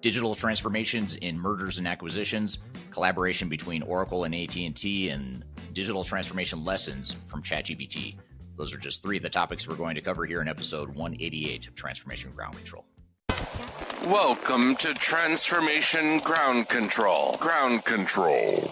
digital transformations in mergers and acquisitions, collaboration between Oracle and AT&T, and digital transformation lessons from ChatGPT. Those are just three of the topics we're going to cover here in episode 188 of Transformation Ground Control. Welcome to Transformation Ground Control. Ground Control.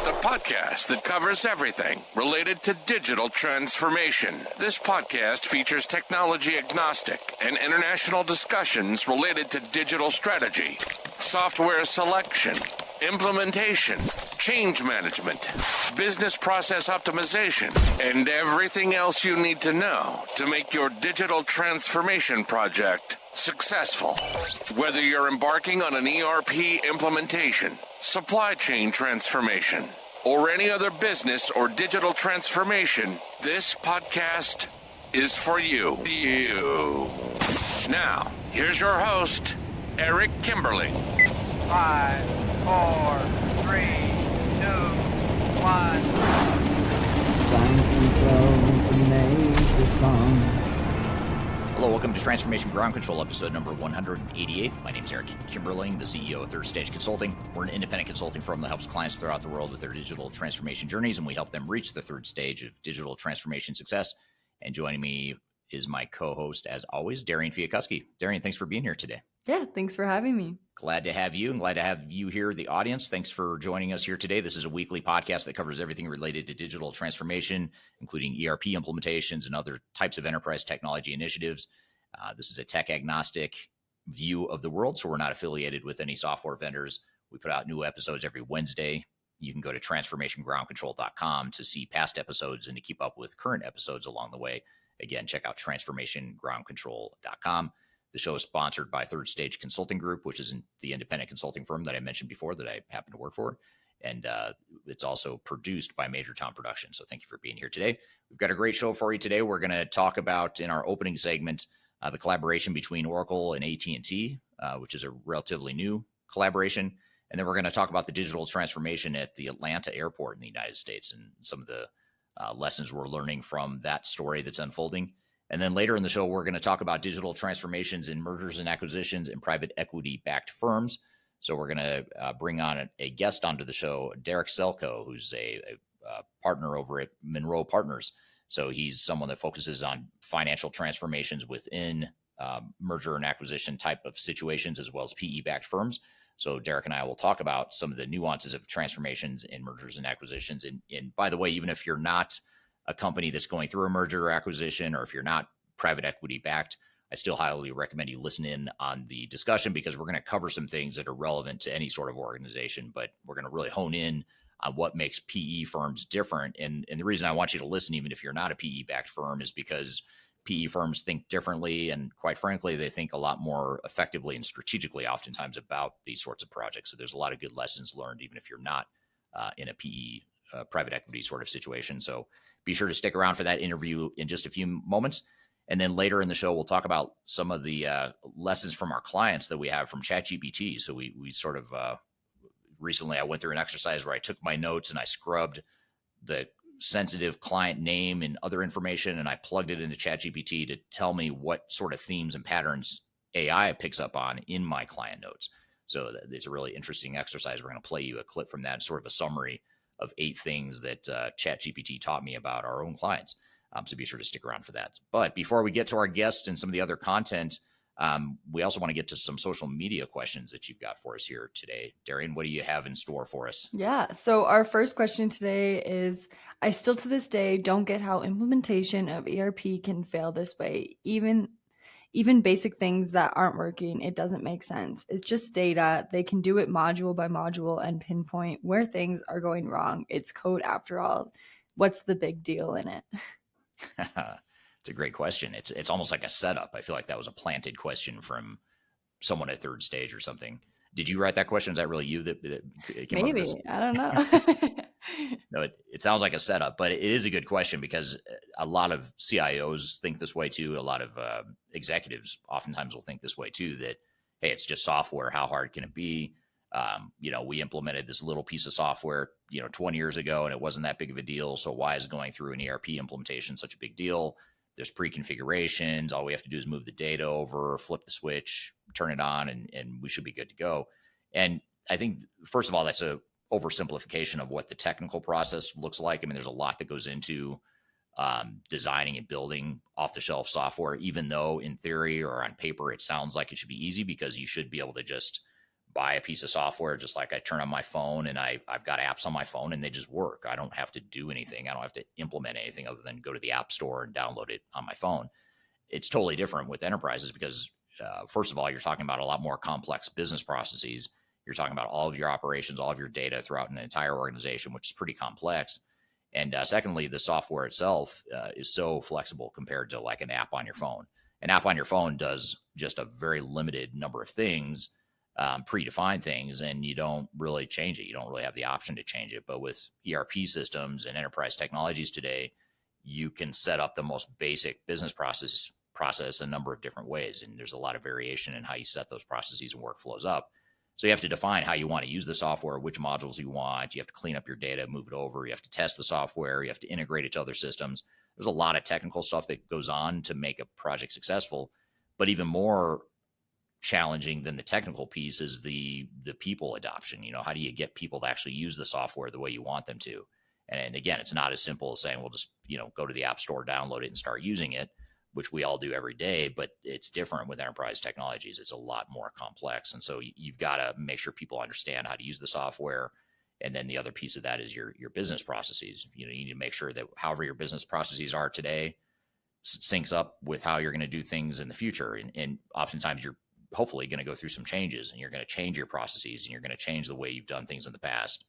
The podcast that covers everything related to digital transformation. This podcast features technology agnostic and international discussions related to digital strategy, software selection, implementation, change management, business process optimization, and everything else you need to know to make your digital transformation project successful. Whether you're embarking on an ERP implementation, supply chain transformation, or any other business or digital transformation, this podcast is for you. Now, here's your host, Eric Kimberling. 5, 4, 3, 2, 1. Hello, welcome to Transformation Ground Control, episode number 188. My name is Eric Kimberling, the CEO of Third Stage Consulting. We're an independent consulting firm that helps clients throughout the world with their digital transformation journeys, and we help them reach the third stage of digital transformation success. And joining me is my co-host, as always, Darian Chwialkowski. Darian, thanks for being here today. Yeah, thanks for having me. Glad to have you, and glad to have you here, the audience. Thanks for joining us here today. This is a weekly podcast that covers everything related to digital transformation, including ERP implementations and other types of enterprise technology initiatives. This is a tech agnostic view of the world, so we're not affiliated with any software vendors. We put out new episodes every Wednesday. You can go to transformationgroundcontrol.com to see past episodes and to keep up with current episodes along the way. Again, check out transformationgroundcontrol.com. The show is sponsored by Third Stage Consulting Group, which is the independent consulting firm that I mentioned before that I happen to work for. And it's also produced by Major Tom Productions. So thank you for being here today. We've got a great show for you today. We're going to talk about, in our opening segment, the collaboration between Oracle and AT&T, which is a relatively new collaboration. And then we're going to talk about the digital transformation at the Atlanta airport in the United States and some of the lessons we're learning from that story that's unfolding. And then later in the show, we're going to talk about digital transformations in mergers and acquisitions in private equity-backed firms. So we're going to bring on a guest onto the show, Derek Selchow, who's a partner over at Monroe Partners. So he's someone that focuses on financial transformations within merger and acquisition type of situations, as well as PE-backed firms. So Derek and I will talk about some of the nuances of transformations in mergers and acquisitions. And by the way, even if you're not a company that's going through a merger or acquisition, or if you're not private equity backed, I still highly recommend you listen in on the discussion, because we're going to cover some things that are relevant to any sort of organization, but we're going to really hone in on what makes PE firms different. And the reason I want you to listen, even if you're not a PE backed firm, is because PE firms think differently. And quite frankly, they think a lot more effectively and strategically oftentimes about these sorts of projects. So there's a lot of good lessons learned, even if you're not in a PE private equity sort of situation. So be sure to stick around for that interview in just a few moments. And then later in the show, we'll talk about some of the lessons from our clients that we have from ChatGPT. So we sort of recently, I went through an exercise where I took my notes and I scrubbed the sensitive client name and other information, and I plugged it into ChatGPT to tell me what sort of themes and patterns AI picks up on in my client notes. So it's a really interesting exercise. We're going to play you a clip from that, sort of a summary of 8 things that ChatGPT taught me about our own clients. So be sure to stick around for that. But before we get to our guests and some of the other content, we also want to get to some social media questions that you've got for us here today. Darian, what do you have in store for us? Yeah. So our first question today is, I still to this day don't get how implementation of ERP can fail this way. Even basic things that aren't working, it doesn't make sense. It's just data. They can do it module by module and pinpoint where things are going wrong. It's code after all. What's the big deal in it? It's a great question. It's almost like a setup. I feel like that was a planted question from someone at Third Stage or something. Did you write that question? Is that really you that came up with this? Maybe. I don't know. No, it sounds like a setup, but it is a good question, because a lot of CIOs think this way too. A lot of executives oftentimes will think this way too, that, hey, it's just software. How hard can it be? We implemented this little piece of software, 20 years ago, and it wasn't that big of a deal. So why is going through an ERP implementation such a big deal? There's pre-configurations. All we have to do is move the data over, flip the switch, turn it on, and we should be good to go. And I think, first of all, that's a oversimplification of what the technical process looks like. I mean, there's a lot that goes into designing and building off-the-shelf software, even though in theory or on paper it sounds like it should be easy, because you should be able to just buy a piece of software, just like I turn on my phone and I've got apps on my phone and they just work. I don't have to do anything. I don't have to implement anything other than go to the app store and download it on my phone. It's totally different with enterprises because, first of all, you're talking about a lot more complex business processes. You're talking about all of your operations, all of your data throughout an entire organization, which is pretty complex. And secondly, the software itself is so flexible compared to like an app on your phone. An app on your phone does just a very limited number of things, predefined things, and you don't really change it. You don't really have the option to change it. But with ERP systems and enterprise technologies today, you can set up the most basic business process a number of different ways. And there's a lot of variation in how you set those processes and workflows up. So you have to define how you want to use the software, which modules you want. You have to clean up your data, move it over. You have to test the software. You have to integrate it to other systems. There's a lot of technical stuff that goes on to make a project successful. But even more challenging than the technical piece is the people adoption. How do you get people to actually use the software the way you want them to? And again, it's not as simple as saying, well, just, go to the app store, download it, and start using it, which we all do every day, but it's different with enterprise technologies. It's a lot more complex. And so you've got to make sure people understand how to use the software. And then the other piece of that is your business processes. You need to make sure that however your business processes are today syncs up with how you're going to do things in the future. And oftentimes you're hopefully going to go through some changes, and you're going to change your processes, and you're going to change the way you've done things in the past.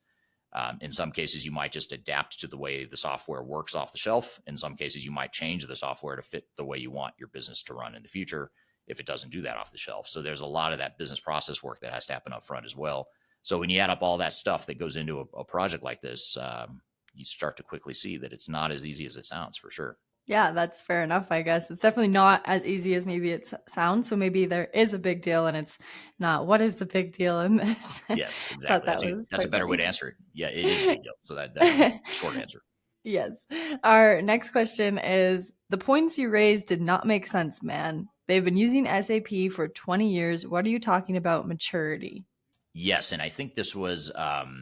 In some cases, you might just adapt to the way the software works off the shelf. In some cases, you might change the software to fit the way you want your business to run in the future if it doesn't do that off the shelf. So there's a lot of that business process work that has to happen up front as well. So when you add up all that stuff that goes into a project like this, you start to quickly see that it's not as easy as it sounds, for sure. Yeah, that's fair enough, I guess. It's definitely not as easy as maybe it sounds. So maybe there is a big deal and it's not. What is the big deal in this? Yes, exactly. That's a better way to answer it. Yeah, it is a big deal. So that's the short answer. Yes. Our next question is, the points you raised did not make sense, man. They've been using SAP for 20 years. What are you talking about maturity? Yes, and I think this was the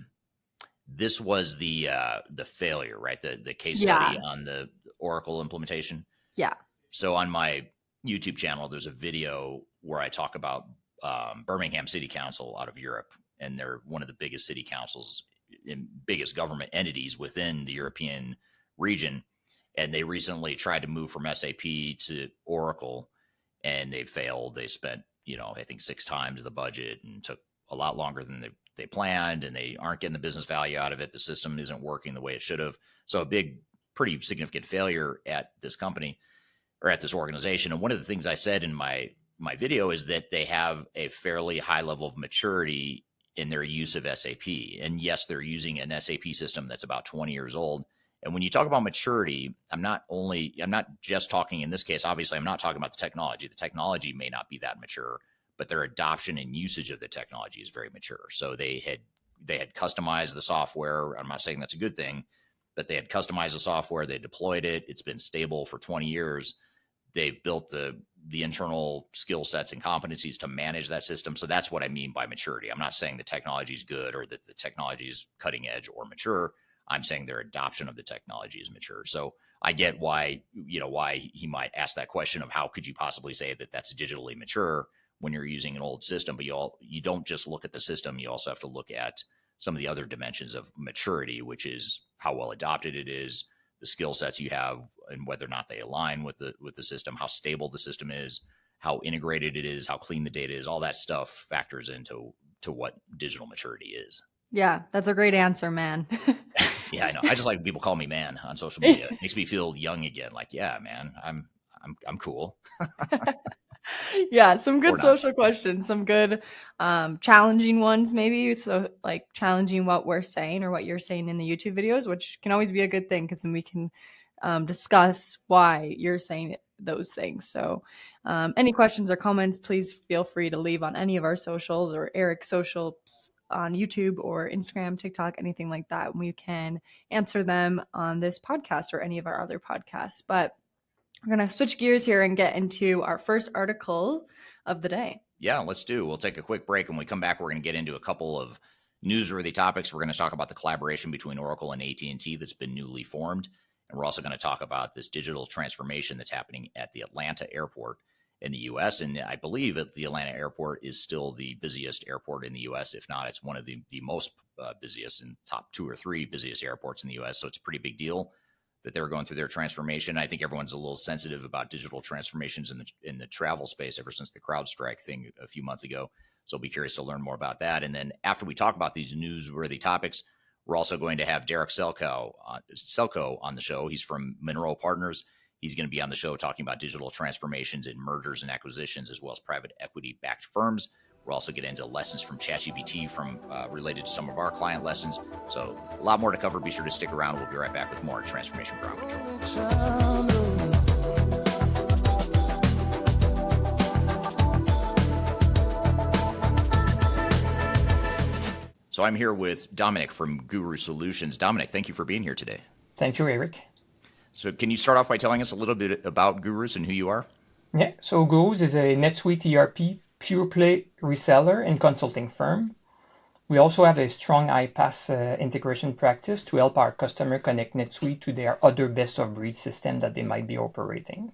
failure, right? The case study on the Oracle implementation. Yeah. So on my YouTube channel, there's a video where I talk about Birmingham City Council out of Europe, and they're one of the biggest city councils and biggest government entities within the European region. And they recently tried to move from SAP to Oracle, and they failed. They spent, I think 6 times the budget and took a lot longer than they planned, and they aren't getting the business value out of it. The system isn't working the way it should have. So a pretty significant failure at this company or at this organization. And one of the things I said in my video is that they have a fairly high level of maturity in their use of SAP. And yes, they're using an SAP system that's about 20 years old. And when you talk about maturity, I'm not just talking in this case, obviously I'm not talking about the technology. The technology may not be that mature, but their adoption and usage of the technology is very mature. So they had customized the software. I'm not saying that's a good thing, but they had customized the software. They deployed it. It's been stable for 20 years. They've built the internal skill sets and competencies to manage that system. So that's what I mean by maturity. I'm not saying the technology is good or that the technology is cutting edge or mature. I'm saying their adoption of the technology is mature. So I get why he might ask that question of how could you possibly say that that's digitally mature when you're using an old system, but you don't just look at the system. You also have to look at some of the other dimensions of maturity, which is how well adopted it is, the skill sets you have, and whether or not they align with the system, how stable the system is, how integrated it is, how clean the data is. All that stuff factors into what digital maturity is. Yeah, that's a great answer, man. Yeah, I know. I just like when people call me man on social media. It makes me feel young again. Like, yeah, man, I'm cool. Yeah, some good social questions, some good challenging ones maybe. So like challenging what we're saying or what you're saying in the YouTube videos, which can always be a good thing because then we can discuss why you're saying those things. So any questions or comments, please feel free to leave on any of our socials or Eric's socials on YouTube or Instagram, TikTok, anything like that. We can answer them on this podcast or any of our other podcasts. But We're going to switch gears here and get into our first article of the day. Yeah, let's do. We'll take a quick break. When we come back, we're going to get into a couple of newsworthy topics. We're going to talk about the collaboration between Oracle and AT&T that's been newly formed. And we're also going to talk about this digital transformation that's happening at the Atlanta airport in the U.S. And I believe that the Atlanta airport is still the busiest airport in the U.S. If not, it's one of the most busiest and top 2 or 3 busiest airports in the U.S. So it's a pretty big deal that they're going through their transformation. I think everyone's a little sensitive about digital transformations in the travel space ever since the CrowdStrike thing a few months ago. So I'll be curious to learn more about that. And then after we talk about these newsworthy topics, we're also going to have Derek Selchow on the show. He's from Monroe Partners. He's going to be on the show talking about digital transformations in mergers and acquisitions, as well as private equity-backed firms. We'll also get into lessons from ChatGPT related to some of our client lessons. So a lot more to cover. Be sure to stick around. We'll be right back with more Transformation Ground Control. So I'm here with Dominic from Guru Solutions. Dominic, thank you for being here today. Thank you, Eric. So can you start off by telling us a little bit about Gurus and who you are? Yeah, so Gurus is a NetSuite ERP pure play reseller and consulting firm. We also have a strong iPaaS integration practice to help our customer connect NetSuite to their other best-of-breed system that they might be operating.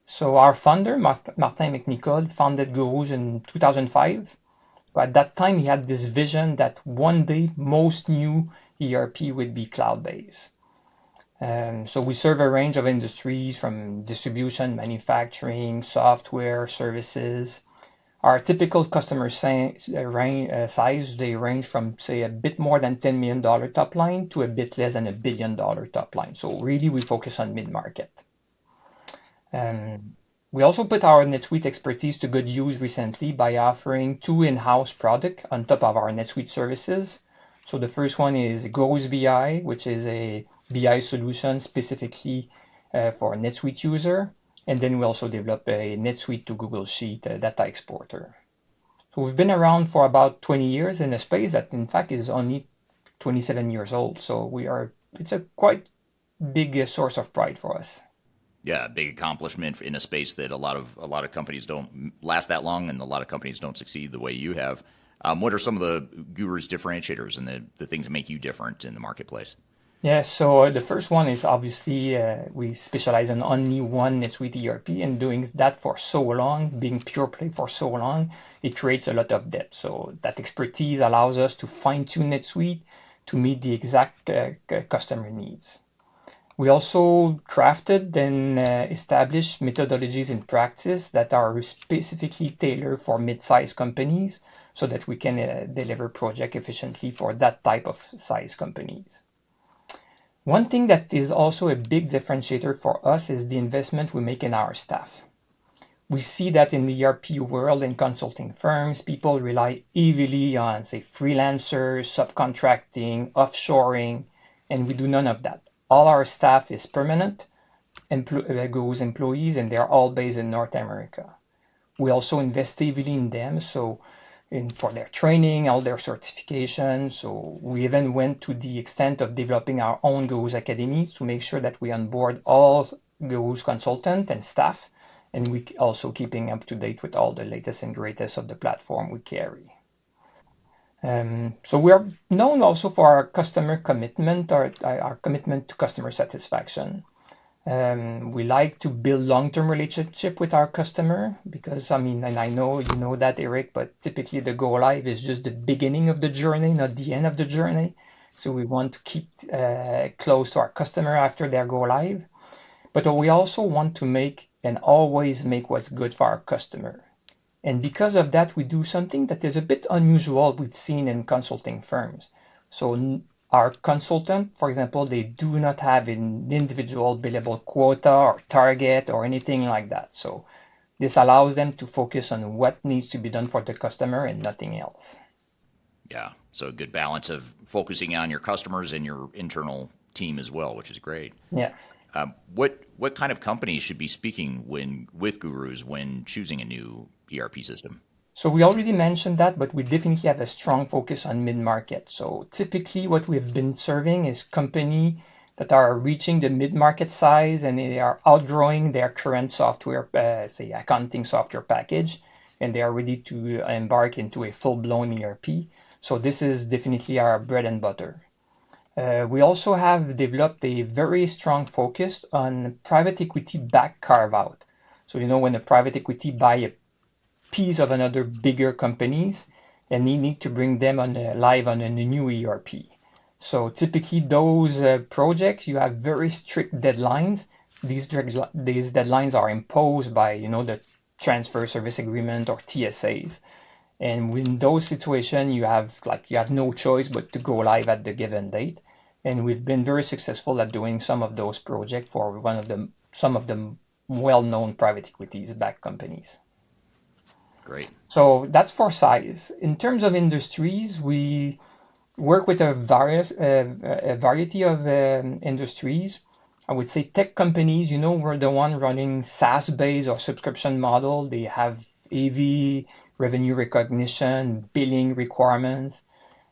So our founder, Martin McNicol, founded Gurus in 2005. At that time, he had this vision that one day most new ERP would be cloud-based. So we serve a range of industries from distribution, manufacturing, software, services. Our typical customer size, they range from, say, a bit more than $10 million top line to a bit less than $1 billion top line. So really, we focus on mid-market. We also put our NetSuite expertise to good use recently by offering 2 in-house products on top of our NetSuite services. So the first one is Gurus BI, which is a BI solution specifically for a NetSuite user. And then we also develop a NetSuite to Google Sheet data exporter. So we've been around for about 20 years in a space that in fact is only 27 years old. So it's a quite big source of pride for us. Yeah, big accomplishment in a space that a lot of companies don't last that long, and a lot of companies don't succeed the way you have. What are some of the Guru's differentiators and the things that make you different in the marketplace? Yeah, so the first one is obviously we specialize in only one NetSuite ERP, and doing that for so long, being pure play for so long, it creates a lot of depth. So that expertise allows us to fine-tune NetSuite to meet the exact customer needs. We also crafted and established methodologies in practice that are specifically tailored for mid-sized companies so that we can deliver project efficiently for that type of size companies. One thing that is also a big differentiator for us is the investment we make in our staff. We see that in the ERP world and consulting firms, people rely heavily on, say, freelancers, subcontracting, offshoring, and we do none of that. All our staff is permanent Gurus employees, and they're all based in North America. We also invest heavily in them, for their training, all their certifications. So we even went to the extent of developing our own Gurus Academy to make sure that we onboard all Gurus consultants and staff, and we also keeping up to date with all the latest and greatest of the platform we carry. So we are known also for our customer commitment, or our commitment to customer satisfaction. We like to build long-term relationship with our customer because, and I know you know that, Eric, but typically the go live is just the beginning of the journey, not the end of the journey. So we want to keep close to our customer after their go live. But we also want to make and always make what's good for our customer. And because of that, we do something that is a bit unusual we've seen in consulting firms. So our consultant, for example, they do not have an individual billable quota or target or anything like that. So this allows them to focus on what needs to be done for the customer and nothing else. Yeah, so a good balance of focusing on your customers and your internal team as well, which is great. Yeah. What kind of companies should be speaking with Gurus when choosing a new ERP system? So we already mentioned that, but we definitely have a strong focus on mid-market. So typically what we've been serving is company that are reaching the mid-market size and they are outgrowing their current software, say accounting software package, and they are ready to embark into a full-blown ERP. So this is definitely our bread and butter. We also have developed a very strong focus on private equity back carve-out. So, when a private equity buy a piece of another bigger companies and they need to bring them live on a new ERP. So typically those projects, you have very strict deadlines. These deadlines are imposed by, the transfer service agreement or TSAs. And in those situations, you have no choice but to go live at the given date. And we've been very successful at doing some of those projects for some of the well-known private equities backed companies. Great. So that's for size. In terms of industries, we work with a variety of industries. I would say tech companies, we're the one running SaaS-based or subscription model. They have AV, revenue recognition, billing requirements.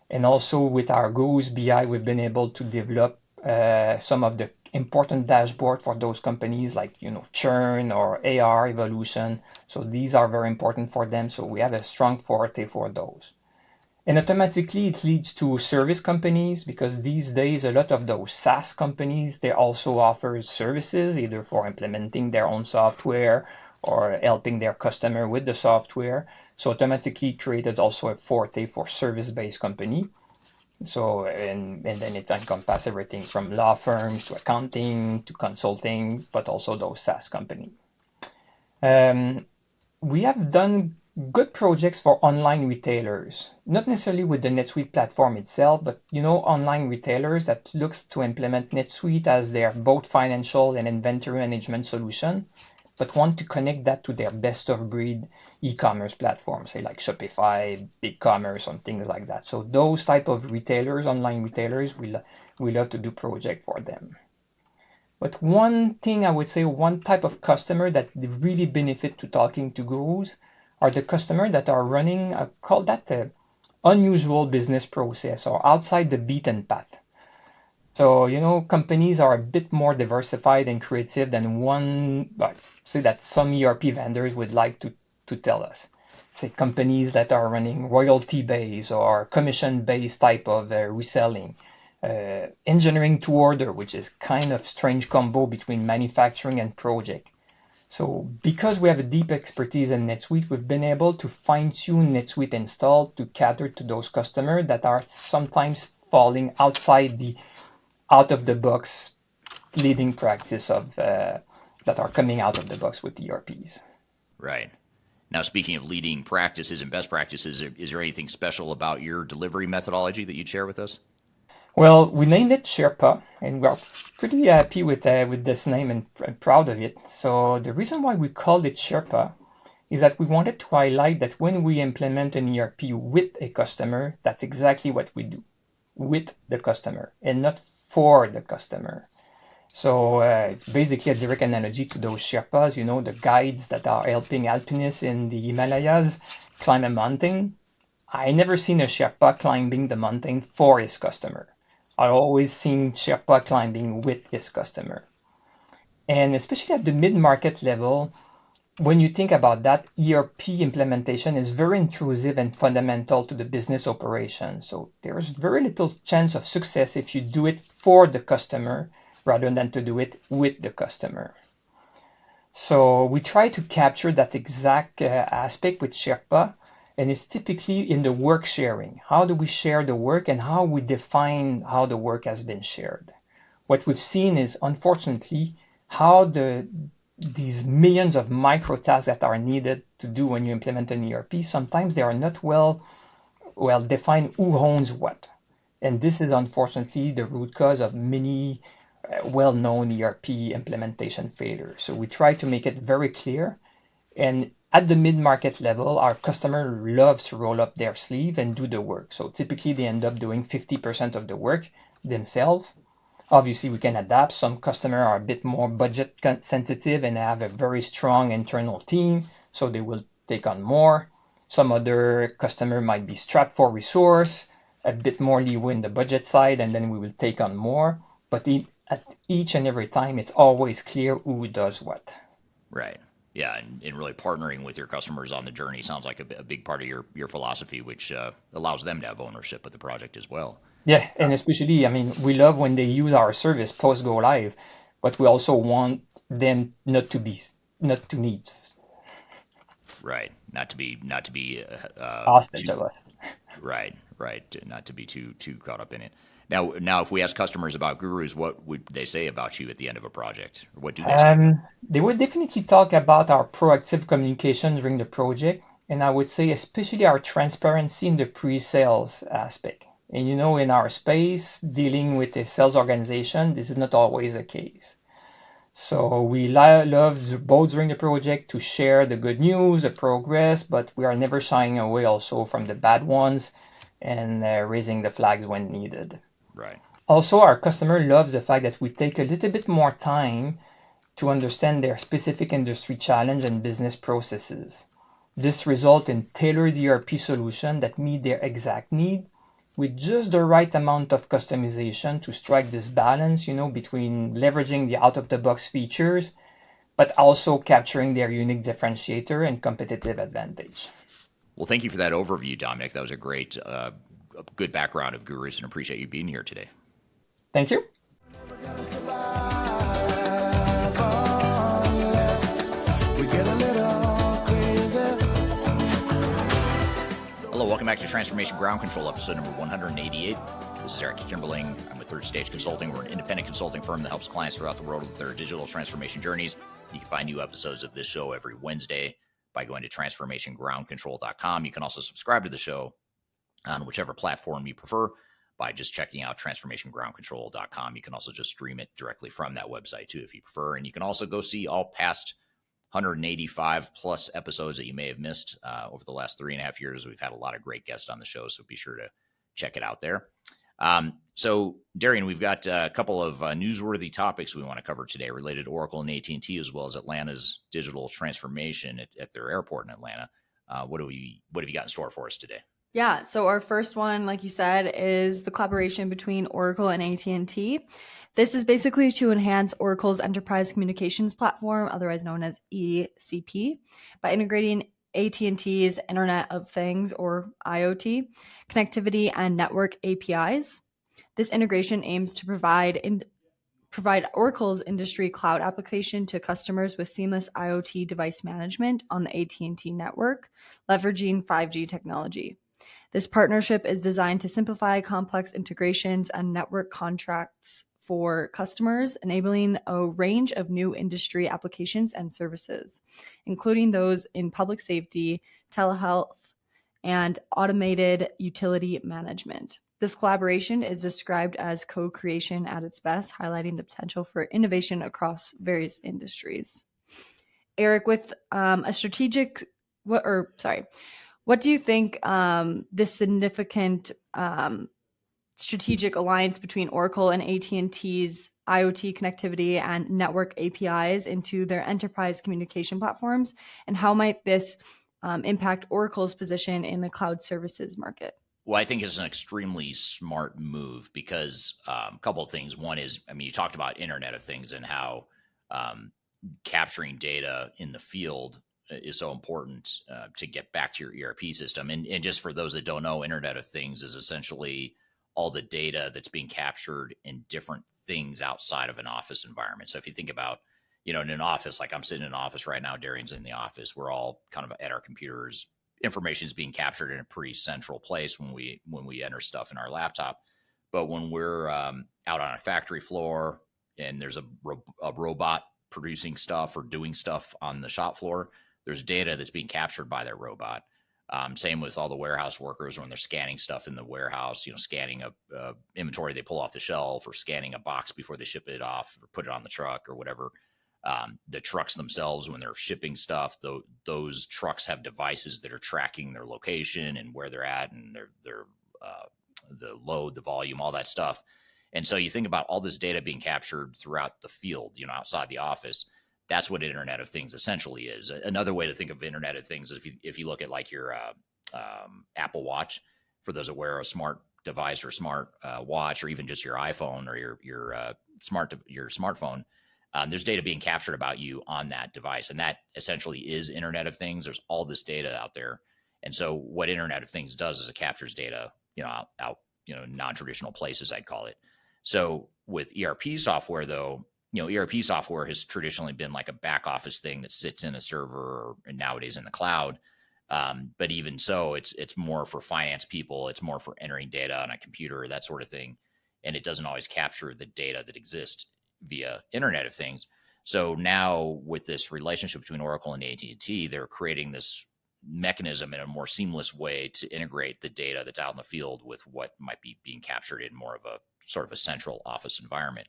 And also with our Goose BI, we've been able to develop some of the important dashboard for those companies like, churn or AR evolution. So these are very important for them. So we have a strong forte for those. And automatically it leads to service companies because these days a lot of those SaaS companies, they also offer services either for implementing their own software or helping their customer with the software. So automatically created also a forte for service-based company. So, and then it encompasses everything from law firms to accounting to consulting, but also those SaaS companies. We have done good projects for online retailers, not necessarily with the NetSuite platform itself, but online retailers that looks to implement NetSuite as their both financial and inventory management solution, but want to connect that to their best of breed e-commerce platforms, say like Shopify, BigCommerce, and things like that. So those type of retailers, online retailers, we love to do project for them. But one thing I would say, one type of customer that really benefit to talking to Goos are the customers that are running, I call that a unusual business process or outside the beaten path. So, companies are a bit more diversified and creative than say that some ERP vendors would like to tell us. Say companies that are running royalty-based or commission-based type of reselling. Engineering to order, which is kind of strange combo between manufacturing and project. So because we have a deep expertise in NetSuite, we've been able to fine-tune NetSuite install to cater to those customers that are sometimes falling outside the out-of-the-box leading practice of that are coming out of the box with ERPs. Right. Now, speaking of leading practices and best practices, is there anything special about your delivery methodology that you'd share with us? Well, we named it Sherpa, and we're pretty happy with this name and proud of it. So the reason why we called it Sherpa is that we wanted to highlight that when we implement an ERP with a customer, that's exactly what we do, with the customer and not for the customer. So it's basically a direct analogy to those Sherpas, the guides that are helping alpinists in the Himalayas climb a mountain. I never seen a Sherpa climbing the mountain for his customer. I always seen Sherpa climbing with his customer. And especially at the mid-market level, when you think about that, ERP implementation is very intrusive and fundamental to the business operation. So there's very little chance of success if you do it for the customer rather than to do it with the customer. So we try to capture that exact aspect with Sherpa, and it's typically in the work sharing. How do we share the work and how we define how the work has been shared? What we've seen is, unfortunately, how these millions of micro tasks that are needed to do when you implement an ERP, sometimes they are not well defined who owns what. And this is unfortunately the root cause of many well-known ERP implementation failures. So we try to make it very clear. And at the mid-market level, our customer loves to roll up their sleeve and do the work. So typically they end up doing 50% of the work themselves. Obviously, we can adapt. Some customers are a bit more budget sensitive and have a very strong internal team, so they will take on more. Some other customer might be strapped for resource, a bit more leeway in the budget side, and then we will take on more. But at each and every time, it's always clear who does what. Right. Yeah, and really partnering with your customers on the journey sounds like a big part of your philosophy, which allows them to have ownership of the project as well. Yeah, and especially, I mean, we love when they use our service post go live, but we also want them not to need Right. Not to be hostage too of us. right, right. Not to be too caught up in it. Now, if we ask customers about gurus, what would they say about you at the end of a project? Or what do they say about They would definitely talk about our proactive communication during the project, and I would say especially our transparency in the pre-sales aspect. And in our space, dealing with a sales organization, this is not always the case. So we love both during the project to share the good news, the progress, but we are never shying away also from the bad ones and raising the flags when needed. Right. Also, our customer loves the fact that we take a little bit more time to understand their specific industry challenge and business processes. This results in tailored ERP solutions that meet their exact need with just the right amount of customization to strike this balance, between leveraging the out-of-the-box features, but also capturing their unique differentiator and competitive advantage. Well, thank you for that overview, Dominic. That was a great, good background of gurus, and appreciate you being here today. Thank you. Hello, welcome back to Transformation Ground Control, episode number 188. This is Eric Kimberling. I'm with Third Stage Consulting. We're an independent consulting firm that helps clients throughout the world with their digital transformation journeys. You can find new episodes of this show every Wednesday by going to transformationgroundcontrol.com. You can also subscribe to the show on whichever platform you prefer by just checking out transformationgroundcontrol.com. You can also just stream it directly from that website too if you prefer. And you can also go see all past 185 plus episodes that you may have missed over the last 3.5 years. We've had a lot of great guests on the show, so be sure to check it out there. So, Darian, we've got a couple of newsworthy topics we want to cover today related to Oracle and AT&T, as well as Atlanta's digital transformation at their airport in Atlanta. What have you got in store for us today? Yeah, so our first one, like you said, is the collaboration between Oracle and AT&T. This is basically to enhance Oracle's enterprise communications platform, otherwise known as ECP, by integrating AT&T's Internet of Things, or IoT, connectivity and network APIs. This integration aims to provide Oracle's industry cloud application to customers with seamless IoT device management on the AT&T network, leveraging 5G technology. This partnership is designed to simplify complex integrations and network contracts for customers, enabling a range of new industry applications and services, including those in public safety, telehealth, and automated utility management. This collaboration is described as co-creation at its best, highlighting the potential for innovation across various industries. Eric, with what do you think this significant strategic alliance between Oracle and AT&T's IoT connectivity and network APIs into their enterprise communication platforms, and how might this impact Oracle's position in the cloud services market? Well, I think it's an extremely smart move because a couple of things. One is, you talked about Internet of Things and how capturing data in the field is so important to get back to your ERP system. And just for those that don't know, Internet of Things is essentially all the data that's being captured in different things outside of an office environment. So if you think about, in an office, like I'm sitting in an office right now, Darian's in the office, we're all kind of at our computers. Information is being captured in a pretty central place when we enter stuff in our laptop. But when we're out on a factory floor and there's a robot producing stuff or doing stuff on the shop floor, there's data that's being captured by their robot. Same with all the warehouse workers when they're scanning stuff in the warehouse, scanning a inventory they pull off the shelf, or scanning a box before they ship it off or put it on the truck or whatever. The trucks themselves, when they're shipping stuff, those trucks have devices that are tracking their location and where they're at, and their the load, the volume, all that stuff. And so you think about all this data being captured throughout the field, outside the office. That's what Internet of Things essentially is. Another way to think of Internet of Things is if you look at like your Apple Watch, for those that wear a smart device or smart watch, or even just your iPhone or your your smartphone, there's data being captured about you on that device. And that essentially is Internet of Things. There's all this data out there. And so what Internet of Things does is it captures data, out non-traditional places, I'd call it. So with ERP software, though, ERP software has traditionally been like a back office thing that sits in a server or nowadays in the cloud. But even so, it's more for finance people. It's more for entering data on a computer, that sort of thing. And it doesn't always capture the data that exists via Internet of Things. So now with this relationship between Oracle and AT&T, they're creating this mechanism in a more seamless way to integrate the data that's out in the field with what might be being captured in more of a sort of a central office environment,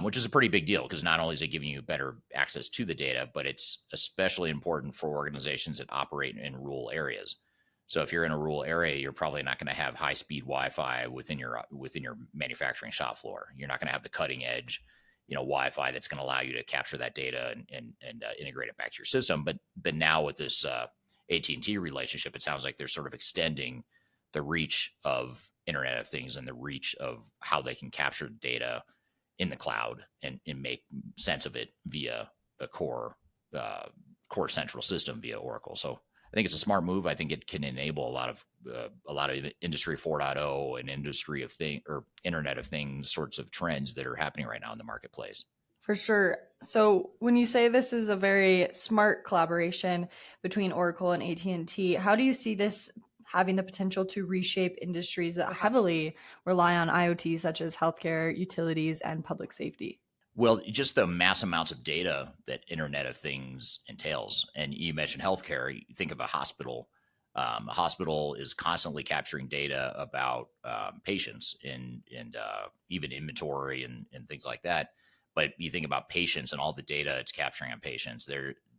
which is a pretty big deal because not only is it giving you better access to the data, but it's especially important for organizations that operate in rural areas. So if you're in a rural area, you're probably not going to have high-speed Wi-Fi within your manufacturing shop floor. You're not going to have the cutting edge, Wi-Fi that's going to allow you to capture that data and integrate it back to your system. But now with this AT&T relationship, it sounds like they're sort of extending the reach of Internet of Things and the reach of how they can capture data in the cloud and make sense of it via a core central system via Oracle. So I think it's a smart move. I think it can enable a lot of Industry 4.0 and Industry of Things or Internet of Things sorts of trends that are happening right now in the marketplace. For sure. So when you say this is a very smart collaboration between Oracle and AT&T, how do you see this having the potential to reshape industries that heavily rely on IoT, such as healthcare, utilities, and public safety? Well, just the mass amounts of data that Internet of Things entails. And you mentioned healthcare. You think of a hospital. A hospital is constantly capturing data about patients and even inventory and things like that. But you think about patients and all the data it's capturing on patients.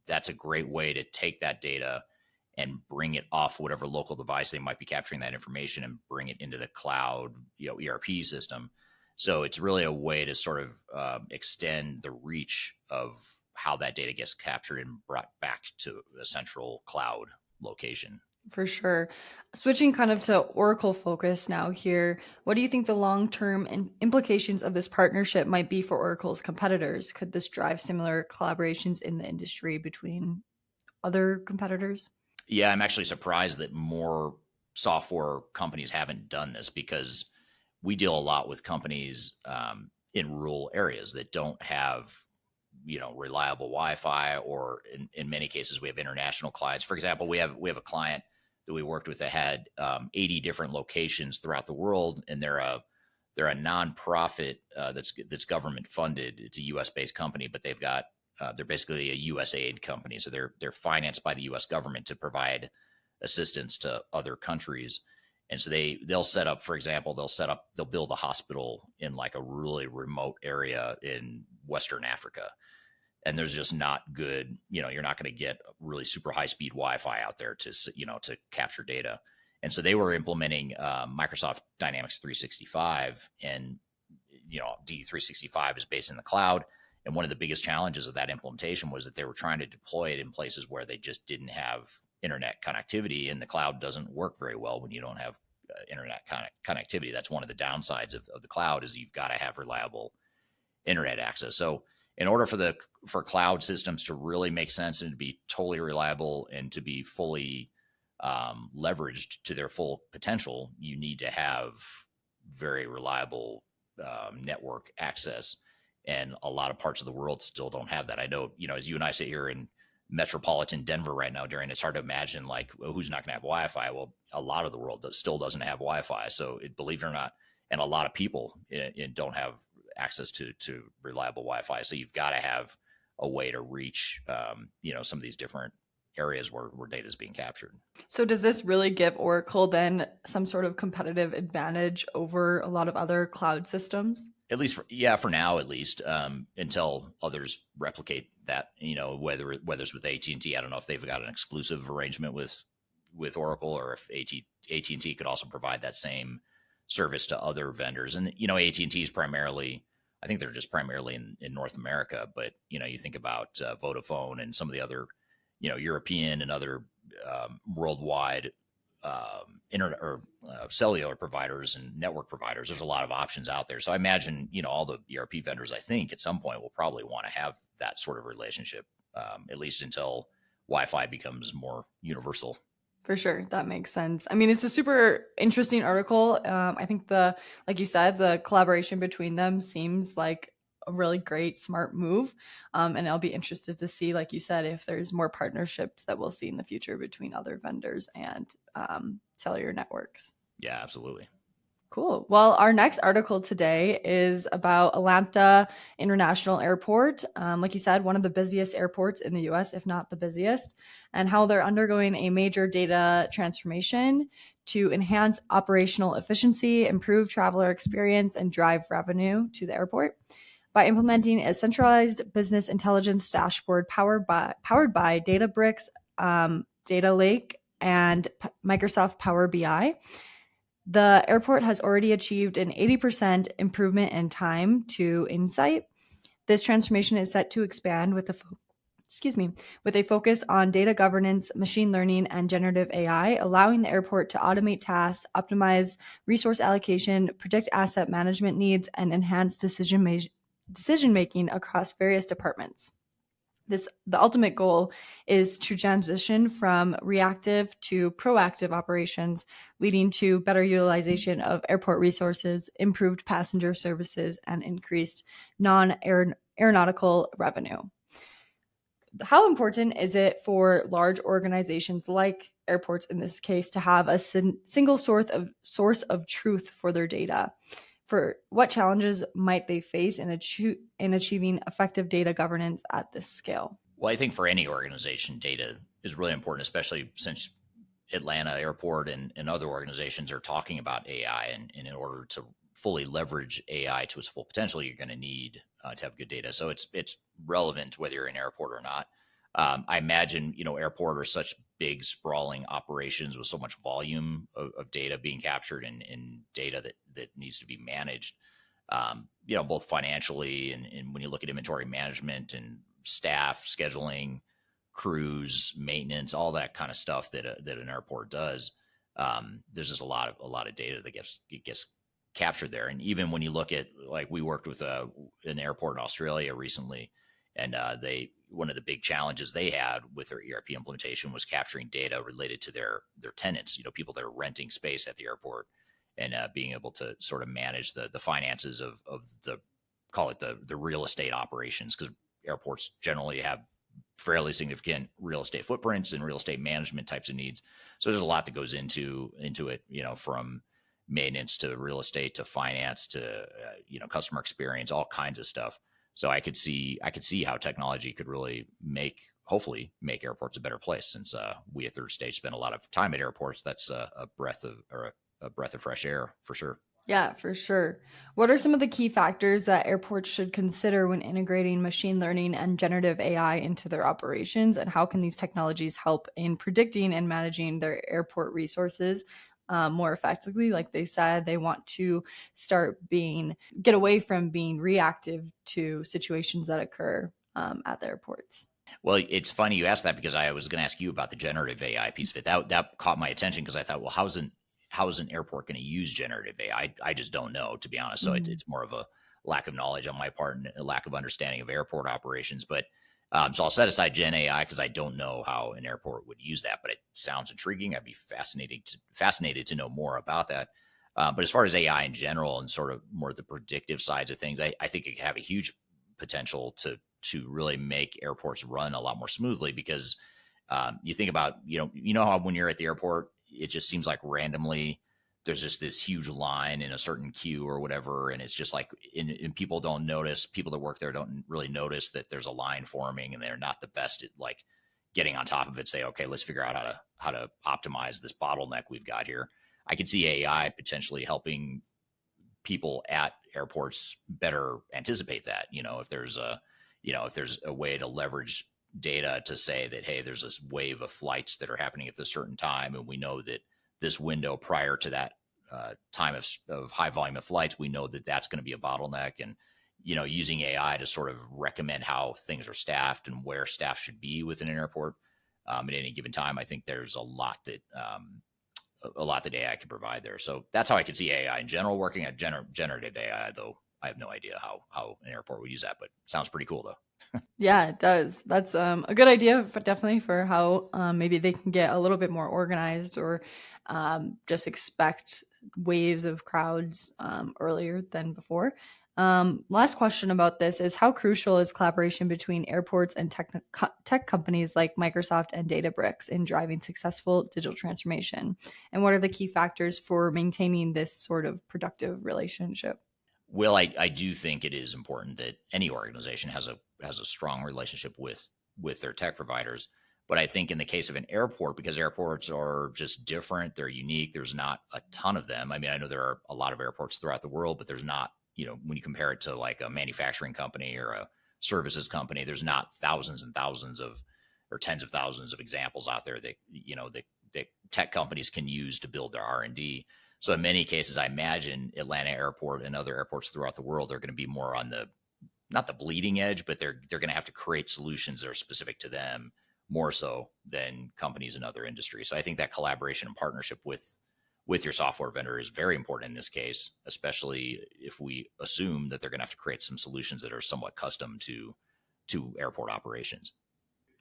That's a great way to take that data and bring it off whatever local device they might be capturing that information and bring it into the cloud, ERP system. So it's really a way to sort of extend the reach of how that data gets captured and brought back to a central cloud location. For sure. Switching kind of to Oracle focus now here, what do you think the long-term implications of this partnership might be for Oracle's competitors? Could this drive similar collaborations in the industry between other competitors? Yeah, I'm actually surprised that more software companies haven't done this because we deal a lot with companies in rural areas that don't have, reliable Wi-Fi, or in many cases we have international clients. For example, we have a client that we worked with that had 80 different locations throughout the world, and they're a nonprofit that's government funded. It's a U.S. based company, but they're basically a USAID company, so they're financed by the U.S. government to provide assistance to other countries. And so they'll set up, for example, they'll build a hospital in like a really remote area in Western Africa. And there's just not good, you're not going to get really super high speed Wi-Fi out there to capture data. And so they were implementing Microsoft Dynamics 365, and, D365 is based in the cloud. And one of the biggest challenges of that implementation was that they were trying to deploy it in places where they just didn't have internet connectivity, and the cloud doesn't work very well when you don't have internet connectivity. That's one of the downsides of the cloud, is you've got to have reliable internet access. So in order for cloud systems to really make sense and to be totally reliable and to be fully leveraged to their full potential, you need to have very reliable network access. And a lot of parts of the world still don't have that. I know, as you and I sit here in metropolitan Denver right now, Darian, it's hard to imagine who's not going to have Wi-Fi. Well, a lot of the world still doesn't have Wi-Fi. So believe it or not, and a lot of people don't have access to reliable Wi-Fi. So you've got to have a way to reach, some of these different areas where data is being captured. So does this really give Oracle then some sort of competitive advantage over a lot of other cloud systems? At least for now, at least, until others replicate that, whether it's with AT&T. I don't know if they've got an exclusive arrangement with Oracle, or if AT&T could also provide that same service to other vendors. And, AT&T is primarily, I think they're just primarily in North America, but, you think about Vodafone and some of the other, European and other worldwide internet or cellular providers and network providers. There's a lot of options out there. So I imagine, all the ERP vendors, I think at some point will probably want to have that sort of relationship, at least until Wi-Fi becomes more universal. For sure. That makes sense. I mean, it's a super interesting article. I think like you said, the collaboration between them seems like a really great, smart move. And I'll be interested to see, like you said, if there's more partnerships that we'll see in the future between other vendors and cellular networks. Yeah, absolutely. Cool. Well, our next article today is about Atlanta International Airport. Like you said, one of the busiest airports in the US, if not the busiest, and how they're undergoing a major data transformation to enhance operational efficiency, improve traveler experience, and drive revenue to the airport by implementing a centralized business intelligence dashboard powered by Databricks, Data Lake, and Microsoft Power BI. The airport has already achieved an 80% improvement in time to insight. This transformation is set to expand with a focus on data governance, machine learning, and generative AI, allowing the airport to automate tasks, optimize resource allocation, predict asset management needs, and enhance decision making across various departments. The ultimate goal is to transition from reactive to proactive operations, leading to better utilization of airport resources, improved passenger services, and increased non-aeronautical revenue. How important is it for large organizations like airports in this case to have a single source of truth for their data? For what challenges might they face in achieving effective data governance at this scale? Well, I think for any organization, data is really important, especially since Atlanta Airport and other organizations are talking about AI. And in order to fully leverage AI to its full potential, you're going to need to have good data. So it's relevant whether you're an airport or not. I imagine, airport are such big, sprawling operations with so much volume of data being captured and data that needs to be managed, both financially and when you look at inventory management and staff scheduling, crews, maintenance, all that kind of stuff that an airport does. There's just a lot of data that gets captured there. And even when you look at, like, we worked with an airport in Australia recently, and one of the big challenges they had with their ERP implementation was capturing data related to their tenants, people that are renting space at the airport, and being able to sort of manage the finances of the, call it the real estate operations, because airports generally have fairly significant real estate footprints and real estate management types of needs. So there's a lot that goes into it, from maintenance to real estate to finance to customer experience, all kinds of stuff. So I could see how technology could really hopefully make airports a better place. Since we at Third Stage spend a lot of time at airports, that's a breath of fresh air for sure. Yeah, for sure. What are some of the key factors that airports should consider when integrating machine learning and generative AI into their operations? And how can these technologies help in predicting and managing their airport resources more effectively? Like they said, they want to get away from being reactive to situations that occur at the airports. Well, it's funny you asked that, because I was going to ask you about the generative AI piece of it. That caught my attention, because I thought, well, how is an airport going to use generative AI? I just don't know, to be honest. So it's more of a lack of knowledge on my part and a lack of understanding of airport operations. But so I'll set aside Gen AI, because I don't know how an airport would use that, but it sounds intriguing. I'd be fascinated to know more about that. But as far as AI in general and sort of more the predictive sides of things, I think it could have a huge potential to really make airports run a lot more smoothly, because you think about, how when you're at the airport, it just seems like randomly there's just this huge line in a certain queue or whatever. And it's just like, and people don't notice, people that work there don't really notice that there's a line forming, and they're not the best at like getting on top of it, say, okay, let's figure out how to optimize this bottleneck we've got here. I could see AI potentially helping people at airports better anticipate that, if there's a way to leverage data to say that, hey, there's this wave of flights that are happening at this certain time, and we know that this window prior to that time of high volume of flights, we know that that's going to be a bottleneck. And using AI to sort of recommend how things are staffed and where staff should be within an airport at any given time. I think there's a lot that a lot that AI can provide there. So that's how I could see AI in general working. At generative AI, though, I have no idea how an airport would use that, but sounds pretty cool though. Yeah, it does. That's a good idea, definitely for how maybe they can get a little bit more organized, or just expect waves of crowds earlier than before. Last question about this is, how crucial is collaboration between airports and tech companies like Microsoft and Databricks in driving successful digital transformation? And what are the key factors for maintaining this sort of productive relationship? Well, I do think it is important that any organization has a strong relationship with their tech providers. But I think in the case of an airport, because airports are just different, they're unique. There's not a ton of them. I mean, I know there are a lot of airports throughout the world, but there's not, when you compare it to like a manufacturing company or a services company, there's not thousands and thousands of, or tens of thousands of examples out there that, that tech companies can use to build their R&D. So in many cases, I imagine Atlanta Airport and other airports throughout the world are going to be more on not the bleeding edge, but they're going to have to create solutions that are specific to them more so than companies in other industries. So I think that collaboration and partnership with your software vendor is very important in this case, especially if we assume that they're going to have to create some solutions that are somewhat custom to airport operations.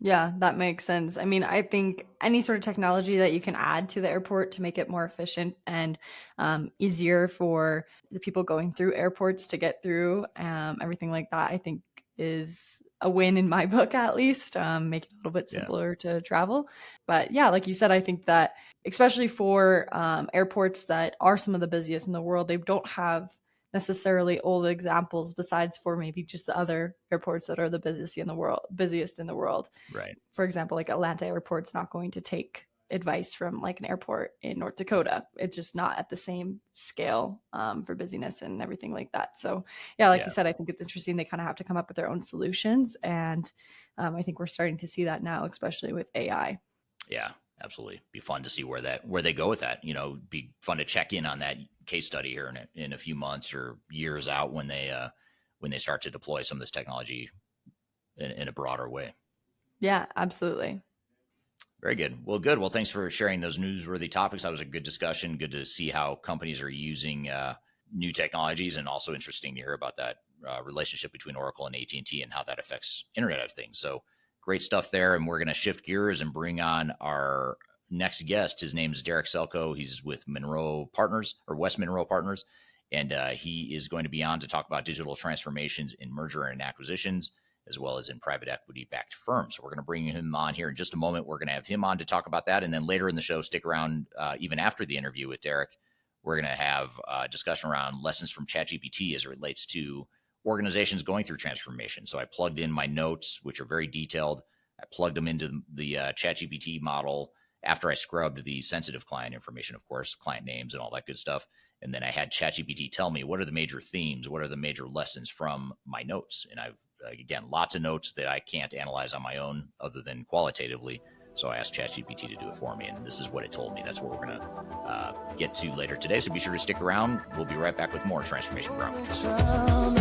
Yeah, that makes sense. I mean, I think any sort of technology that you can add to the airport to make it more efficient and easier for the people going through airports to get through, everything like that, I think is a win in my book, at least. Make it a little bit simpler to travel. But yeah, like you said, I think that especially for airports that are some of the busiest in the world, they don't have necessarily all the examples besides for maybe just the other airports that are the busiest in the world. Right. For example, like Atlanta Airport's not going to take advice from like an airport in North Dakota. It's just not at the same scale for busyness and everything like that. So yeah, like you said, I think it's interesting. They kind of have to come up with their own solutions. And I think we're starting to see that now, especially with AI. Yeah, absolutely. Be fun to see where they go with that. Be fun to check in on that case study here in a few months or years out when they start to deploy some of this technology in a broader way. Yeah, absolutely. Very good. Well, good. Well, thanks for sharing those newsworthy topics. That was a good discussion. Good to see how companies are using new technologies, and also interesting to hear about that relationship between Oracle and AT&T and how that affects Internet of Things. So great stuff there. And we're going to shift gears and bring on our next guest. His name is Derek Selchow. He's with Monroe Partners, or West Monroe Partners. And he is going to be on to talk about digital transformations in merger and acquisitions, as well as in private equity-backed firms. So we're going to bring him on here in just a moment. We're going to have him on to talk about that. And then later in the show, stick around even after the interview with Derek, we're going to have a discussion around lessons from ChatGPT as it relates to organizations going through transformation. So I plugged in my notes, which are very detailed. I plugged them into the ChatGPT model after I scrubbed the sensitive client information, of course, client names and all that good stuff. And then I had ChatGPT tell me, what are the major themes? What are the major lessons from my notes? And I've, again, lots of notes that I can't analyze on my own other than qualitatively. So I asked ChatGPT to do it for me, and this is what it told me. That's what we're going to get to later today. So be sure to stick around. We'll be right back with more Transformation Ground Control.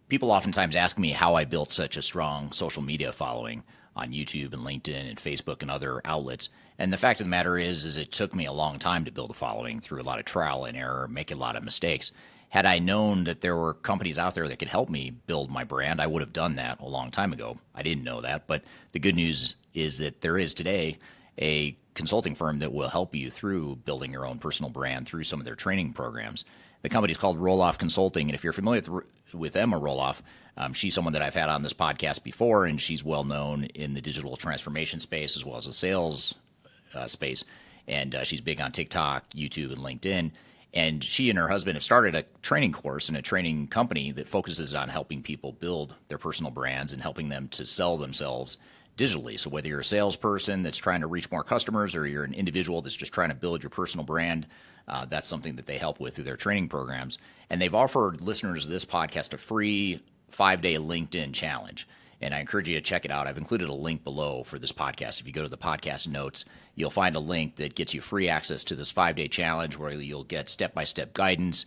People oftentimes ask me how I built such a strong social media following on YouTube and LinkedIn and Facebook and other outlets. And the fact of the matter is it took me a long time to build a following through a lot of trial and error, making a lot of mistakes. Had I known that there were companies out there that could help me build my brand, I would have done that a long time ago. I didn't know that, but the good news is that there is today a consulting firm that will help you through building your own personal brand through some of their training programs. The company is called Roloff Consulting, and if you're familiar with Emma Roloff, she's someone that I've had on this podcast before, and she's well known in the digital transformation space as well as the sales space, and she's big on TikTok, YouTube, and LinkedIn. And she and her husband have started a training course and a training company that focuses on helping people build their personal brands and helping them to sell themselves digitally. So whether you're a salesperson that's trying to reach more customers or you're an individual that's just trying to build your personal brand, that's something that they help with through their training programs. And they've offered listeners of this podcast a free 5-day LinkedIn challenge. And I encourage you to check it out. I've included a link below for this podcast. If you go to the podcast notes, you'll find a link that gets you free access to this 5-day challenge where you'll get step-by-step guidance.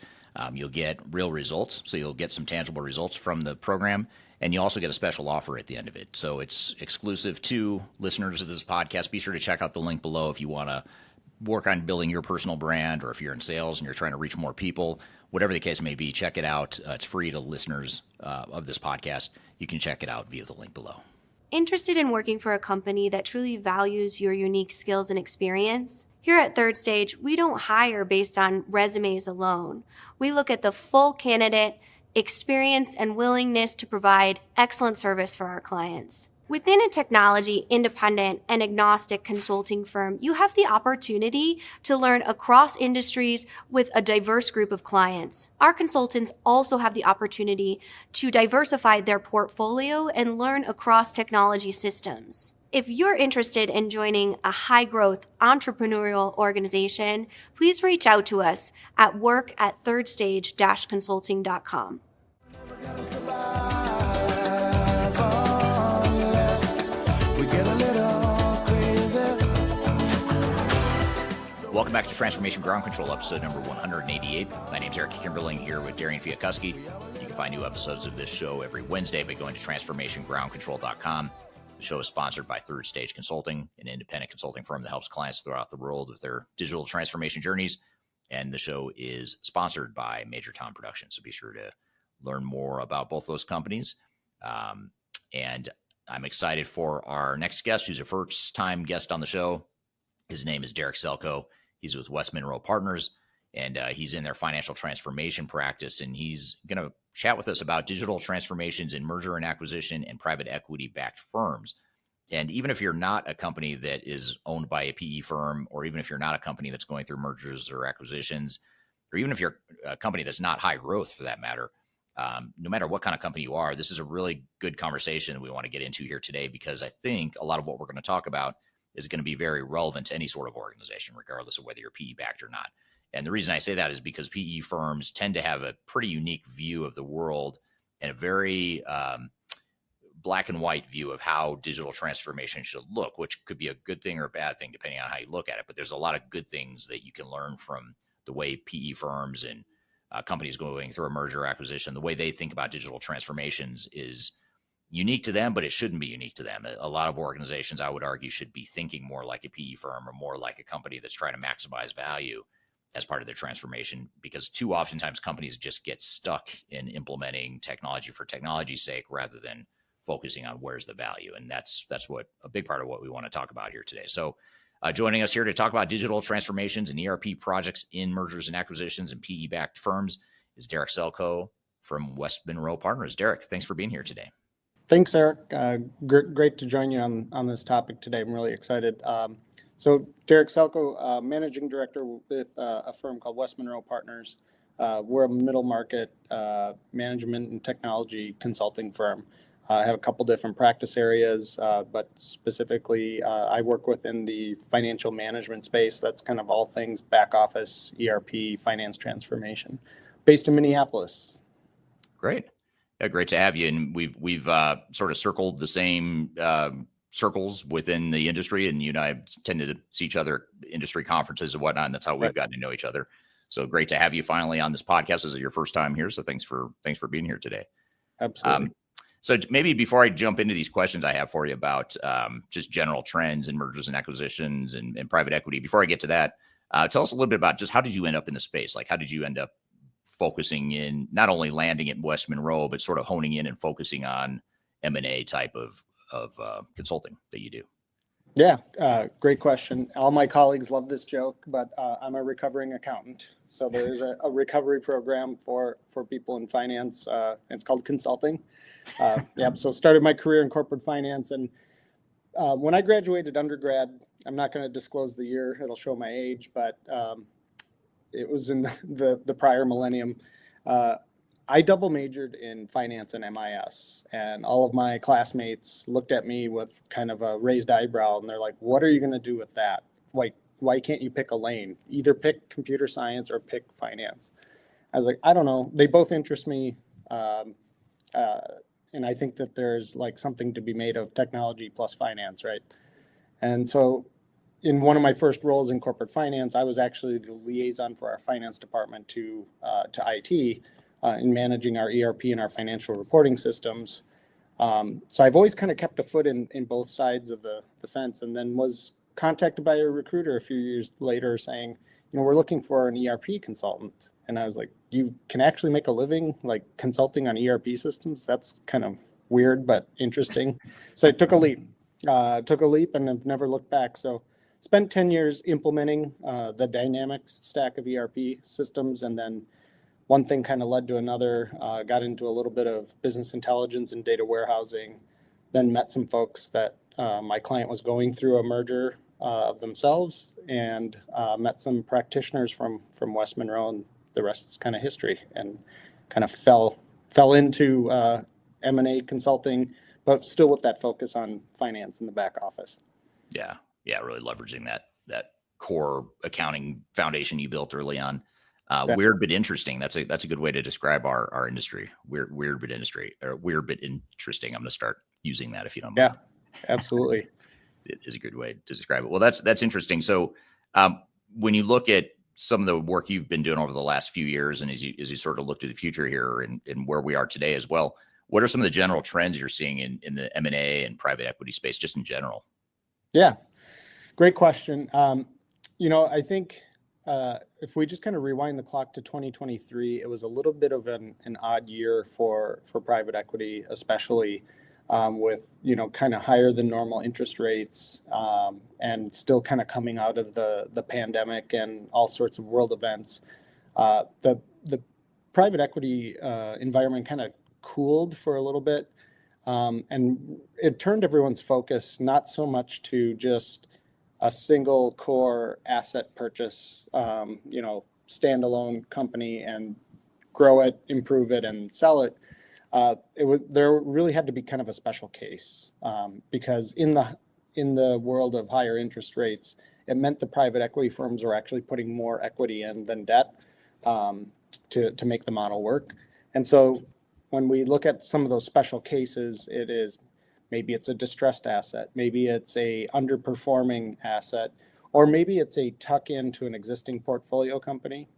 You'll get real results. So you'll get some tangible results from the program. And you also get a special offer at the end of it. So it's exclusive to listeners of this podcast. Be sure to check out the link below if you want to work on building your personal brand, or if you're in sales and you're trying to reach more people, whatever the case may be, check it out. It's free to listeners of this podcast. You can check it out via the link below. Interested in working for a company that truly values your unique skills and experience? Here at Third Stage, we don't hire based on resumes alone. We look at the full candidate, experience, and willingness to provide excellent service for our clients. Within a technology independent and agnostic consulting firm, you have the opportunity to learn across industries with a diverse group of clients. Our consultants also have the opportunity to diversify their portfolio and learn across technology systems. If you're interested in joining a high-growth entrepreneurial organization, please reach out to us at work@thirdstage-consulting.com. Welcome back to Transformation Ground Control, episode number 188. My name's Eric Kimberling, here with Darian Chwialkowski. You can find new episodes of this show every Wednesday by going to transformationgroundcontrol.com. The show is sponsored by Third Stage Consulting, an independent consulting firm that helps clients throughout the world with their digital transformation journeys. And the show is sponsored by Major Tom Productions. So be sure to learn more about both those companies. And I'm excited for our next guest, who's a first-time guest on the show. His name is Selchow. He's with West Monroe Partners, and he's in their financial transformation practice. And he's going to chat with us about digital transformations in merger and acquisition and private equity-backed firms. And even if you're not a company that is owned by a PE firm, or even if you're not a company that's going through mergers or acquisitions, or even if you're a company that's not high growth for that matter, no matter what kind of company you are, this is a really good conversation that we want to get into here today, because I think a lot of what we're going to talk about is going to be very relevant to any sort of organization, regardless of whether you're PE backed or not. And the reason I say that is because PE firms tend to have a pretty unique view of the world and a very black and white view of how digital transformation should look, which could be a good thing or a bad thing, depending on how you look at it. But there's a lot of good things that you can learn from the way PE firms and companies going through a merger or acquisition, the way they think about digital transformations is unique to them, but it shouldn't be unique to them. A lot of organizations, I would argue, should be thinking more like a PE firm or more like a company that's trying to maximize value as part of their transformation, because too oftentimes companies just get stuck in implementing technology for technology's sake rather than focusing on where's the value. And that's what a big part of what we want to talk about here today. So joining us here to talk about digital transformations and ERP projects in mergers and acquisitions and PE-backed firms is Selchow from West Monroe Partners. Derek, thanks for being here today. Thanks, Eric. Great to join you on this topic today. I'm really excited. So Selchow, Managing Director with a firm called West Monroe Partners. We're a middle market management and technology consulting firm. I have a couple different practice areas, but specifically I work within the financial management space. That's kind of all things back office, ERP, finance transformation, based in Minneapolis. Great. Yeah, great to have you. And we've sort of circled the same circles within the industry, and you and I tend to see each other at industry conferences and whatnot, and that's how we've gotten to know each other. So great to have you finally on this podcast. This is your first time here, so thanks for being here today. Absolutely. So maybe before I jump into these questions I have for you about just general trends in mergers and acquisitions and private equity, before I get to that, tell us a little bit about just how did you end up in the space? Like, how did you end up focusing in, not only landing at West Monroe, but sort of honing in and focusing on M&A type of consulting that you do? Yeah, great question. All my colleagues love this joke, but I'm a recovering accountant. So there's a recovery program for people in finance. It's called consulting. So started my career in corporate finance. And when I graduated undergrad, I'm not going to disclose the year, it'll show my age, but it was in the prior millennium. I double majored in finance and MIS, and all of my classmates looked at me with kind of a raised eyebrow, and they're like, what are you going to do with that? Why can't you pick a lane? Either pick computer science or pick finance. I was like, I don't know. They both interest me. And I think that there's like something to be made of technology plus finance, right? And so in one of my first roles in corporate finance, I was actually the liaison for our finance department to IT in managing our ERP and our financial reporting systems. So I've always kind of kept a foot in both sides of the fence, and then was contacted by a recruiter a few years later saying, we're looking for an ERP consultant. And I was like, you can actually make a living like consulting on ERP systems? That's kind of weird, but interesting. So I took a leap, and have never looked back. So spent 10 years implementing the Dynamics stack of ERP systems. And then one thing kind of led to another, got into a little bit of business intelligence and data warehousing, then met some folks that my client was going through a merger of themselves, and met some practitioners from West Monroe, and the rest is kind of history, and kind of fell into M&A consulting, but still with that focus on finance in the back office. Yeah, really leveraging that core accounting foundation you built early on. Weird but interesting. That's a good way to describe our industry. Weird but industry, or weird but interesting. I'm going to start using that if you don't mind. Yeah, absolutely. It is a good way to describe it. Well, that's interesting. So when you look at some of the work you've been doing over the last few years, and as you sort of look to the future here and where we are today as well, what are some of the general trends you're seeing in the M&A and private equity space, just in general? Yeah, great question. I think if we just kind of rewind the clock to 2023, it was a little bit of an odd year for private equity, especially with, kind of higher than normal interest rates, and still kind of coming out of the pandemic and all sorts of world events. The private equity environment kind of cooled for a little bit, and it turned everyone's focus not so much to just a single core asset purchase, standalone company and grow it, improve it, and sell it. There really had to be kind of a special case, because in the world of higher interest rates, it meant the private equity firms were actually putting more equity in than debt to make the model work. And so when we look at some of those special cases, maybe it's a distressed asset, maybe it's a underperforming asset, or maybe it's a tuck into an existing portfolio company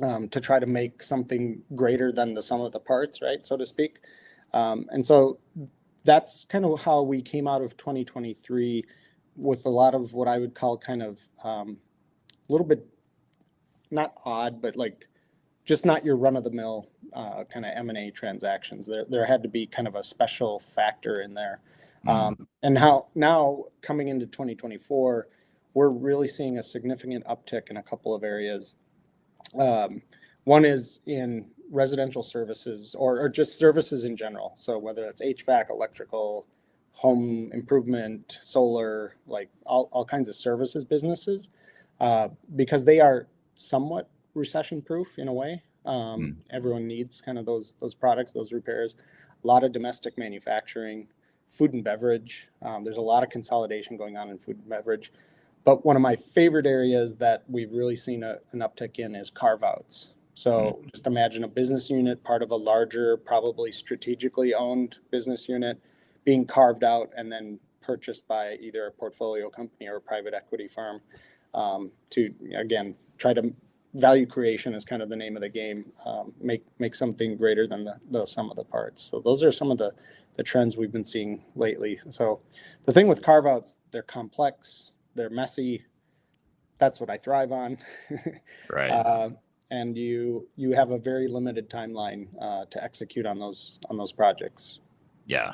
to try to make something greater than the sum of the parts, right, so to speak. And so that's kind of how we came out of 2023 with a lot of what I would call kind of a little bit, not odd, but like just not your run-of-the-mill kind of M&A transactions. There had to be kind of a special factor in there. And how now coming into 2024, we're really seeing a significant uptick in a couple of areas. One is in residential services or just services in general. So whether it's HVAC, electrical, home improvement, solar, like all kinds of services businesses, because they are somewhat recession proof in a way. Everyone needs kind of those products, those repairs. A lot of domestic manufacturing, food and beverage. There's a lot of consolidation going on in food and beverage. But one of my favorite areas that we've really seen an uptick in is carve-outs. So just imagine a business unit, part of a larger, probably strategically owned business unit, being carved out and then purchased by either a portfolio company or a private equity firm, to, again, try to value creation is kind of the name of the game, make something greater than the sum of the parts. So those are some of the trends we've been seeing lately. So the thing with carve-outs, they're complex, they're messy. That's what I thrive on. Right. And you have a very limited timeline to execute on those projects. Yeah.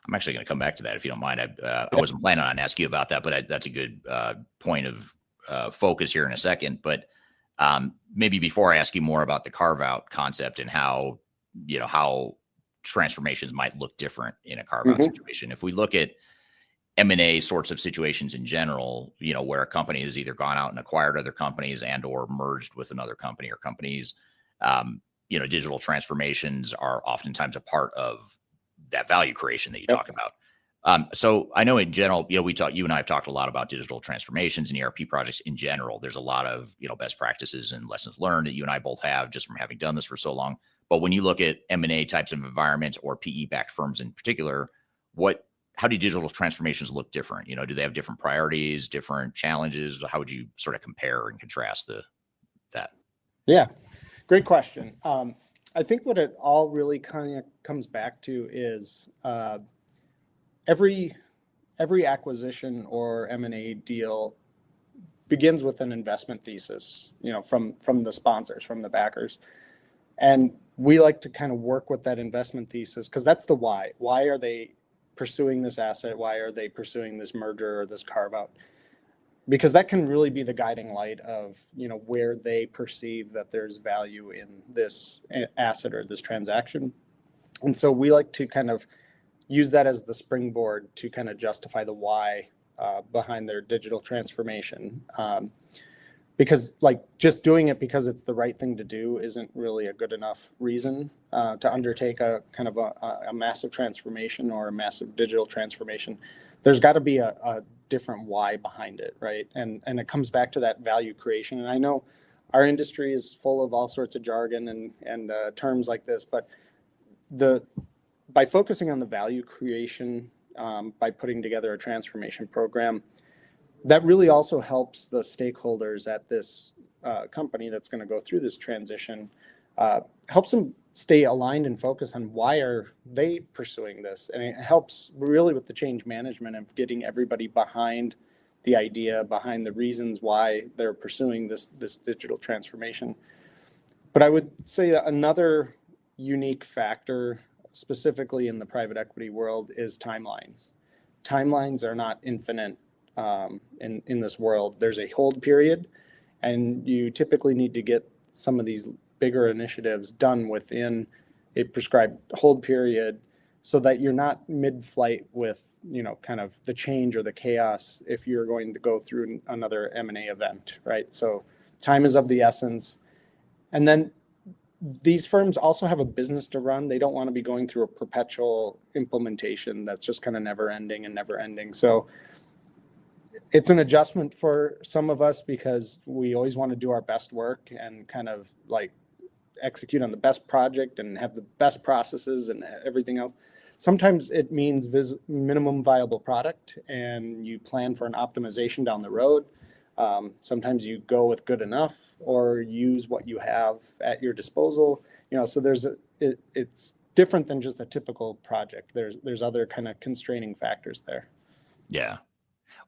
I'm actually going to come back to that if you don't mind. I wasn't planning on asking you about that, but that's a good point of focus here in a second. But maybe before I ask you more about the carve-out concept and how transformations might look different in a carve-out situation. If we look at M&A sorts of situations in general, where a company has either gone out and acquired other companies and or merged with another company or companies, digital transformations are oftentimes a part of that value creation that you talk about. So I know in general, you and I have talked a lot about digital transformations and ERP projects in general. There's a lot of, best practices and lessons learned that you and I both have just from having done this for so long. But when you look at M&A types of environments or PE-backed firms in particular, how do digital transformations look different? Do they have different priorities, different challenges? How would you sort of compare and contrast that? Yeah, great question. I think what it all really kind of comes back to is every acquisition or M&A deal begins with an investment thesis, from the sponsors, from the backers. And we like to kind of work with that investment thesis because that's the why. Why are they pursuing this asset? Why are they pursuing this merger or this carve out? Because that can really be the guiding light of, where they perceive that there's value in this asset or this transaction. And so we like to kind of use that as the springboard to kind of justify the why behind their digital transformation. Because just doing it because it's the right thing to do isn't really a good enough reason to undertake a kind of a massive transformation or a massive digital transformation. There's got to be a different why behind it, right? And it comes back to that value creation. And I know our industry is full of all sorts of jargon and terms like this, but by focusing on the value creation, by putting together a transformation program, that really also helps the stakeholders at this company that's going to go through this transition, helps them stay aligned and focus on why are they pursuing this. And it helps really with the change management of getting everybody behind the idea, behind the reasons why they're pursuing this digital transformation. But I would say that another unique factor, specifically in the private equity world, is timelines. Timelines are not infinite. In this world, there's a hold period, and you typically need to get some of these bigger initiatives done within a prescribed hold period so that you're not mid-flight with, kind of the change or the chaos if you're going to go through another M&A event, right? So time is of the essence. And then these firms also have a business to run. They don't want to be going through a perpetual implementation that's just kind of never ending. So it's an adjustment for some of us because we always want to do our best work and kind of execute on the best project and have the best processes and everything else. Sometimes it means minimum viable product and you plan for an optimization down the road. Sometimes you go with good enough or use what you have at your disposal. So it's different than just a typical project. There's other kind of constraining factors there. Yeah.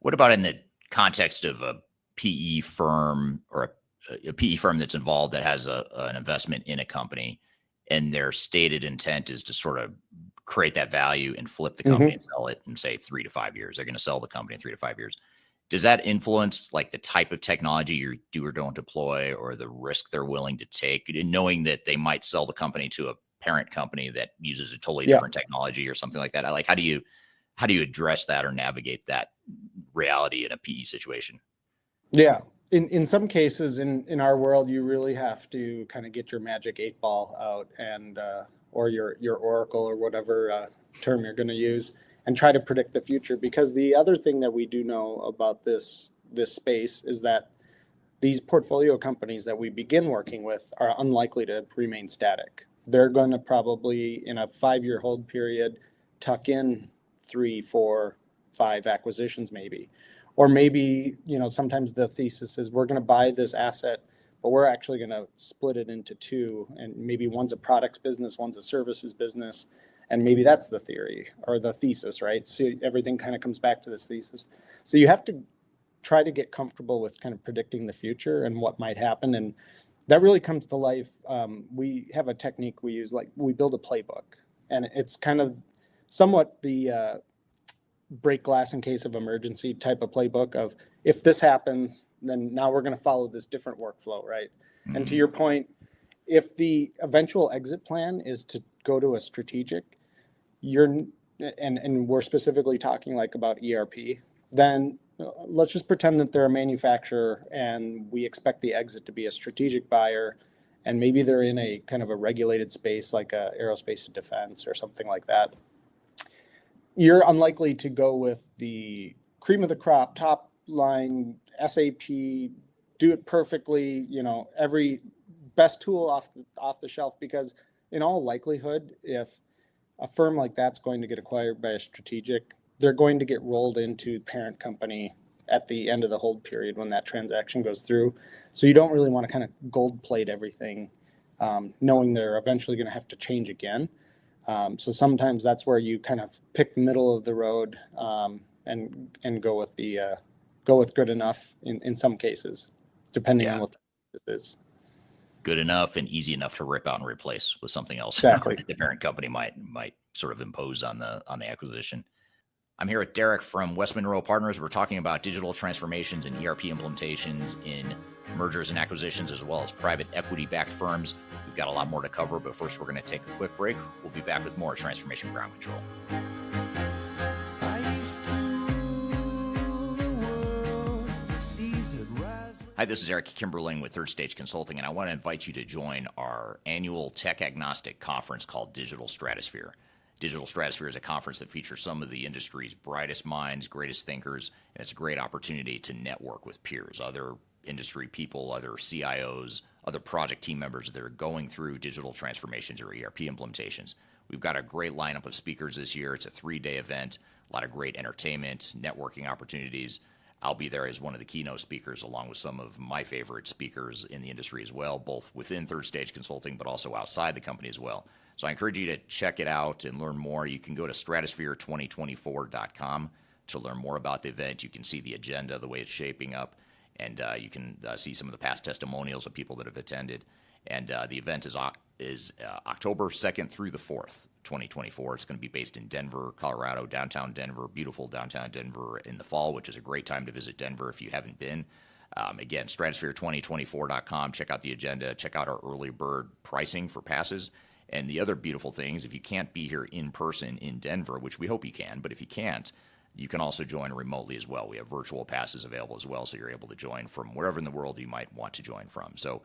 What about in the context of a PE firm or a PE firm that's involved that has an investment in a company and their stated intent is to sort of create that value and flip the company and sell it in, say, 3 to 5 years? They're going to sell the company in 3 to 5 years. Does that influence the type of technology you do or don't deploy or the risk they're willing to take, knowing that they might sell the company to a parent company that uses a totally different technology or something like that? How do you address that or navigate that reality in a PE situation? Yeah. In some cases in our world, you really have to kind of get your magic 8-ball out and or your oracle or whatever term you're going to use and try to predict the future. Because the other thing that we do know about this space is that these portfolio companies that we begin working with are unlikely to remain static. They're going to probably, in a 5-year hold period, tuck in 3, 4, 5 acquisitions maybe. Or maybe, sometimes the thesis is we're going to buy this asset, but we're actually going to split it into 2. And maybe one's a products business, one's a services business. And maybe that's the theory or the thesis, right? So everything kind of comes back to this thesis. So you have to try to get comfortable with kind of predicting the future and what might happen. And that really comes to life. We have a technique we use, we build a playbook. And it's kind of somewhat the break glass in case of emergency type of playbook of if this happens, then now we're going to follow this different workflow, right? Mm-hmm. And to your point, if the eventual exit plan is to go to a strategic, and we're specifically talking about ERP, then let's just pretend that they're a manufacturer and we expect the exit to be a strategic buyer, and maybe they're in a kind of a regulated space like aerospace and defense or something like that. You're unlikely to go with the cream of the crop, top line, SAP, do it perfectly, every best tool off the shelf, because in all likelihood, if a firm like that's going to get acquired by a strategic, they're going to get rolled into parent company at the end of the hold period when that transaction goes through. So you don't really want to kind of gold plate everything knowing they're eventually going to have to change again. So sometimes that's where you kind of pick the middle of the road and go with good enough in some cases, depending on what it is. Good enough and easy enough to rip out and replace with something else. Exactly. The parent company might sort of impose on the acquisition. I'm here with Derek from West Monroe Partners. We're talking about digital transformations and ERP implementations in mergers and acquisitions, as well as private equity-backed firms. We've got a lot more to cover, but first we're going to take a quick break. We'll be back with more Transformation Ground Control. Hi, this is Eric Kimberling with Third Stage Consulting, and I want to invite you to join our annual tech agnostic conference called Digital Stratosphere. Digital Stratosphere is a conference that features some of the industry's brightest minds, greatest thinkers, and it's a great opportunity to network with peers, other industry people, other CIOs, other project team members that are going through digital transformations or ERP implementations. We've got a great lineup of speakers this year. It's a 3-day event, a lot of great entertainment, networking opportunities. I'll be there as one of the keynote speakers, along with some of my favorite speakers in the industry as well, both within Third Stage Consulting, but also outside the company as well. So I encourage you to check it out and learn more. You can go to stratosphere2024.com to learn more about the event. You can see the agenda, the way it's shaping up, and you can see some of the past testimonials of people that have attended. And the event is October 2nd through the 4th, 2024. It's going to be based in Denver, Colorado, downtown Denver, beautiful downtown Denver in the fall, which is a great time to visit Denver if you haven't been. Again, stratosphere2024.com. Check out the agenda. Check out our early bird pricing for passes. And the other beautiful things, if you can't be here in person in Denver, which we hope you can, but if you can't, you can also join remotely as well. We have virtual passes available as well, so you're able to join from wherever in the world you might want to join from. So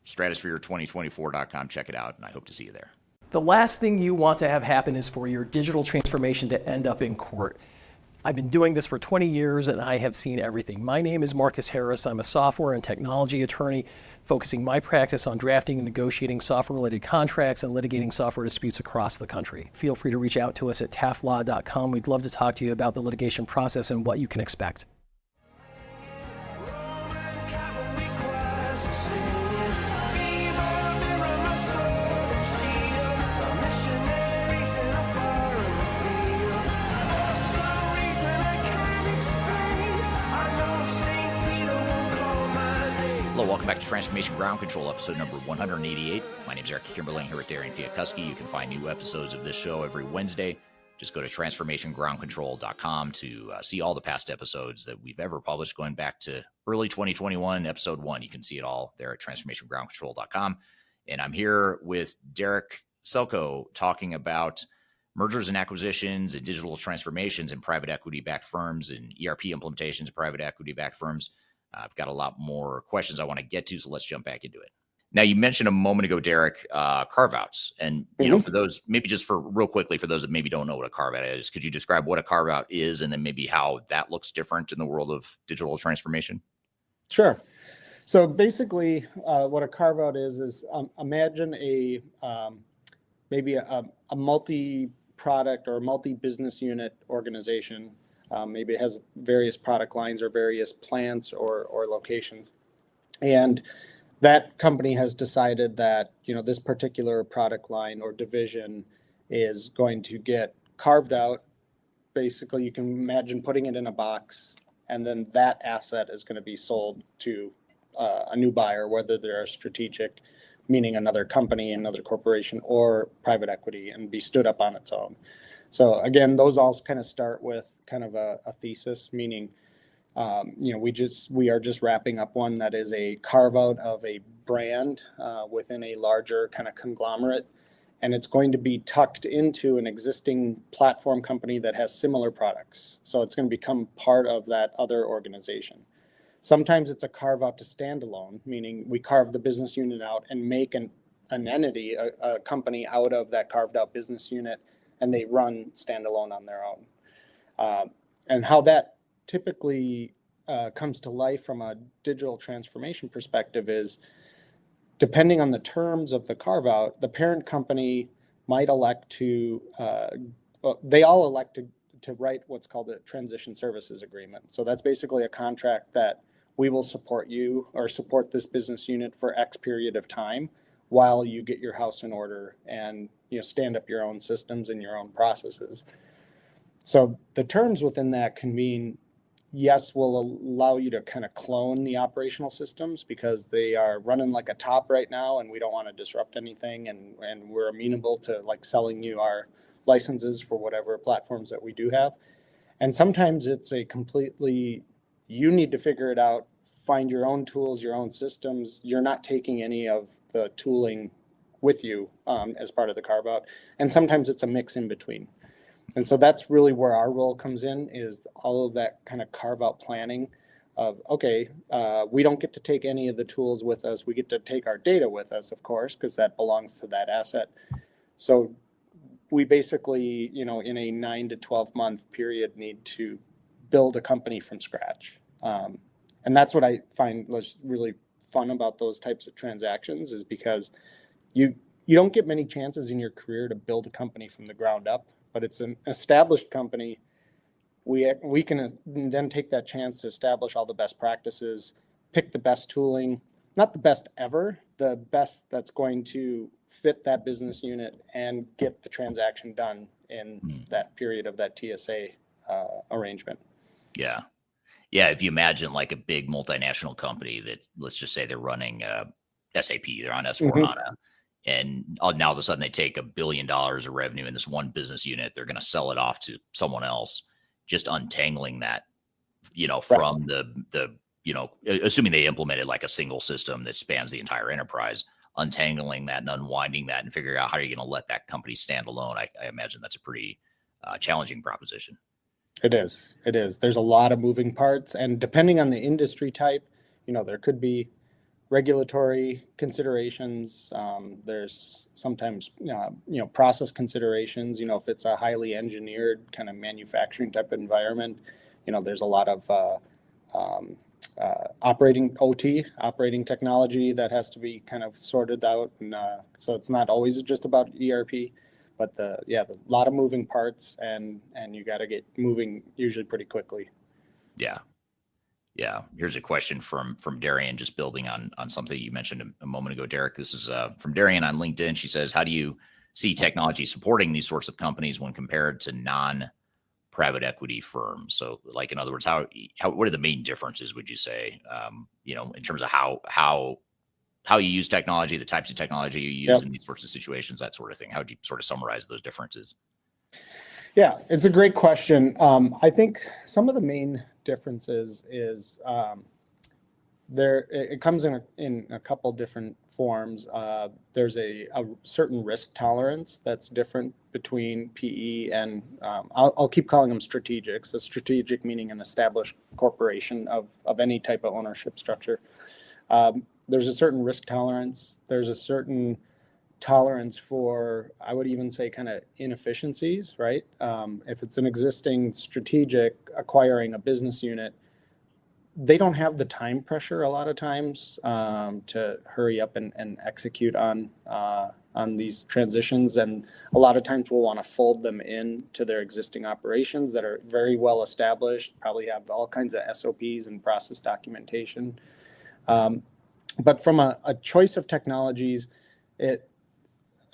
stratosphere2024.com, check it out, and I hope to see you there. The last thing you want to have happen is for your digital transformation to end up in court. I've been doing this for 20 years and I have seen everything. My name is Marcus Harris. I'm a software and technology attorney focusing my practice on drafting and negotiating software-related contracts and litigating software disputes across the country. Feel free to reach out to us at taftlaw.com. We'd love to talk to you about the litigation process and what you can expect. Hello, welcome back to Transformation Ground Control, episode number 188. My name is Eric Kimberling here with Darian Chwialkowski. You can find new episodes of this show every Wednesday. Just go to transformationgroundcontrol.com to see all the past episodes that we've ever published, going back to early 2021, episode 1. You can see it all there at transformationgroundcontrol.com. And I'm here with Derek Selchow talking about mergers and acquisitions and digital transformations in private equity-backed firms and ERP implementations of private equity-backed firms. I've got a lot more questions I want to get to, so let's jump back into it. Now, you mentioned a moment ago, Derek, carve-outs. And, you know, for those, maybe just for real quickly, for those that maybe don't know what a carve-out is, could you describe what a carve-out is and then maybe how that looks different in the world of digital transformation? Sure. So basically, what a carve-out is imagine maybe a multi-product or multi-business unit organization. Maybe it has various product lines or various plants or locations. And that company has decided that, you know, this particular product line or division is going to get carved out. Basically, you can imagine putting it in a box, and then that asset is going to be sold to a new buyer, whether they're a strategic, meaning another company, another corporation, or private equity, and be stood up on its own. So again, those all kind of start with kind of a thesis, meaning, you know, we are just wrapping up one that is a carve out of a brand within a larger kind of conglomerate, and it's going to be tucked into an existing platform company that has similar products. So it's going to become part of that other organization. Sometimes it's a carve out to standalone, meaning we carve the business unit out and make an entity, a company out of that carved out business unit, and they run standalone on their own. And how that typically comes to life from a digital transformation perspective is, depending on the terms of the carve out, the parent company might elect to, they all elect to write what's called a transition services agreement. So that's basically a contract that we will support you or support this business unit for X period of time while you get your house in order and, stand up your own systems and your own processes. So the terms within that can mean, yes, will allow you to kind of clone the operational systems because they are running like a top right now and we don't want to disrupt anything, and we're amenable to like selling you our licenses for whatever platforms that we do have. And sometimes it's a completely, you need to figure it out, find your own tools, your own systems. You're not taking any of the tooling with you as part of the carve out. And sometimes it's a mix in between. And so that's really where our role comes in, is all of that kind of carve out planning of, okay, we don't get to take any of the tools with us. We get to take our data with us, of course, because that belongs to that asset. So we basically, in a 9 to 12 month period, need to build a company from scratch. And that's what I find was really fun about those types of transactions, is because you don't get many chances in your career to build a company from the ground up, but it's an established company. We can then take that chance to establish all the best practices, pick the best tooling, not the best ever, the best that's going to fit that business unit and get the transaction done in that period of that TSA arrangement. Yeah. Yeah. If you imagine like a big multinational company that, let's just say they're running SAP, they're on S/4HANA, and now all of a sudden they take $1 billion of revenue in this one business unit, they're going to sell it off to someone else, just untangling that, from the assuming they implemented like a single system that spans the entire enterprise, untangling that and unwinding that and figuring out how you're going to let that company stand alone. I imagine that's a pretty challenging proposition. It is. There's a lot of moving parts, and depending on the industry type, there could be regulatory considerations. There's sometimes, process considerations. If it's a highly engineered kind of manufacturing type of environment, there's a lot of operating technology that has to be kind of sorted out, and so it's not always just about ERP, but a lot of moving parts, and you got to get moving usually pretty quickly. Yeah. Here's a question from Darian, just building on something you mentioned a moment ago, Derek. This is from Darian on LinkedIn. She says, how do you see technology supporting these sorts of companies when compared to non-private equity firms? So like, in other words, what are the main differences, would you say, in terms of how you use technology, the types of technology you use in these sorts of situations, that sort of thing? How would you sort of summarize those differences? Yeah, it's a great question. I think some of the main differences is it comes in a couple different forms. There's a certain risk tolerance that's different between PE and I'll keep calling them strategics. A strategic meaning an established corporation of any type of ownership structure. There's a certain risk tolerance. There's a certain tolerance for, I would even say, kind of inefficiencies, right? If it's an existing strategic acquiring a business unit, they don't have the time pressure a lot of times to hurry up and execute on these transitions. And a lot of times we'll want to fold them into their existing operations that are very well established, probably have all kinds of SOPs and process documentation. But from a choice of technologies,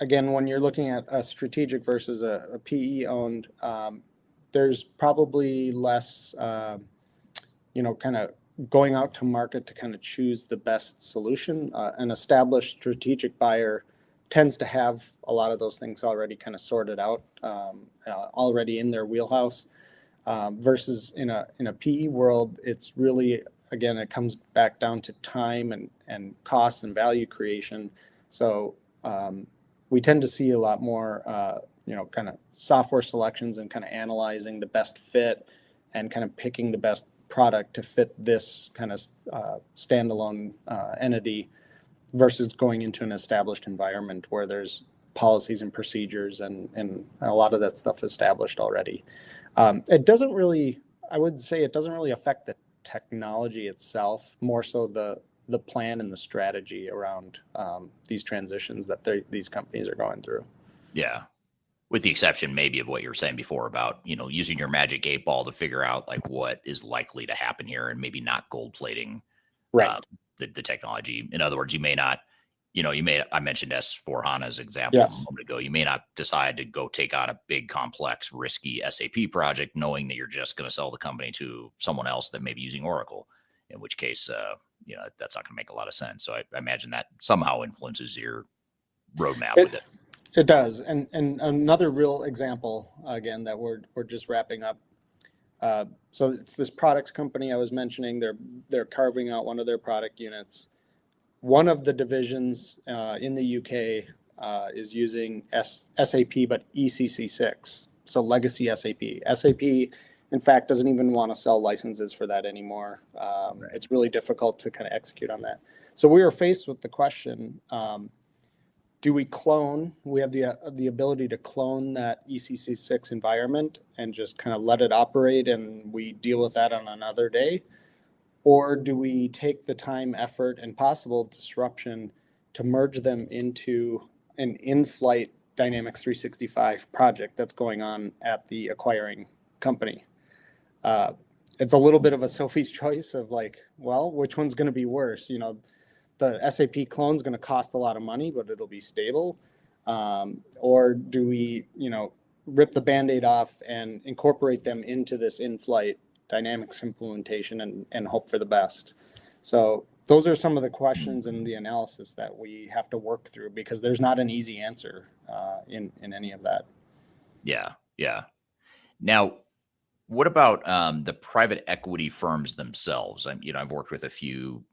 again, when you're looking at a strategic versus a PE owned, there's probably less, kind of going out to market to kind of choose the best solution. An established strategic buyer tends to have a lot of those things already kind of sorted out, already in their wheelhouse. Versus in a PE world, it's really, again, it comes back down to time and cost and value creation. So we tend to see a lot more, kind of software selections and kind of analyzing the best fit and kind of picking the best product to fit this kind of standalone entity versus going into an established environment where there's policies and procedures and a lot of that stuff established already. It doesn't really, I would say it doesn't really affect the technology itself, more so the plan and the strategy around these transitions that these companies are going through. Yeah. With the exception maybe of what you were saying before about, using your magic 8-ball to figure out like what is likely to happen here and maybe not gold plating right. The technology. In other words, you may not, I mentioned S/4HANA as an example a Yes. moment ago. You may not decide to go take on a big, complex, risky SAP project, knowing that you're just going to sell the company to someone else that may be using Oracle, in which case, that's not going to make a lot of sense. So I imagine that somehow influences your roadmap with it. It does. And another real example, again, that we're just wrapping up. So it's this products company I was mentioning. They're carving out one of their product units. One of the divisions in the UK is using SAP, but ECC6, so legacy SAP. SAP, in fact, doesn't even want to sell licenses for that anymore. It's really difficult to kind of execute on that. So we were faced with the question, do we clone? We have the ability to clone that ECC6 environment and just kind of let it operate and we deal with that on another day? Or do we take the time, effort, and possible disruption to merge them into an in-flight Dynamics 365 project that's going on at the acquiring company? It's a little bit of a Sophie's choice of like, well, which one's going to be worse? The SAP clone is going to cost a lot of money, but it'll be stable. Or do we, rip the Band-Aid off and incorporate them into this in-flight Dynamics implementation and hope for the best? So those are some of the questions and the analysis that we have to work through, because there's not an easy answer in any of that. Yeah. Now, what about the private equity firms themselves? I've worked with a few,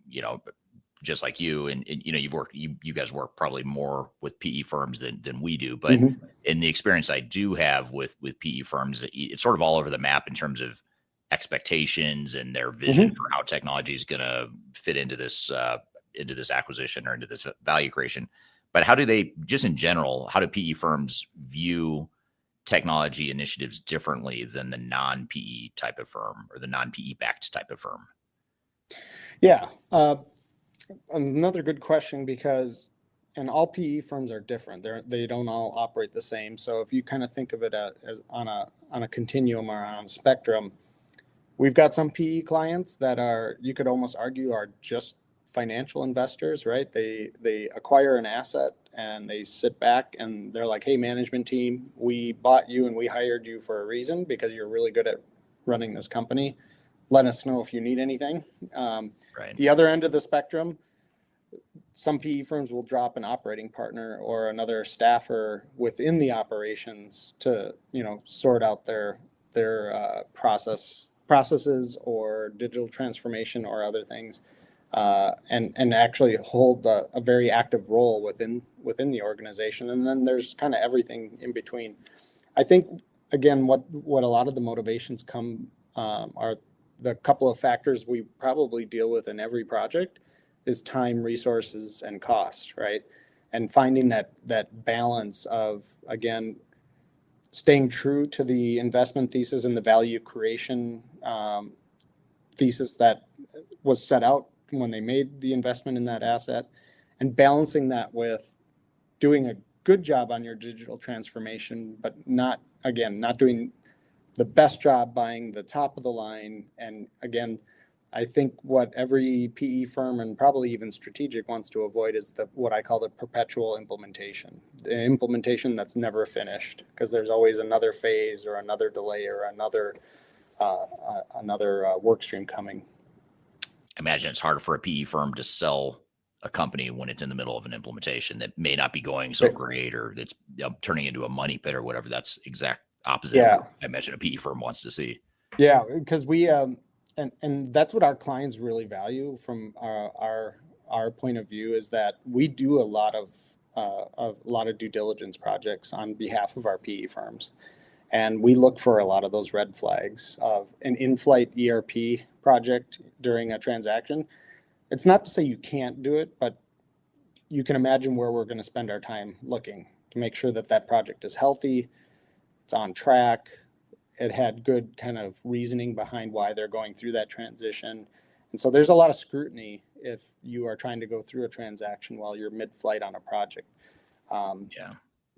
just like you, and you guys work probably more with PE firms than we do, but in the experience I do have with PE firms, it's sort of all over the map in terms of expectations and their vision for how technology is going to fit into this acquisition or into this value creation. But how do they, just in general, how do PE firms view technology initiatives differently than the non-PE type of firm or the non-PE backed type of firm? Yeah. Another good question, because all PE firms are different. They don't all operate the same. So if you kind of think of it as on a continuum or on a spectrum, we've got some PE clients that are, you could almost argue, are just financial investors, right? They acquire an asset and they sit back and they're like, hey, management team, we bought you and we hired you for a reason because you're really good at running this company. Let us know if you need anything. Right. The other end of the spectrum, some PE firms will drop an operating partner or another staffer within the operations to, sort out their processes or digital transformation or other things, and actually hold a very active role within the organization. And then there's kind of everything in between. I think, again, what a lot of the motivations come are the couple of factors we probably deal with in every project is time, resources, and cost, right? And finding that balance of, again, staying true to the investment thesis and the value creation thesis that was set out when they made the investment in that asset, and balancing that with doing a good job on your digital transformation, but not doing the best job buying the top of the line. And again, I think what every PE firm and probably even strategic wants to avoid is what I call the perpetual implementation, the implementation that's never finished, because there's always another phase or another delay or another work stream coming. I imagine it's hard for a PE firm to sell a company when it's in the middle of an implementation that may not be going so great, or that's turning into a money pit or whatever. That's exact opposite of what I imagine a PE firm wants to see. Yeah, because we and that's what our clients really value from our point of view, is that we do a lot of due diligence projects on behalf of our PE firms, and we look for a lot of those red flags of an in-flight ERP project during a transaction. It's not to say you can't do it, but you can imagine where we're going to spend our time looking to make sure that project is healthy, it's on track, it had good kind of reasoning behind why they're going through that transition. And so there's a lot of scrutiny if you are trying to go through a transaction while you're mid-flight on a project.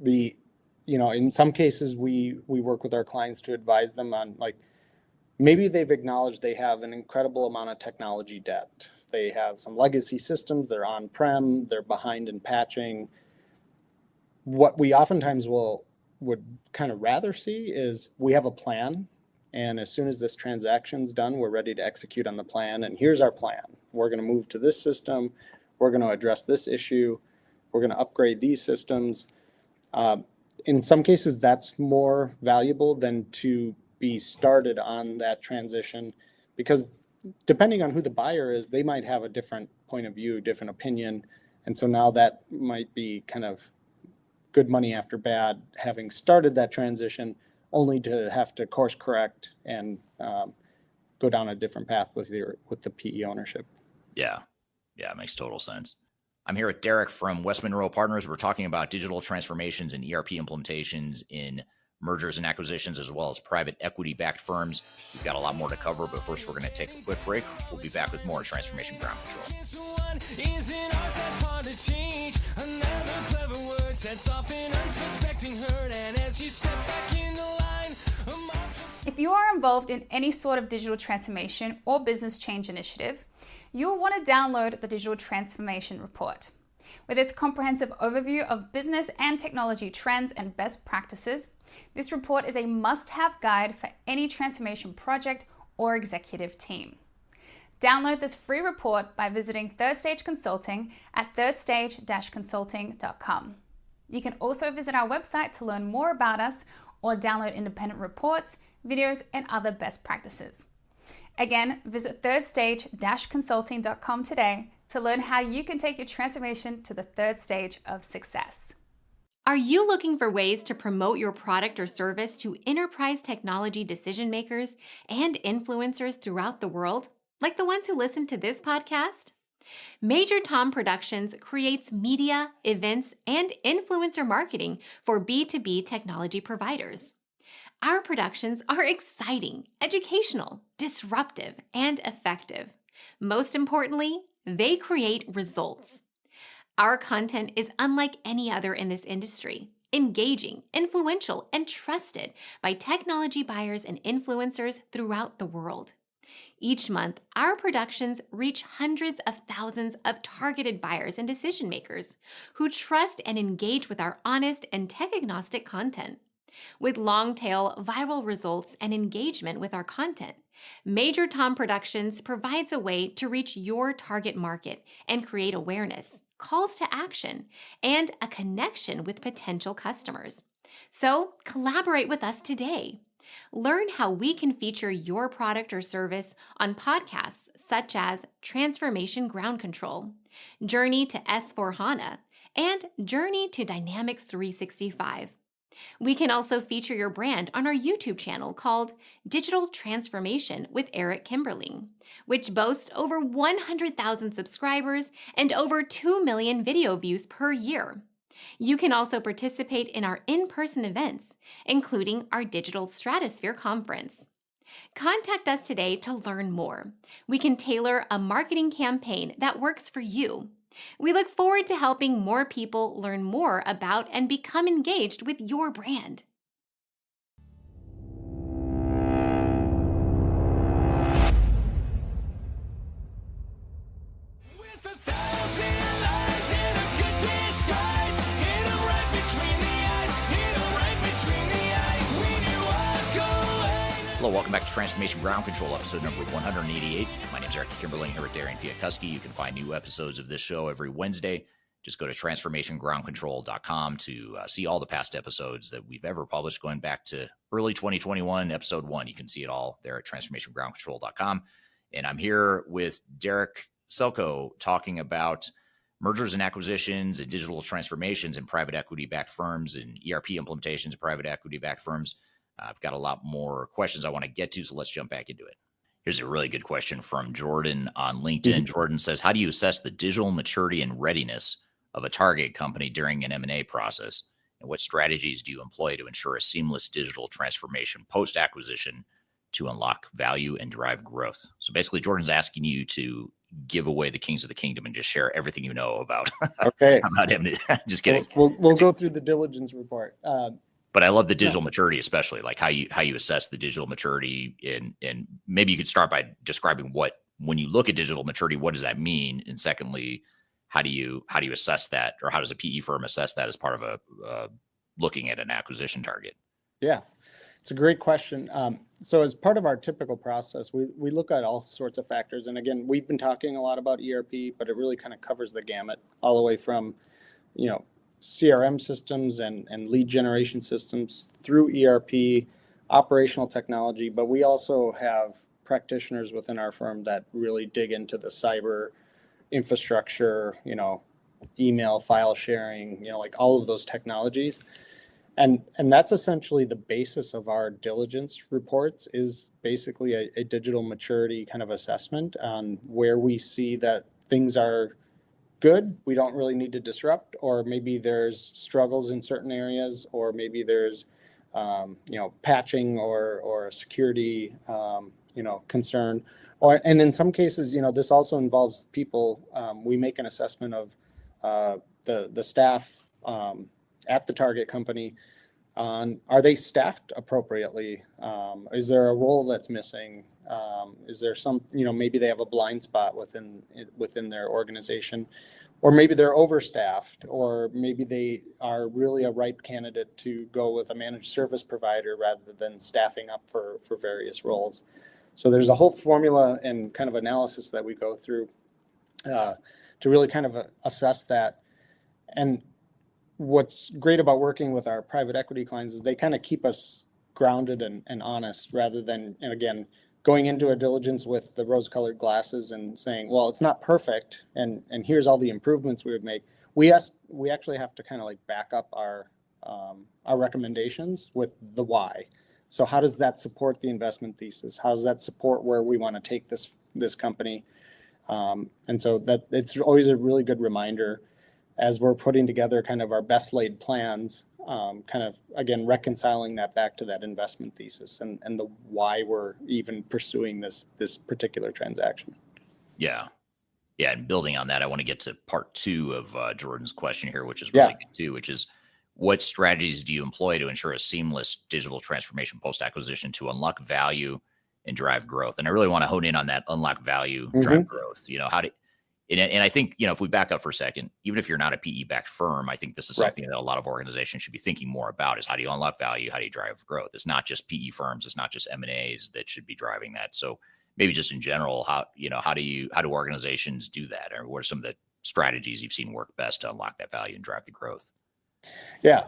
In some cases, we work with our clients to advise them on, like, maybe they've acknowledged they have an incredible amount of technology debt they have some legacy systems, they're on-prem, they're behind in patching. What we oftentimes would kind of rather see is we have a plan, and as soon as this transaction's done, we're ready to execute on the plan, and here's our plan. We're going to move to this system, we're going to address this issue, we're going to upgrade these systems. In some cases, that's more valuable than to be started on that transition, because depending on who the buyer is, they might have a different point of view, different opinion. And so now that might be kind of good money after bad, having started that transition only to have to course correct and go down a different path with the PE ownership. Yeah, it makes total sense. I'm here with Derek from West Monroe Partners. We're talking about digital transformations and ERP implementations in mergers and acquisitions, as well as private equity-backed firms. We've got a lot more to cover, but first we're going to take a quick break. We'll be back with more Transformation Ground Control. If you are involved in any sort of digital transformation or business change initiative, you will want to download the Digital Transformation Report. With its comprehensive overview of business and technology trends and best practices, this report is a must-have guide for any transformation project or executive team. Download this free report by visiting Third Stage Consulting at thirdstage-consulting.com. You can also visit our website to learn more about us or download independent reports, videos, and other best practices. Again, visit thirdstage-consulting.com today to learn how you can take your transformation to the third stage of success. Are you looking for ways to promote your product or service to enterprise technology decision makers and influencers throughout the world, like the ones who listen to this podcast? Major Tom Productions creates media, events, and influencer marketing for B2B technology providers. Our productions are exciting, educational, disruptive, and effective. Most importantly, they create results. Our content is unlike any other in this industry, engaging, influential, and trusted by technology buyers and influencers throughout the world. Each month, our productions reach hundreds of thousands of targeted buyers and decision makers who trust and engage with our honest and tech-agnostic content. With long-tail viral results and engagement with our content, Major Tom Productions provides a way to reach your target market and create awareness, calls to action, and a connection with potential customers. So collaborate with us today. Learn how we can feature your product or service on podcasts such as Transformation Ground Control, Journey to S/4HANA, and Journey to Dynamics 365. We can also feature your brand on our YouTube channel called Digital Transformation with Eric Kimberling, which boasts over 100,000 subscribers and over 2 million video views per year. You can also participate in our in-person events, including our Digital Stratosphere Conference. Contact us today to learn more. We can tailor a marketing campaign that works for you. We look forward to helping more people learn more about and become engaged with your brand. Hello, welcome back to Transformation Ground Control, episode number 188. My name is Eric Kimberling here with Darian Chwialkowski. You can find new episodes of this show every Wednesday. Just go to transformationgroundcontrol.com to see all the past episodes that we've ever published, going back to early 2021, episode 1. You can see it all there at transformationgroundcontrol.com. And I'm here with Derek Selchow talking about mergers and acquisitions and digital transformations in private equity-backed firms and ERP implementations of private equity-backed firms. I've got a lot more questions I want to get to, so let's jump back into it. Here's a really good question from Jordan on LinkedIn. Jordan says, how do you assess the digital maturity and readiness of a target company during an M&A process? And what strategies do you employ to ensure a seamless digital transformation post-acquisition to unlock value and drive growth? So basically, Jordan's asking you to give away the kings of the kingdom and just share everything you know about, about M&A. Just kidding. We'll go through the diligence report. But I love the digital maturity, especially like how you assess the digital maturity, and maybe you could start by describing what when you look at digital maturity, what does that mean? And secondly, how do you assess that, or how does a PE firm assess that as part of a looking at an acquisition target? Yeah, it's a great question. So as part of our typical process, we look at all sorts of factors. And again, we've been talking a lot about ERP, but it really kind of covers the gamut all the way from, CRM systems and lead generation systems through ERP, operational technology. But we also have practitioners within our firm that really dig into the cyber infrastructure, email, file sharing, like all of those technologies. And that's essentially the basis of our diligence reports, is basically a digital maturity kind of assessment on where we see that things are good, we don't really need to disrupt, or maybe there's struggles in certain areas, or maybe there's patching or security concern, and in some cases, this also involves people. We make an assessment of the staff at the target company on, are they staffed appropriately? Is there a role that's missing? Is there some, maybe they have a blind spot within their organization, or maybe they're overstaffed, or maybe they are really a ripe candidate to go with a managed service provider rather than staffing up for various roles. So there's a whole formula and kind of analysis that we go through to really kind of assess that. And what's great about working with our private equity clients is they kind of keep us grounded and honest, rather than, and again, going into a diligence with the rose-colored glasses and saying, well, it's not perfect, and here's all the improvements we would make. We actually have to kind of like back up our recommendations with the why. So how does that support the investment thesis? How does that support where we want to take this company? And so that it's always a really good reminder as we're putting together kind of our best laid plans, kind of, again, reconciling that back to that investment thesis and the why we're even pursuing this particular transaction. Yeah. Yeah. And building on that, I want to get to part 2 of Jordan's question here, which is really good too, which is, what strategies do you employ to ensure a seamless digital transformation post-acquisition to unlock value and drive growth? And I really want to hone in on that unlock value, drive growth. And I think, if we back up for a second, even if you're not a PE-backed firm, I think this is something that a lot of organizations should be thinking more about, is how do you unlock value? How do you drive growth? It's not just PE firms. It's not just M&As that should be driving that. So maybe just in general, how do organizations do that? Or what are some of the strategies you've seen work best to unlock that value and drive the growth? Yeah.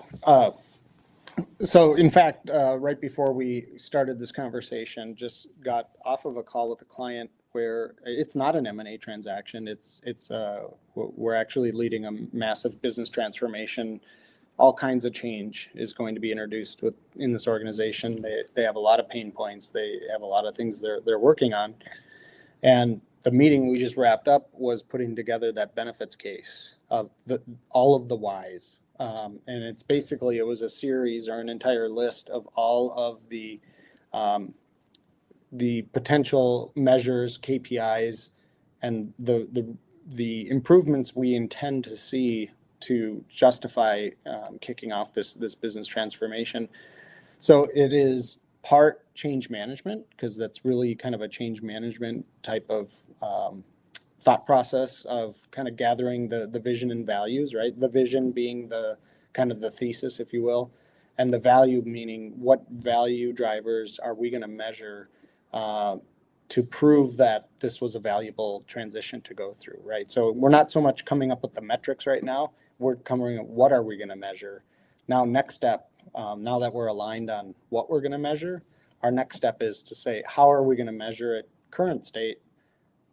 So in fact, right before we started this conversation, just got off of a call with a client where it's not an M&A transaction. We're actually leading a massive business transformation. All kinds of change is going to be introduced in this organization. They have a lot of pain points. They have a lot of things they're working on. And the meeting we just wrapped up was putting together that benefits case of all of the whys. And it's basically, it was a series or an entire list of all of the potential measures, KPIs, and the improvements we intend to see to justify kicking off this business transformation. So it is part change management, because that's really kind of a change management type of thought process of kind of gathering the vision and values, right? The vision being the kind of the thesis, if you will, and the value meaning what value drivers are we going to measure to prove that this was a valuable transition to go through, right? So we're not so much coming up with the metrics right now. We're coming up, what are we going to measure? Now, next step, now that we're aligned on what we're going to measure, our next step is to say, how are we going to measure it current state?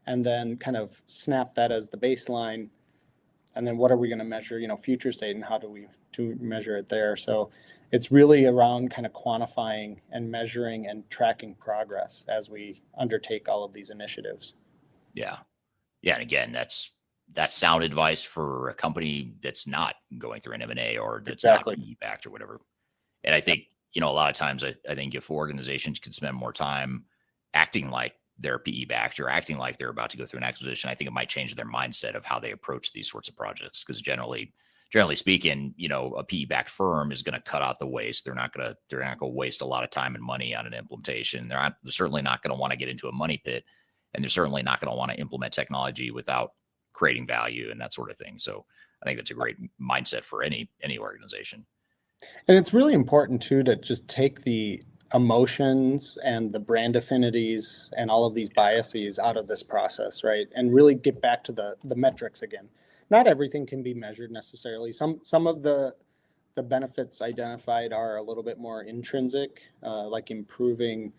And then kind of snap that as the baseline. And then what are we going to measure, future state, and how do we to measure it there? So it's really around kind of quantifying and measuring and tracking progress as we undertake all of these initiatives. Yeah. Yeah. And again, that's sound advice for a company that's not going through an M&A or that's not PE-backed or whatever. And I think, a lot of times I think if organizations could spend more time acting like they're PE-backed or acting like they're about to go through an acquisition, I think it might change their mindset of how they approach these sorts of projects. Because generally speaking, a PE-backed firm is going to cut out the waste. They're not going to waste a lot of time and money on an implementation. They're certainly not going to want to get into a money pit. and they're certainly not going to want to implement technology without creating value and that sort of thing. So I think that's a great mindset for any organization. And it's really important too to just take the emotions and the brand affinities and all of these biases out of this process, right? And really get back to the metrics again. Not everything can be measured necessarily. Some of the benefits identified are a little bit more intrinsic, like improving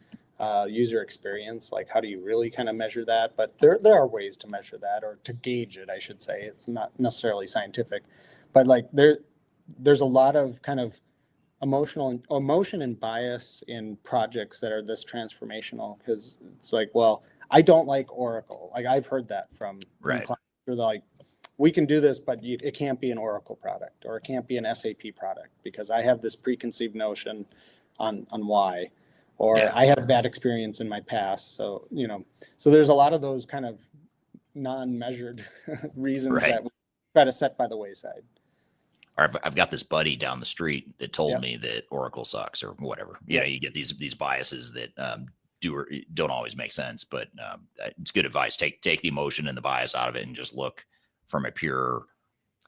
user experience. Like, how do you really kind of measure that? But there are ways to measure that, or to gauge it, I should say. It's not necessarily scientific, but like there's a lot of kind of emotion and bias in projects that are this transformational, because it's like, well, I don't like Oracle. Like, I've heard that from Right. clients who are like, we can do this, but it can't be an Oracle product, or it can't be an SAP product because I have this preconceived notion on why, or Yeah. I had a bad experience in my past. So, so there's a lot of those kind of non-measured reasons Right. that we try to set by the wayside. Or I've got this buddy down the street that told Yep. me that Oracle sucks or whatever. You know, you get these biases that do or don't always make sense, but it's good advice. Take the emotion and the bias out of it and just look from a pure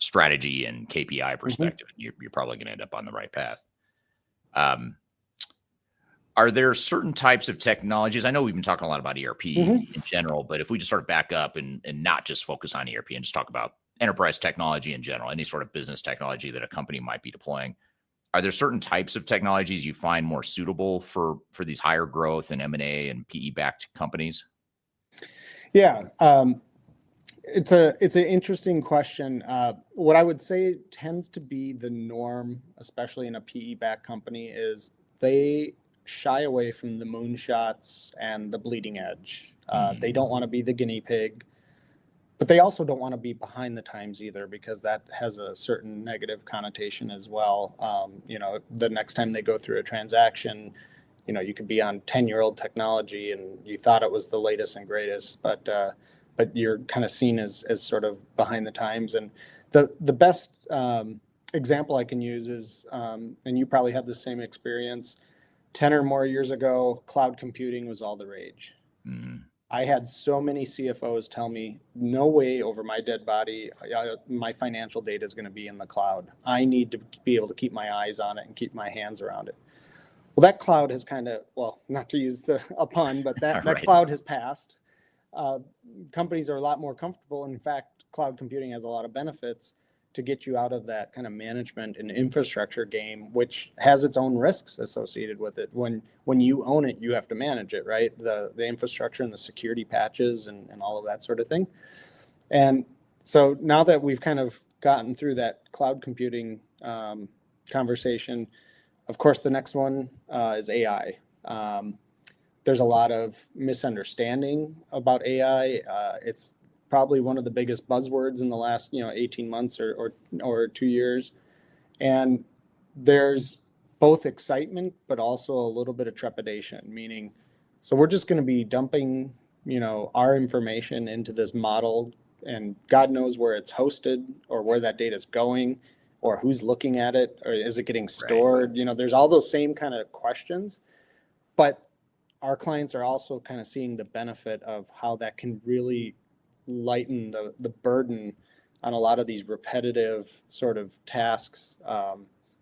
strategy and KPI perspective. You're probably going to end up on the right path. Are there certain types of technologies? I know we've been talking a lot about ERP in general, but if we just sort of back up and not just focus on ERP and just talk about enterprise technology in general, any sort of business technology that a company might be deploying, are there certain types of technologies you find more suitable for these higher growth and M&A and PE-backed companies? Yeah, it's an interesting question. What I would say tends to be the norm, especially in a PE-backed company, is they shy away from the moonshots and the bleeding edge. They don't want to be the guinea pig, but they also don't want to be behind the times either, because that has a certain negative connotation as well. The next time they go through a transaction, you could be on 10-year-old technology and you thought it was the latest and greatest, but you're kind of seen as sort of behind the times. And the best example I can use is, and you probably had the same experience, 10 or more years ago, cloud computing was all the rage. I had so many CFOs tell me, no way over my dead body, my financial data is going to be in the cloud. I need to be able to keep my eyes on it and keep my hands around it. Well, that cloud has kind of, well, not to use a pun, but that cloud has passed. Companies are a lot more comfortable. In fact, cloud computing has a lot of benefits to get you out of that kind of management and infrastructure game, which has its own risks associated with it. When you own it, you have to manage it, right? The infrastructure and the security patches and all of that sort of thing. And so now that we've kind of gotten through that cloud computing conversation, of course, the next one is AI. There's a lot of misunderstanding about AI. It's probably one of the biggest buzzwords in the last 18 months or 2 years. And there's both excitement, but also a little bit of trepidation, meaning, so we're just going to be dumping, our information into this model, and God knows where it's hosted or where that data is going or who's looking at it, or is it getting stored? Right. There's all those same kind of questions, but our clients are also kind of seeing the benefit of how that can really lighten the burden on a lot of these repetitive sort of tasks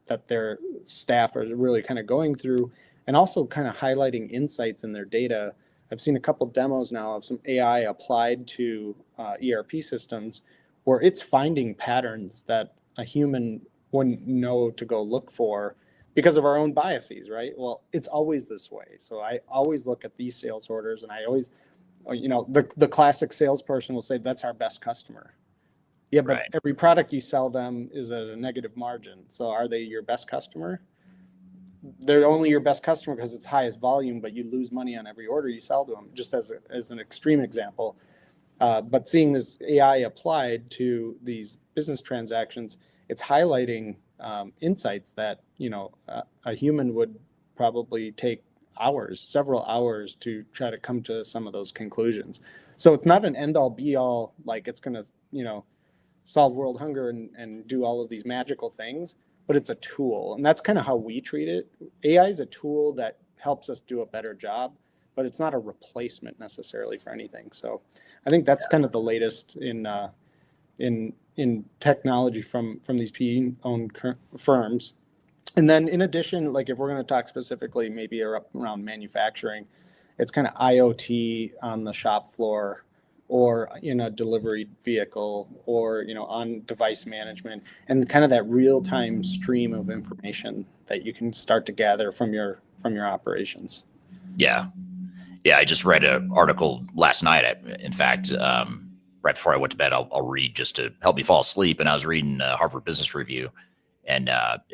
that their staff are really kind of going through, and also kind of highlighting insights in their data. I've seen a couple demos now of some AI applied to ERP systems where it's finding patterns that a human wouldn't know to go look for because of our own biases, right? Well, it's always this way. So I always look at these sales orders, and I always, the classic salesperson will say, that's our best customer. Yeah, but every product you sell them is at a negative margin. So are they your best customer? They're only your best customer because it's highest volume, but you lose money on every order you sell to them, just as an extreme example. But seeing this AI applied to these business transactions, it's highlighting insights that, a human would probably take several hours to try to come to some of those conclusions. So it's not an end all be all, like it's going to, solve world hunger and do all of these magical things, but it's a tool. And that's kind of how we treat it. AI is a tool that helps us do a better job, but it's not a replacement necessarily for anything. So I think that's kind of the latest in technology from these PE-owned firms. And then in addition, like if we're going to talk specifically maybe around manufacturing, it's kind of IoT on the shop floor or in a delivery vehicle or, on device management, and kind of that real-time stream of information that you can start to gather from your operations. Yeah. Yeah. I just read an article last night. In fact, right before I went to bed, I'll read just to help me fall asleep. And I was reading Harvard Business Review. And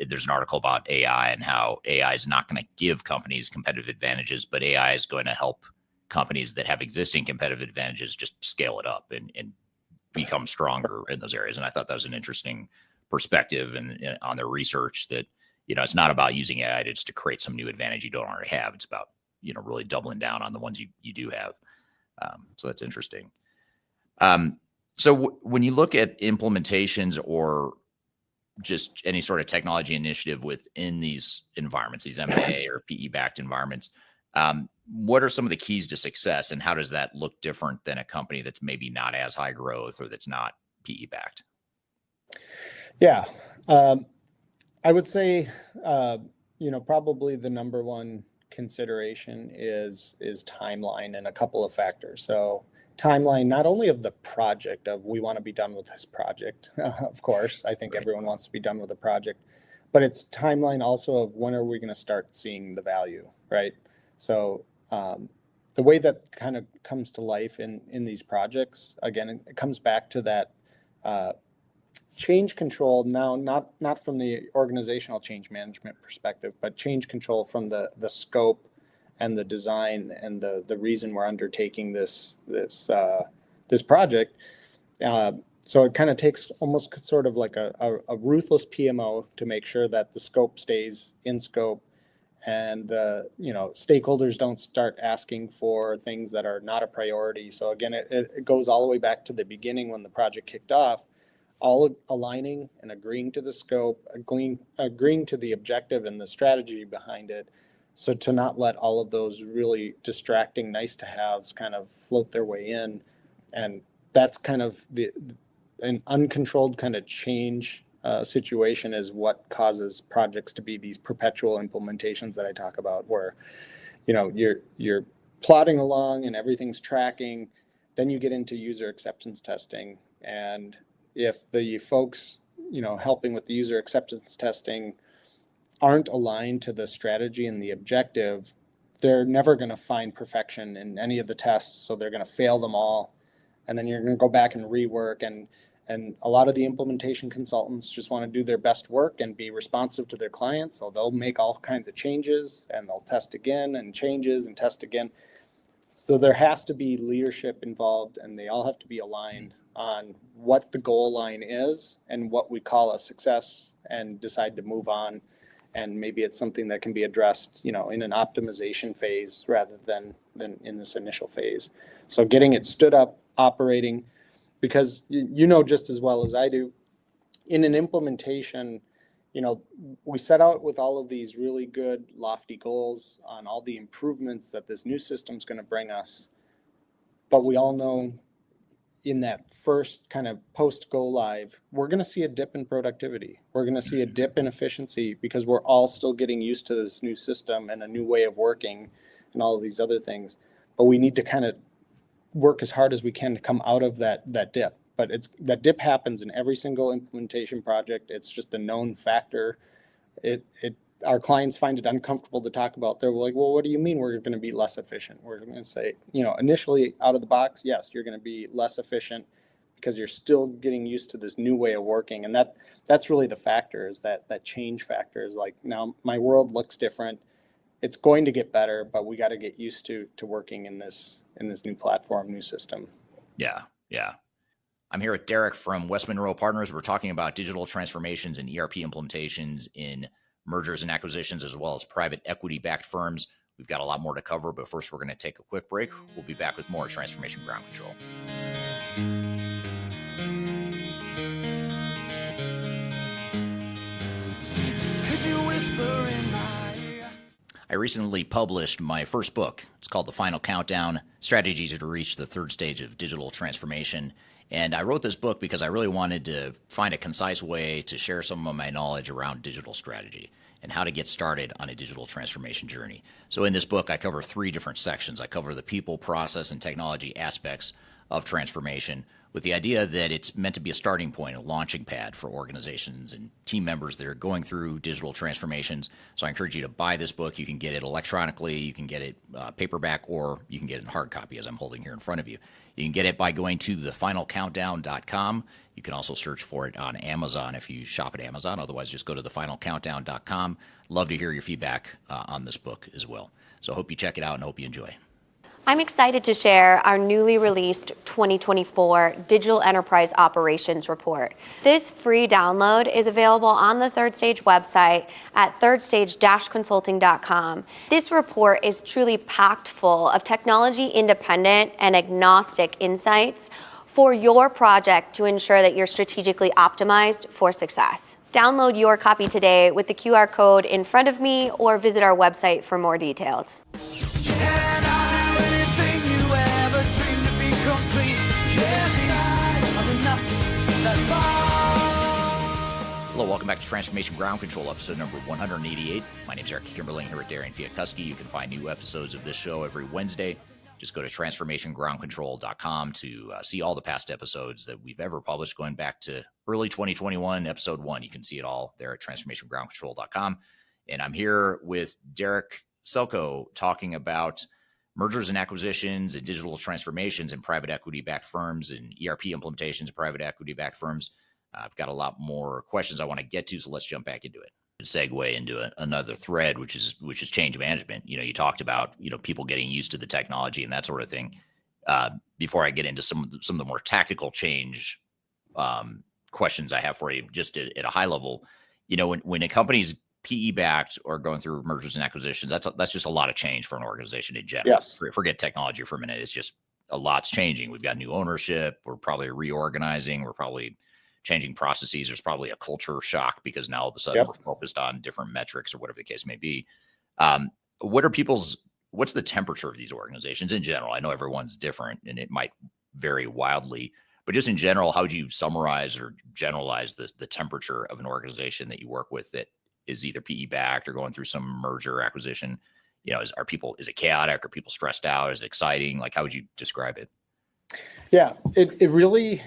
there's an article about AI and how AI is not going to give companies competitive advantages, but AI is going to help companies that have existing competitive advantages just scale it up and become stronger in those areas. And I thought that was an interesting perspective and on their research that, it's not about using AI just to create some new advantage you don't already have. It's about, really doubling down on the ones you do have. So that's interesting. So when you look at implementations or just any sort of technology initiative within these environments, these M&A or PE-backed environments, what are some of the keys to success, and how does that look different than a company that's maybe not as high growth or that's not PE-backed? Yeah, I would say, probably the number one consideration is timeline and a couple of factors. So timeline, not only of the project of we want to be done with this project, of course, I think everyone wants to be done with a project, but it's timeline also of when are we going to start seeing the value, right? So the way that kind of comes to life in these projects, again, it comes back to that change control now, not from the organizational change management perspective, but change control from the scope and the design and the reason we're undertaking this project. So it kind of takes almost sort of like a ruthless PMO to make sure that the scope stays in scope and stakeholders don't start asking for things that are not a priority. So again, it goes all the way back to the beginning when the project kicked off, all aligning and agreeing to the scope, agreeing to the objective and the strategy behind it. So to not let all of those really distracting nice to haves kind of float their way in. And that's kind of an uncontrolled kind of change situation is what causes projects to be these perpetual implementations that I talk about, where, you're plodding along and everything's tracking. Then you get into user acceptance testing. And if the folks, helping with the user acceptance testing aren't aligned to the strategy and the objective, they're never going to find perfection in any of the tests. So they're going to fail them all. And then you're going to go back and rework. And a lot of the implementation consultants just want to do their best work and be responsive to their clients. So they'll make all kinds of changes and they'll test again and changes and test again. So there has to be leadership involved, and they all have to be aligned on what the goal line is and what we call a success, and decide to move on. And maybe it's something that can be addressed, in an optimization phase rather than in this initial phase. So getting it stood up, operating, because just as well as I do, in an implementation, we set out with all of these really good lofty goals on all the improvements that this new system's going to bring us. But we all know in that first kind of post go live, we're going to see a dip in productivity. We're going to see a dip in efficiency because we're all still getting used to this new system and a new way of working and all of these other things. But we need to kind of work as hard as we can to come out of that dip. But that dip happens in every single implementation project. It's just a known factor. Our clients find it uncomfortable to talk about. They're like, well, what do you mean we're going to be less efficient? We're going to say, initially out of the box, yes, you're going to be less efficient because you're still getting used to this new way of working. And that's really the factor, is that change factor is like, now my world looks different. It's going to get better, but we got to get used to working in this new platform, new system. Yeah. Yeah. I'm here with Derek from West Monroe Partners. We're talking about digital transformations and ERP implementations in mergers and acquisitions, as well as private equity-backed firms. We've got a lot more to cover, but first we're going to take a quick break. We'll be back with more Transformation Ground Control. Could you whisper in my... I recently published my first book. It's called The Final Countdown: Strategies to Reach the Third Stage of Digital Transformation. And I wrote this book because I really wanted to find a concise way to share some of my knowledge around digital strategy and how to get started on a digital transformation journey. So in this book, I cover 3 different sections. I cover the people, process, and technology aspects of transformation, with the idea that it's meant to be a starting point, a launching pad for organizations and team members that are going through digital transformations. So I encourage you to buy this book. You can get it electronically, you can get it paperback, or you can get it in hard copy as I'm holding here in front of you. You can get it by going to thefinalcountdown.com. You can also search for it on Amazon if you shop at Amazon. Otherwise, just go to thefinalcountdown.com. Love to hear your feedback on this book as well. So I hope you check it out and hope you enjoy. I'm excited to share our newly released 2024 Digital Enterprise Operations Report. This free download is available on the Third Stage website at thirdstage-consulting.com. This report is truly packed full of technology-independent and agnostic insights for your project to ensure that you're strategically optimized for success. Download your copy today with the QR code in front of me or visit our website for more details. Hello, welcome back to Transformation Ground Control, episode number 188. My name is Eric Kimberling here with Darian Chwialkowski. You can find new episodes of this show every Wednesday. Just go to transformationgroundcontrol.com to see all the past episodes that we've ever published, going back to early 2021, episode 1. You can see it all there at transformationgroundcontrol.com. And I'm here with Derek Selchow talking about mergers and acquisitions and digital transformations in private equity-backed firms and ERP implementations in private equity-backed firms. I've got a lot more questions I want to get to, so let's jump back into it. Segue into another thread, which is change management. You talked about people getting used to the technology and that sort of thing. Before I get into some of the more tactical change questions I have for you, just at a high level, when a company's PE backed or going through mergers and acquisitions, that's just a lot of change for an organization in general. Yes. Forget technology for a minute. It's just a lot's changing. We've got new ownership. We're probably reorganizing. We're probably changing processes. There's probably a culture shock because now all of a sudden we're focused on different metrics or whatever the case may be. What's the temperature of these organizations in general? I know everyone's different and it might vary wildly, but just in general, how would you summarize or generalize the temperature of an organization that you work with that is either PE backed or going through some merger or acquisition? Is it chaotic? Are people stressed out? Is it exciting? Like, how would you describe it? Yeah, it really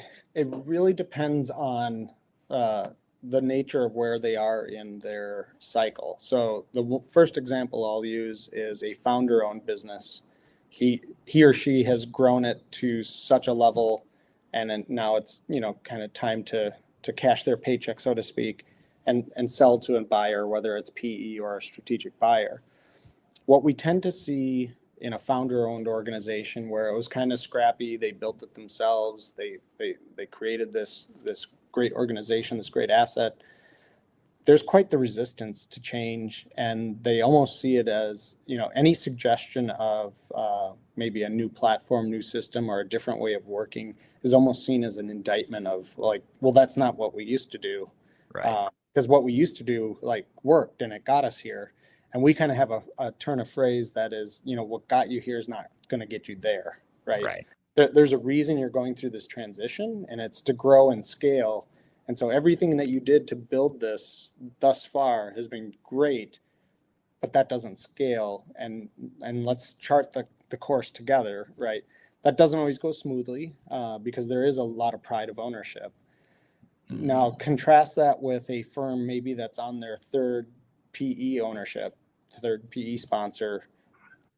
depends on the nature of where they are in their cycle. So the first example I'll use is a founder-owned business. He or she has grown it to such a level, and then now it's kind of time to cash their paycheck, so to speak, and sell to a buyer, whether it's PE or a strategic buyer. What we tend to see in a founder-owned organization where it was kind of scrappy, they built it themselves, they created this great organization, this great asset, there's quite the resistance to change, and they almost see it as, any suggestion of maybe a new platform, new system, or a different way of working is almost seen as an indictment of that's not what we used to do. Right. Because what we used to do worked and it got us here. And we kind of have a turn of phrase that is, what got you here is not going to get you there, right? Right. There's a reason you're going through this transition, and it's to grow and scale. And so everything that you did to build this thus far has been great, but that doesn't scale. And let's chart the course together, right? That doesn't always go smoothly because there is a lot of pride of ownership. Mm-hmm. Now, contrast that with a firm maybe that's on their third PE ownership, third PE sponsor.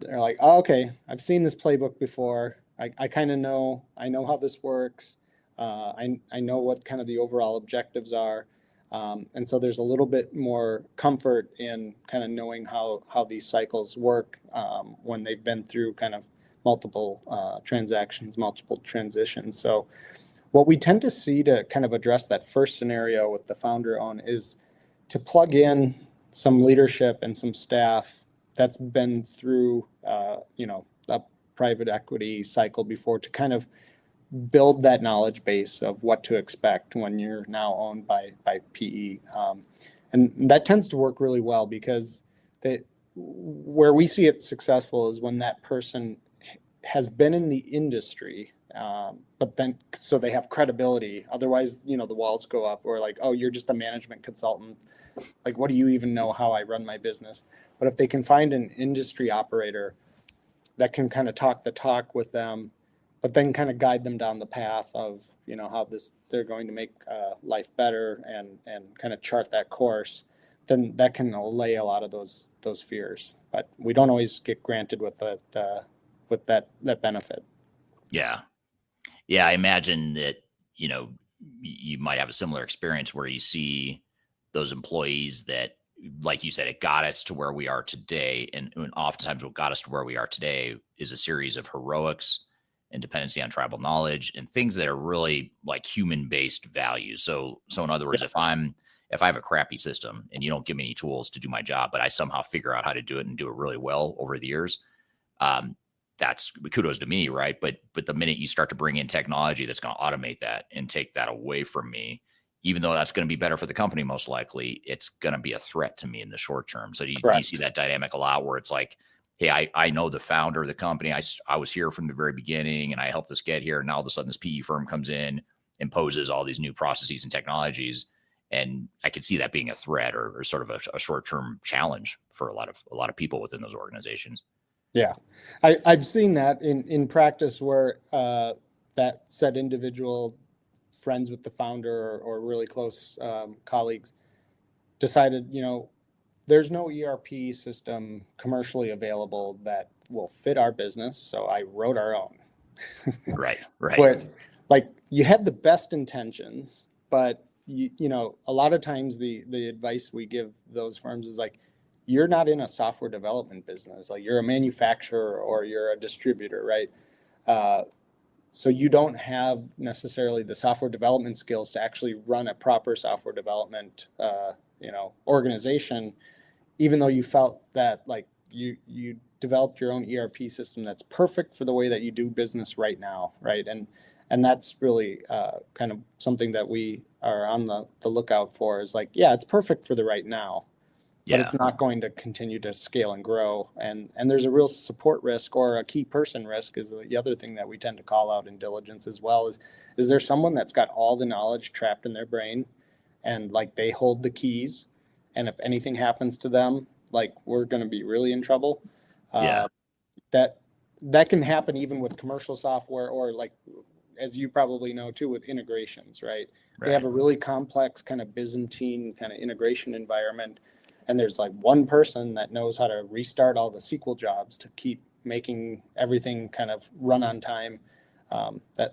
They're like, oh, okay, I've seen this playbook before. I kind of know, I know how this works. I know what kind of the overall objectives are. And so there's a little bit more comfort in kind of knowing how these cycles work when they've been through kind of multiple transactions, multiple transitions. So what we tend to see to kind of address that first scenario with the founder own is to plug in some leadership and some staff that's been through, a private equity cycle before to kind of build that knowledge base of what to expect when you're now owned by PE. And that tends to work really well because where we see it successful is when that person has been in the industry, but then so they have credibility. Otherwise, the walls go up, or like, oh, you're just a management consultant. Like, what do you even know how I run my business? But if they can find an industry operator that can kind of talk the talk with them, but then kind of guide them down the path of, how they're going to make life better and kind of chart that course, then that can allay a lot of those fears. But we don't always get granted with that benefit. Yeah. I imagine that, you might have a similar experience where you see those employees that, like you said, it got us to where we are today. And oftentimes what got us to where we are today is a series of heroics and dependency on tribal knowledge and things that are really like human-based values. So in other words, if I have a crappy system and you don't give me any tools to do my job, but I somehow figure out how to do it and do it really well over the years, that's kudos to me, right? But the minute you start to bring in technology that's going to automate that and take that away from me, even though that's going to be better for the company, most likely, it's going to be a threat to me in the short term. So do you see that dynamic a lot where it's like, hey, I know the founder of the company. I was here from the very beginning and I helped us get here. And now all of a sudden this PE firm comes in, imposes all these new processes and technologies. And I could see that being a threat or sort of a short-term challenge for a lot of people within those organizations. Yeah, I've seen that in practice where that said individual, friends with the founder or really close colleagues, decided, there's no ERP system commercially available that will fit our business. So I wrote our own. Right. Where, like, you had the best intentions, but a lot of times the advice we give those firms is like, you're not in a software development business. Like, you're a manufacturer or you're a distributor, right? So you don't have necessarily the software development skills to actually run a proper software development, organization, even though you felt that like you developed your own ERP system that's perfect for the way that you do business right now, right? And that's really kind of something that we are on the lookout for, is like, yeah, it's perfect for the right now, but it's not going to continue to scale and grow. And there's a real support risk, or a key person risk is the other thing that we tend to call out in diligence as well. Is there someone that's got all the knowledge trapped in their brain and like they hold the keys, and if anything happens to them, like, we're going to be really in trouble. That can happen even with commercial software, or like, as you probably know too, with integrations, right? They have a really complex kind of Byzantine kind of integration environment, and there's like one person that knows how to restart all the SQL jobs to keep making everything kind of run on time.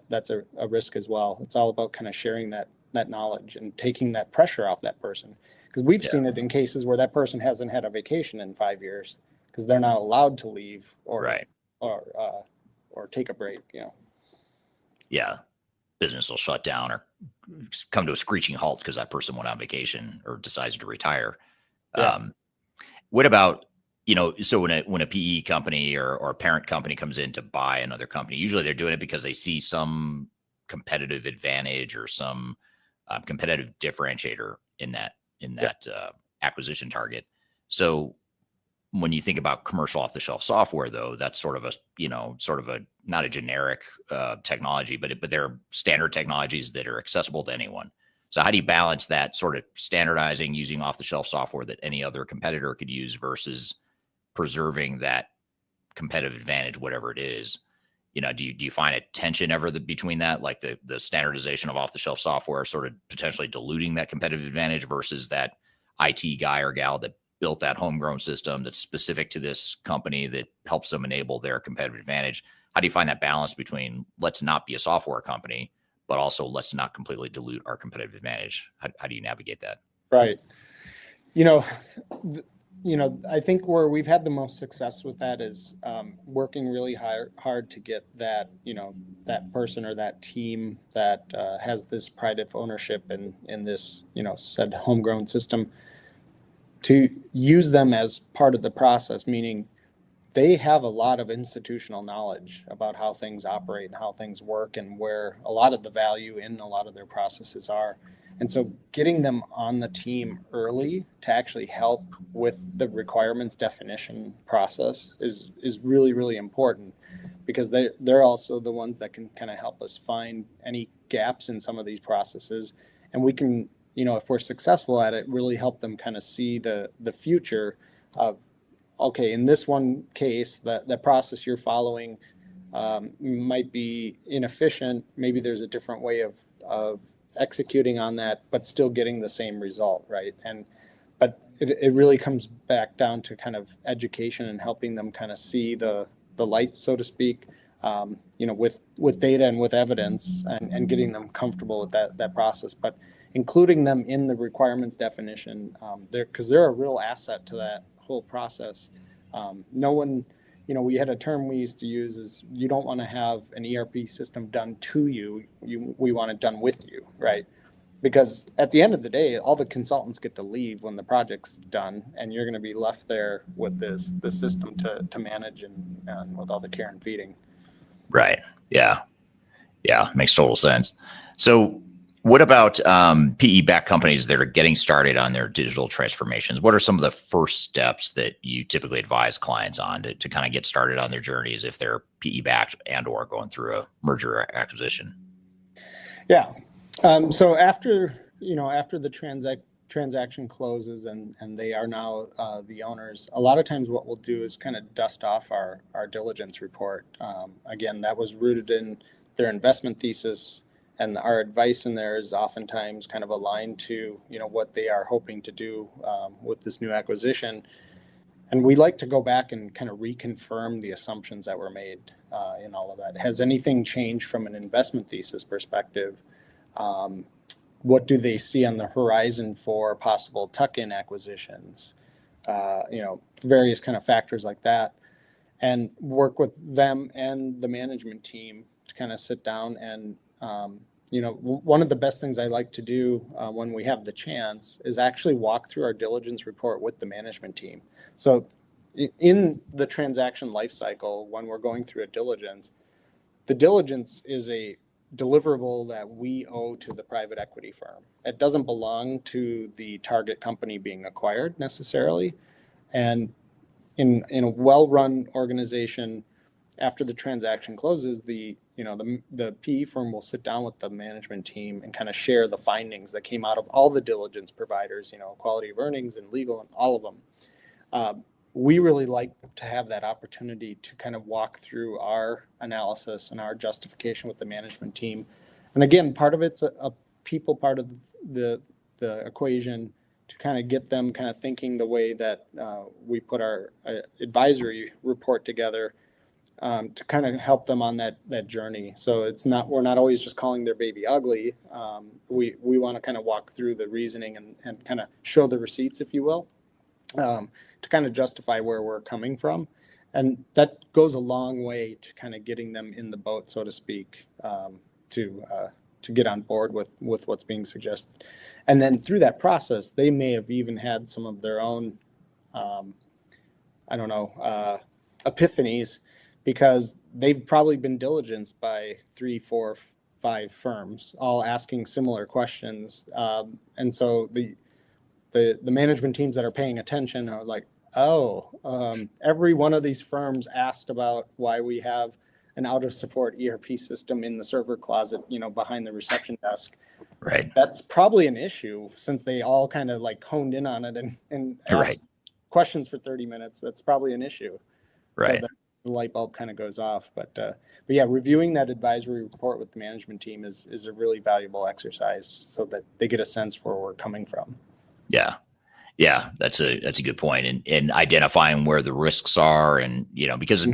That's a risk as well. It's all about kind of sharing that knowledge and taking that pressure off that person, because we've seen it in cases where that person hasn't had a vacation in 5 years because they're not allowed to leave or take a break. Business will shut down or come to a screeching halt because that person went on vacation or decides to retire. What about, so when a PE company or a parent company comes in to buy another company, usually they're doing it because they see some competitive advantage or some competitive differentiator in that acquisition target. So when you think about commercial off-the-shelf software, though, that's sort of a not a generic technology, but they're standard technologies that are accessible to anyone. So how do you balance that sort of standardizing using off-the-shelf software that any other competitor could use versus preserving that competitive advantage, whatever it is? Do you find a tension ever between that, like the standardization of off-the-shelf software sort of potentially diluting that competitive advantage versus that IT guy or gal that built that homegrown system that's specific to this company that helps them enable their competitive advantage? How do you find that balance between let's not be a software company, but also let's not completely dilute our competitive advantage? How do you navigate that? Right. I think where we've had the most success with that is working really hard to get that, that person or that team that has this pride of ownership in this, said homegrown system, to use them as part of the process, meaning they have a lot of institutional knowledge about how things operate and how things work and where a lot of the value in a lot of their processes are. And so getting them on the team early to actually help with the requirements definition process is really, really important, because they're also the ones that can kind of help us find any gaps in some of these processes. And we can, if we're successful at it, really help them kind of see the future of, okay, in this one case, the process you're following might be inefficient. Maybe there's a different way of executing on that, but still getting the same result, right? But it really comes back down to kind of education and helping them kind of see the light, so to speak, with data and with evidence, and getting them comfortable with that process, but including them in the requirements definition, because they're a real asset to that whole process. No one, we had a term we used to use is, you don't want to have an ERP system done to you. We want it done with you, right? Because at the end of the day, all the consultants get to leave when the project's done, and you're going to be left there with the system to manage and with all the care and feeding. Right. Yeah. Yeah. Makes total sense. So what about PE-backed companies that are getting started on their digital transformations? What are some of the first steps that you typically advise clients on to kind of get started on their journeys if they're PE-backed and or going through a merger or acquisition? Yeah. So after the transaction closes and they are now the owners, a lot of times what we'll do is kind of dust off our diligence report. Again, that was rooted in their investment thesis, and our advice in there is oftentimes kind of aligned to what they are hoping to do with this new acquisition. And we like to go back and kind of reconfirm the assumptions that were made in all of that. Has anything changed from an investment thesis perspective? What do they see on the horizon for possible tuck-in acquisitions? Various kind of factors like that, and work with them and the management team to kind of sit down and, one of the best things I like to do when we have the chance is actually walk through our diligence report with the management team. So in the transaction life cycle, when we're going through a diligence, the diligence is a deliverable that we owe to the private equity firm. It doesn't belong to the target company being acquired necessarily. And in a well-run organization, after the transaction closes, the PE firm will sit down with the management team and kind of share the findings that came out of all the diligence providers, quality of earnings and legal and all of them. We really like to have that opportunity to kind of walk through our analysis and our justification with the management team. And again, part of it's a people part of the equation, to kind of get them kind of thinking the way that we put our advisory report together, to kind of help them on that journey. So we're not always just calling their baby ugly. We want to kind of walk through the reasoning and kind of show the receipts, if you will, to kind of justify where we're coming from. And that goes a long way to kind of getting them in the boat, so to speak, to get on board with what's being suggested. And then through that process, they may have even had some of their own, epiphanies, because they've probably been diligenced by 3, 4, 5 firms, all asking similar questions. And so the management teams that are paying attention are like, every one of these firms asked about why we have an out of support ERP system in the server closet, behind the reception desk. Right. That's probably an issue, since they all kind of like honed in on it and asked questions for 30 minutes. That's probably an issue. Right. So the light bulb kind of goes off. But yeah, reviewing that advisory report with the management team is a really valuable exercise, so that they get a sense where we're coming from. Yeah. Yeah, that's a good point. And identifying where the risks are, and because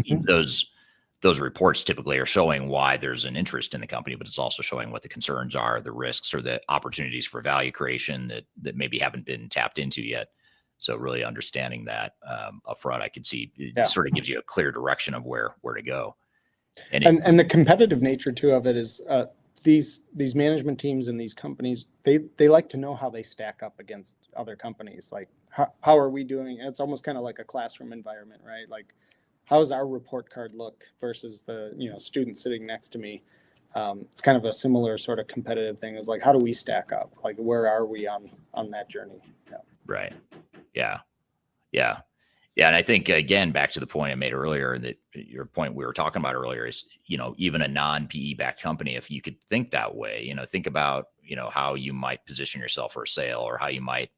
those reports typically are showing why there's an interest in the company, but it's also showing what the concerns are, the risks, or the opportunities for value creation that maybe haven't been tapped into yet. So really understanding that up front, I could see it sort of gives you a clear direction of where to go. And the competitive nature too of it is these management teams and these companies, they like to know how they stack up against other companies. Like how are we doing? It's almost kind of like a classroom environment, right? Like, how's our report card look versus the student sitting next to me? It's kind of a similar sort of competitive thing. It's like, how do we stack up? Like, where are we on that journey? Yeah. Right. Yeah. Yeah. Yeah. And I think, again, back to the point I made earlier, that your point we were talking about earlier is, even a non-PE backed company, if you could think that way, think about, how you might position yourself for a sale, or how you might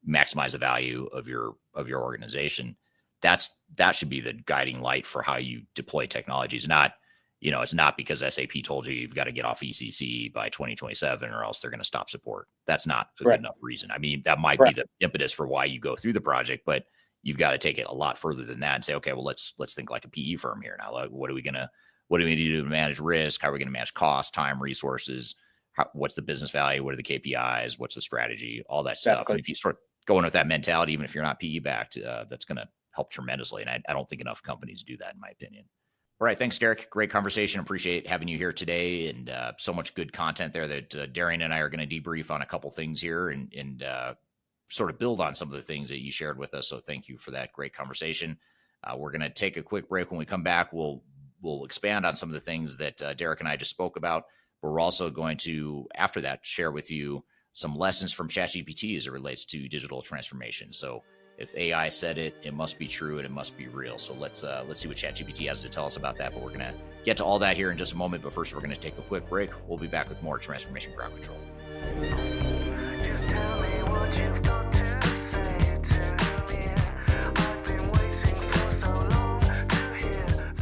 maximize the value of your organization. That should be the guiding light for how you deploy technology. It's not because SAP told you you've got to get off ECC by 2027 or else they're going to stop support. That's not a good enough reason. I mean, that might be the impetus for why you go through the project, but you've got to take it a lot further than that and say, okay, well, let's think like a PE firm here now. Like, what do we do to manage risk? How are we going to manage cost, time, resources? What's the business value? What are the KPIs? What's the strategy? All that stuff. And if you start going with that mentality, even if you're not PE backed, that's going to help tremendously. And I don't think enough companies do that, in my opinion. All right. Thanks, Derek. Great conversation. Appreciate having you here today, and so much good content there that Darian and I are going to debrief on a couple things here and sort of build on some of the things that you shared with us. So thank you for that great conversation. We're going to take a quick break. When we come back, we'll expand on some of the things that Derek and I just spoke about, but we're also going to, after that, share with you some lessons from ChatGPT as it relates to digital transformation. So if AI said it, it must be true and it must be real. So let's see what ChatGPT has to tell us about that. But we're going to get to all that here in just a moment. But first, we're going to take a quick break. We'll be back with more Transformation Ground Control. Just tell me what you've got to say to me. I've been waiting for so long to hear.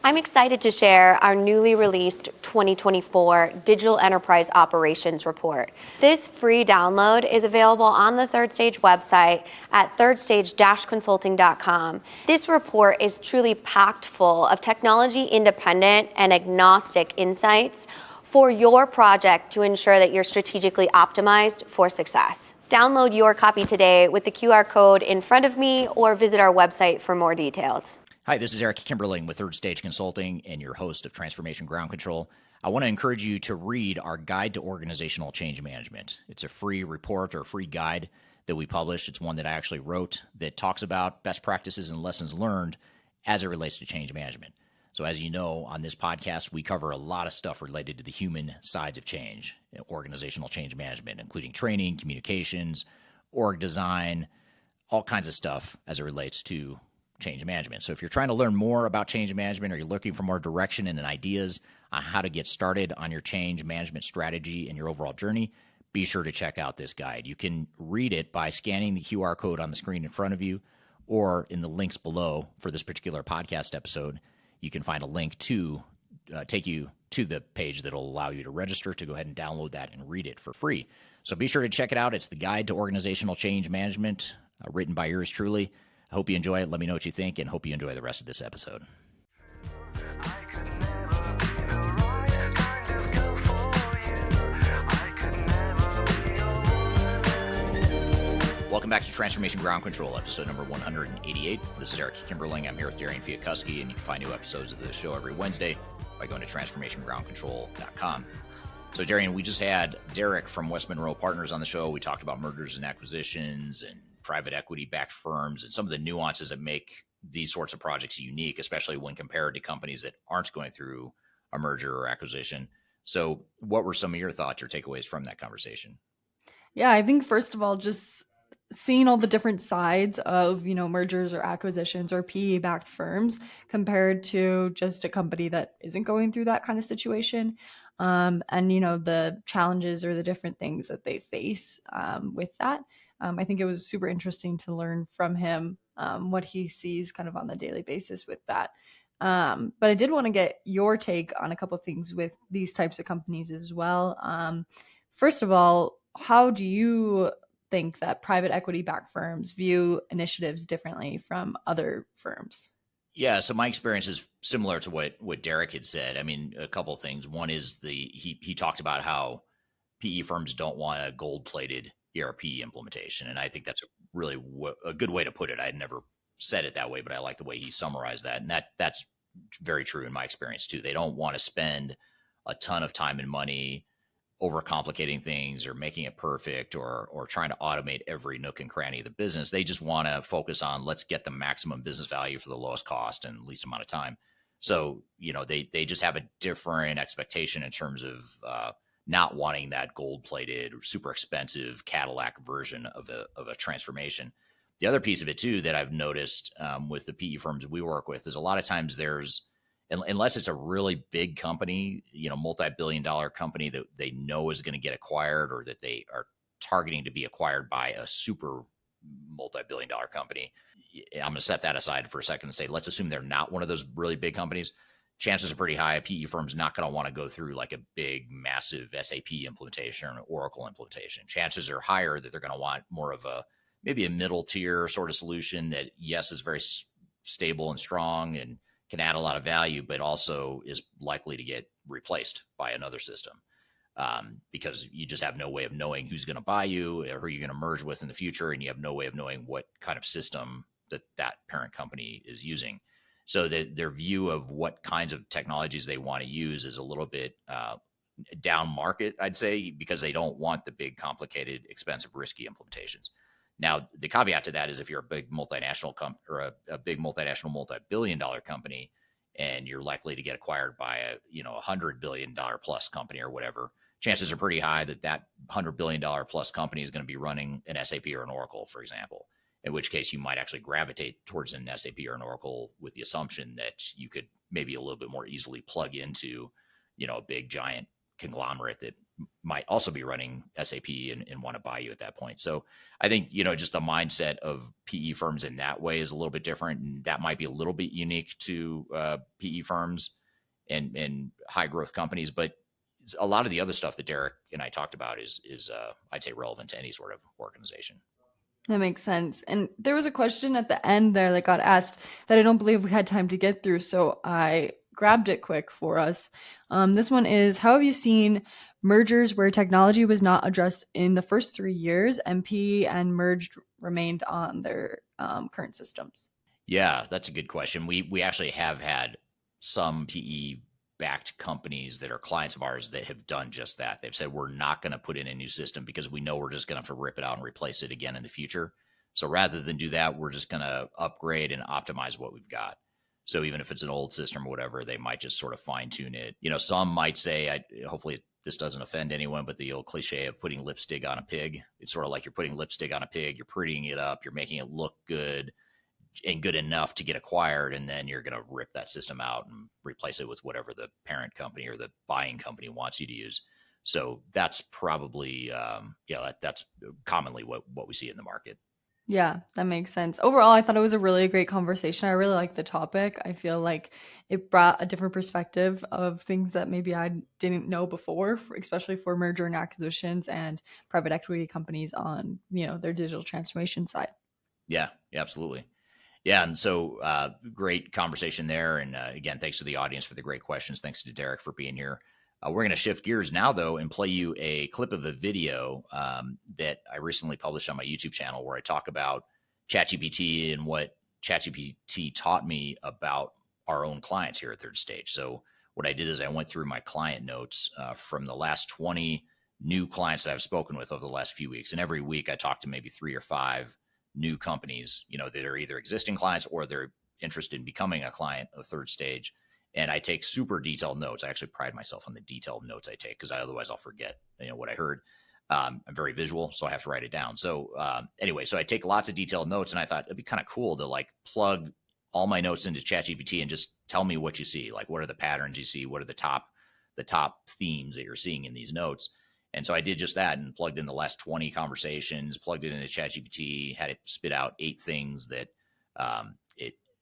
I'm excited to share our newly released 2024 Digital Enterprise Operations Report. This free download is available on the Third Stage website at thirdstage-consulting.com. This report is truly packed full of technology-independent and agnostic insights for your project to ensure that you're strategically optimized for success. Download your copy today with the QR code in front of me, or visit our website for more details. Hi, this is Eric Kimberling with Third Stage Consulting and your host of Transformation Ground Control. I want to encourage you to read our Guide to Organizational Change Management. It's a free report or a free guide that we published. It's one that I actually wrote that talks about best practices and lessons learned as it relates to change management. So as you know, on this podcast, we cover a lot of stuff related to the human sides of change, organizational change management, including training, communications, org design, all kinds of stuff as it relates to change management. So if you're trying to learn more about change management, or you're looking for more direction and ideas on how to get started on your change management strategy and your overall journey, be sure to check out this guide. You can read it by scanning the QR code on the screen in front of you, or in the links below for this particular podcast episode. You can find a link to take you to the page that will allow you to register to go ahead and download that and read it for free. So be sure to check it out. It's the Guide to Organizational Change Management, written by yours truly. I hope you enjoy it. Let me know what you think, and hope you enjoy the rest of this episode. Welcome back to Transformation Ground Control, episode number 188. This is Eric Kimberling. I'm here with Darian Chwialkowski, and you can find new episodes of the show every Wednesday by going to transformationgroundcontrol.com. So, Darian, we just had Derek from West Monroe Partners on the show. We talked about mergers and acquisitions and private equity-backed firms and some of the nuances that make these sorts of projects unique, especially when compared to companies that aren't going through a merger or acquisition. So what were some of your thoughts or takeaways from that conversation? Yeah, I think first of all, just seeing all the different sides of, mergers or acquisitions or PE-backed firms compared to just a company that isn't going through that kind of situation. And, the challenges or the different things that they face with that. I think it was super interesting to learn from him what he sees kind of on the daily basis with that. But I did want to get your take on a couple of things with these types of companies as well. First of all, how do you think that private equity-backed firms view initiatives differently from other firms? Yeah, so my experience is similar to what Derek had said. I mean, a couple of things. One is he talked about how PE firms don't want a gold-plated ERP implementation. And I think that's a good way to put it. I had never said it that way, but I like the way he summarized that. And that's very true in my experience too. They don't want to spend a ton of time and money overcomplicating things or making it perfect or trying to automate every nook and cranny of the business. They just want to focus on, let's get the maximum business value for the lowest cost and least amount of time. So, they just have a different expectation in terms of not wanting that gold-plated, super expensive Cadillac version of a transformation. The other piece of it too that I've noticed with the PE firms we work with is a lot of times unless it's a really big company, multi-billion-dollar company that they know is going to get acquired, or that they are targeting to be acquired by a super multi-billion-dollar company. I'm going to set that aside for a second and say, let's assume they're not one of those really big companies. Chances are pretty high a PE firm's not going to want to go through like a big, massive SAP implementation or an Oracle implementation. Chances are higher that they're going to want more of maybe a middle tier sort of solution that, yes, is very stable and strong and can add a lot of value, but also is likely to get replaced by another system. Because you just have no way of knowing who's going to buy you or who you're going to merge with in the future, and you have no way of knowing what kind of system that parent company is using. So their view of what kinds of technologies they want to use is a little bit down market, I'd say, because they don't want the big, complicated, expensive, risky implementations. Now, the caveat to that is if you're a big multinational or a big multinational, multi-billion-dollar company, and you're likely to get acquired by a $100 billion plus company or whatever, chances are pretty high that $100 billion plus company is going to be running an SAP or an Oracle, for example. In which case you might actually gravitate towards an SAP or an Oracle with the assumption that you could maybe a little bit more easily plug into, a big giant conglomerate that might also be running SAP and want to buy you at that point. So I think, just the mindset of PE firms in that way is a little bit different. And that might be a little bit unique to PE firms and high growth companies. But a lot of the other stuff that Derek and I talked about is I'd say relevant to any sort of organization. That makes sense. And there was a question at the end there that got asked that I don't believe we had time to get through, so I grabbed it quick for us. This one is, how have you seen mergers where technology was not addressed in the first 3 years and PE and merged remained on their current systems? Yeah, that's a good question. We actually have had some PE backed companies that are clients of ours that have done just that. They've said, we're not going to put in a new system because we know we're just going to have to rip it out and replace it again in the future. So rather than do that, we're just going to upgrade and optimize what we've got. So even if it's an old system or whatever, they might just sort of fine tune it. Some might say, hopefully this doesn't offend anyone, but the old cliche of putting lipstick on a pig. It's sort of like you're putting lipstick on a pig, you're prettying it up, you're making it look good and good enough to get acquired, and then you're going to rip that system out and replace it with whatever the parent company or the buying company wants you to use. So that's probably, that's commonly what we see in the market. Yeah, that makes sense. Overall, I thought it was a really great conversation. I really liked the topic. I feel like it brought a different perspective of things that maybe I didn't know before, especially for merger and acquisitions and private equity companies on, their digital transformation side. Yeah, absolutely. Yeah, and so great conversation there. And again, thanks to the audience for the great questions. Thanks to Derek for being here. We're going to shift gears now, though, and play you a clip of a video that I recently published on my YouTube channel where I talk about ChatGPT and what ChatGPT taught me about our own clients here at Third Stage. So what I did is I went through my client notes from the last 20 new clients that I've spoken with over the last few weeks. And every week I talk to maybe 3 or 5 new companies, that are either existing clients or they're interested in becoming a client of Third Stage. And I take super detailed notes. I actually pride myself on the detailed notes I take because otherwise I'll forget, what I heard. I'm very visual, so I have to write it down. So anyway, so I take lots of detailed notes, and I thought it'd be kind of cool to like plug all my notes into ChatGPT and just tell me what you see. Like, what are the patterns you see? What are the top themes that you're seeing in these notes? And so I did just that and plugged in the last 20 conversations, plugged it into ChatGPT, had it spit out 8 things that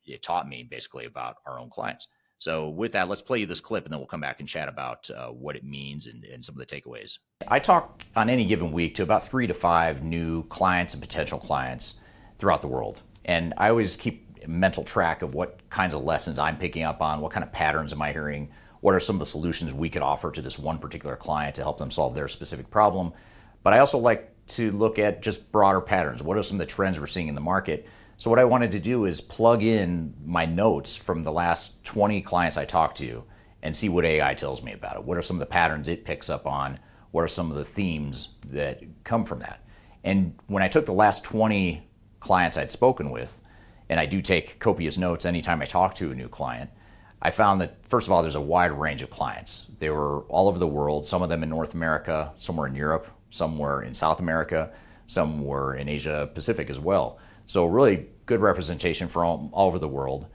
it taught me basically about our own clients. So with that, let's play you this clip and then we'll come back and chat about what it means and some of the takeaways. I talk on any given week to about 3 to 5 new clients and potential clients throughout the world. And I always keep mental track of what kinds of lessons I'm picking up on, what kind of patterns am I hearing, what are some of the solutions we could offer to this one particular client to help them solve their specific problem. But I also like to look at just broader patterns. What are some of the trends we're seeing in the market? So what I wanted to do is plug in my notes from the last 20 clients I talked to and see what AI tells me about it. What are some of the patterns it picks up on? What are some of the themes that come from that? And when I took the last 20 clients I'd spoken with, and I do take copious notes anytime I talk to a new client, I found that, first of all, there's a wide range of clients. They were all over the world, some of them in North America, some were in Europe, some were in South America, some were in Asia Pacific as well. So really good representation from all over the world.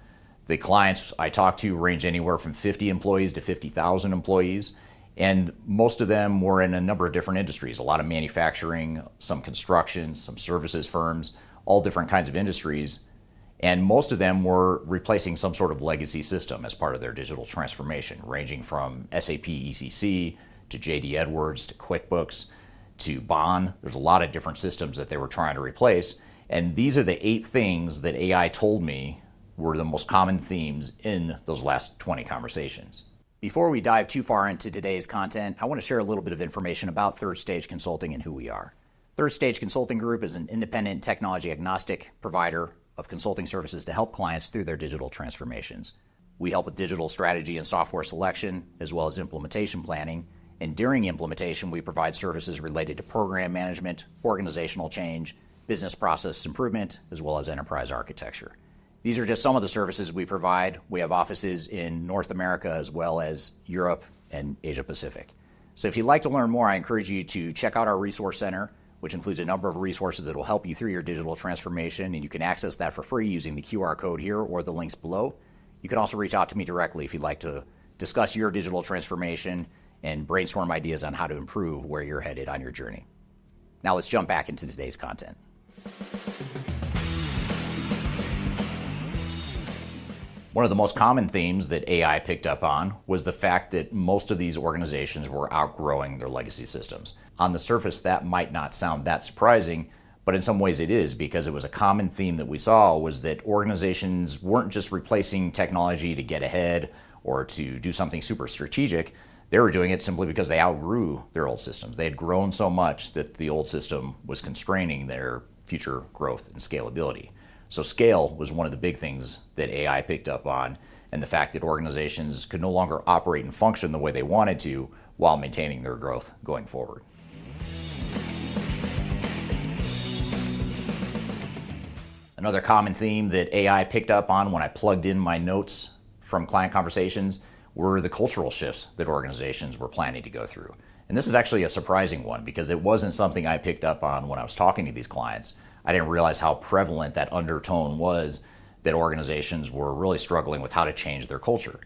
The clients I talked to range anywhere from 50 employees to 50,000 employees, and most of them were in a number of different industries, a lot of manufacturing, some construction, some services firms, all different kinds of industries. And most of them were replacing some sort of legacy system as part of their digital transformation, ranging from SAP ECC to JD Edwards to QuickBooks to Bond. There's a lot of different systems that they were trying to replace. And these are the 8 things that AI told me were the most common themes in those last 20 conversations. Before we dive too far into today's content, I want to share a little bit of information about Third Stage Consulting and who we are. Third Stage Consulting Group is an independent technology agnostic provider of consulting services to help clients through their digital transformations. We help with digital strategy and software selection, as well as implementation planning. And during implementation, we provide services related to program management, organizational change, business process improvement, as well as enterprise architecture. These are just some of the services we provide. We have offices in North America as well as Europe and Asia Pacific. So if you'd like to learn more, I encourage you to check out our resource center, which includes a number of resources that will help you through your digital transformation, and you can access that for free using the QR code here or the links below. You can also reach out to me directly if you'd like to discuss your digital transformation and brainstorm ideas on how to improve where you're headed on your journey. Now let's jump back into today's content. One of the most common themes that AI picked up on was the fact that most of these organizations were outgrowing their legacy systems. On the surface, that might not sound that surprising, but in some ways it is, because it was a common theme that we saw was that organizations weren't just replacing technology to get ahead or to do something super strategic. They were doing it simply because they outgrew their old systems. They had grown so much that the old system was constraining their future growth and scalability. So scale was one of the big things that AI picked up on, and the fact that organizations could no longer operate and function the way they wanted to while maintaining their growth going forward. Another common theme that AI picked up on when I plugged in my notes from client conversations were the cultural shifts that organizations were planning to go through. And this is actually a surprising one, because it wasn't something I picked up on when I was talking to these clients. I didn't realize how prevalent that undertone was, that organizations were really struggling with how to change their culture.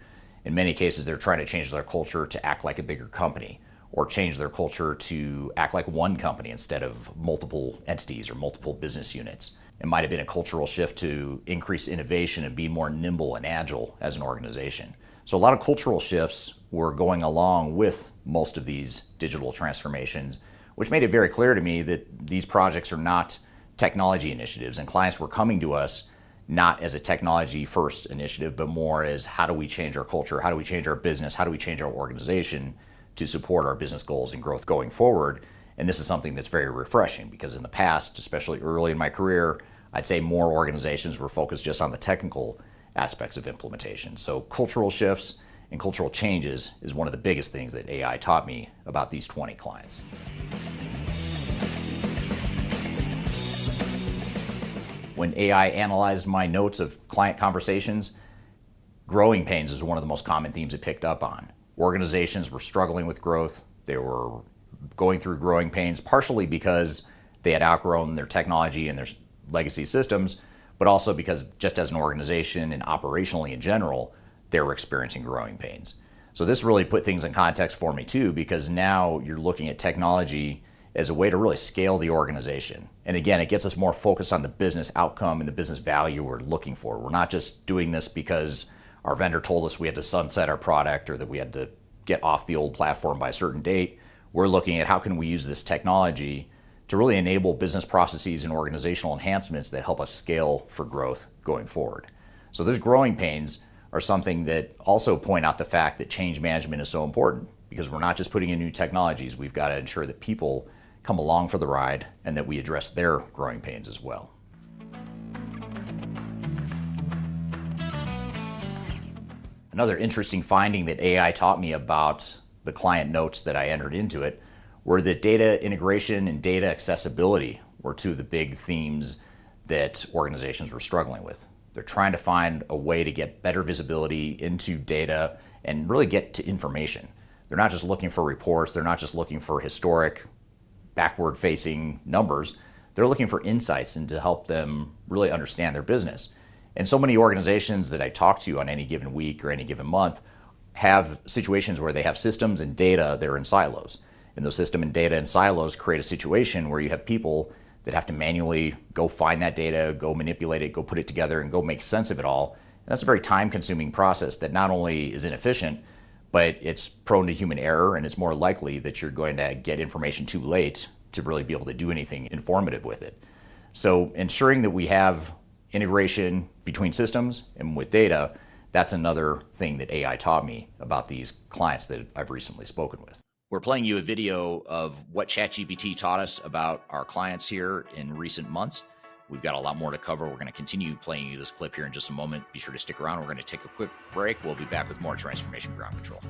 In many cases, they're trying to change their culture to act like a bigger company, or change their culture to act like one company instead of multiple entities or multiple business units. It might have been a cultural shift to increase innovation and be more nimble and agile as an organization. So a lot of cultural shifts were going along with most of these digital transformations, which made it very clear to me that these projects are not technology initiatives, and clients were coming to us not as a technology first initiative, but more as how do we change our culture, how do we change our business, how do we change our organization to support our business goals and growth going forward. And this is something that's very refreshing, because in the past, especially early in my career, I'd say more organizations were focused just on the technical aspects of implementation. So cultural shifts and cultural changes is one of the biggest things that AI taught me about these 20 clients. When AI analyzed my notes of client conversations, growing pains is one of the most common themes it picked up on. Organizations were struggling with growth. They were going through growing pains, partially because they had outgrown their technology and their legacy systems, but also because just as an organization and operationally in general, they were experiencing growing pains. So this really put things in context for me too, because now you're looking at technology as a way to really scale the organization. And again, it gets us more focused on the business outcome and the business value we're looking for. We're not just doing this because our vendor told us we had to sunset our product or that we had to get off the old platform by a certain date. We're looking at how can we use this technology to really enable business processes and organizational enhancements that help us scale for growth going forward. So those growing pains are something that also point out the fact that change management is so important, because we're not just putting in new technologies. We've got to ensure that people come along for the ride and that we address their growing pains as well. Another interesting finding that AI taught me about the client notes that I entered into it were that data integration and data accessibility were two of the big themes that organizations were struggling with. They're trying to find a way to get better visibility into data and really get to information. They're not just looking for reports. They're not just looking for historic, backward-facing numbers. They're looking for insights and to help them really understand their business. And so many organizations that I talk to on any given week or any given month have situations where they have systems and data that are in silos. And those system and data in silos create a situation where you have people that have to manually go find that data, go manipulate it, go put it together, and go make sense of it all. And that's a very time-consuming process that not only is inefficient, but it's prone to human error, and it's more likely that you're going to get information too late to really be able to do anything informative with it. So ensuring that we have integration between systems and with data, that's another thing that AI taught me about these clients that I've recently spoken with. We're playing you a video of what ChatGPT taught us about our clients here in recent months. We've got a lot more to cover. We're going to continue playing you this clip here in just a moment. Be sure to stick around. We're going to take a quick break. We'll be back with more Transformation Ground Control.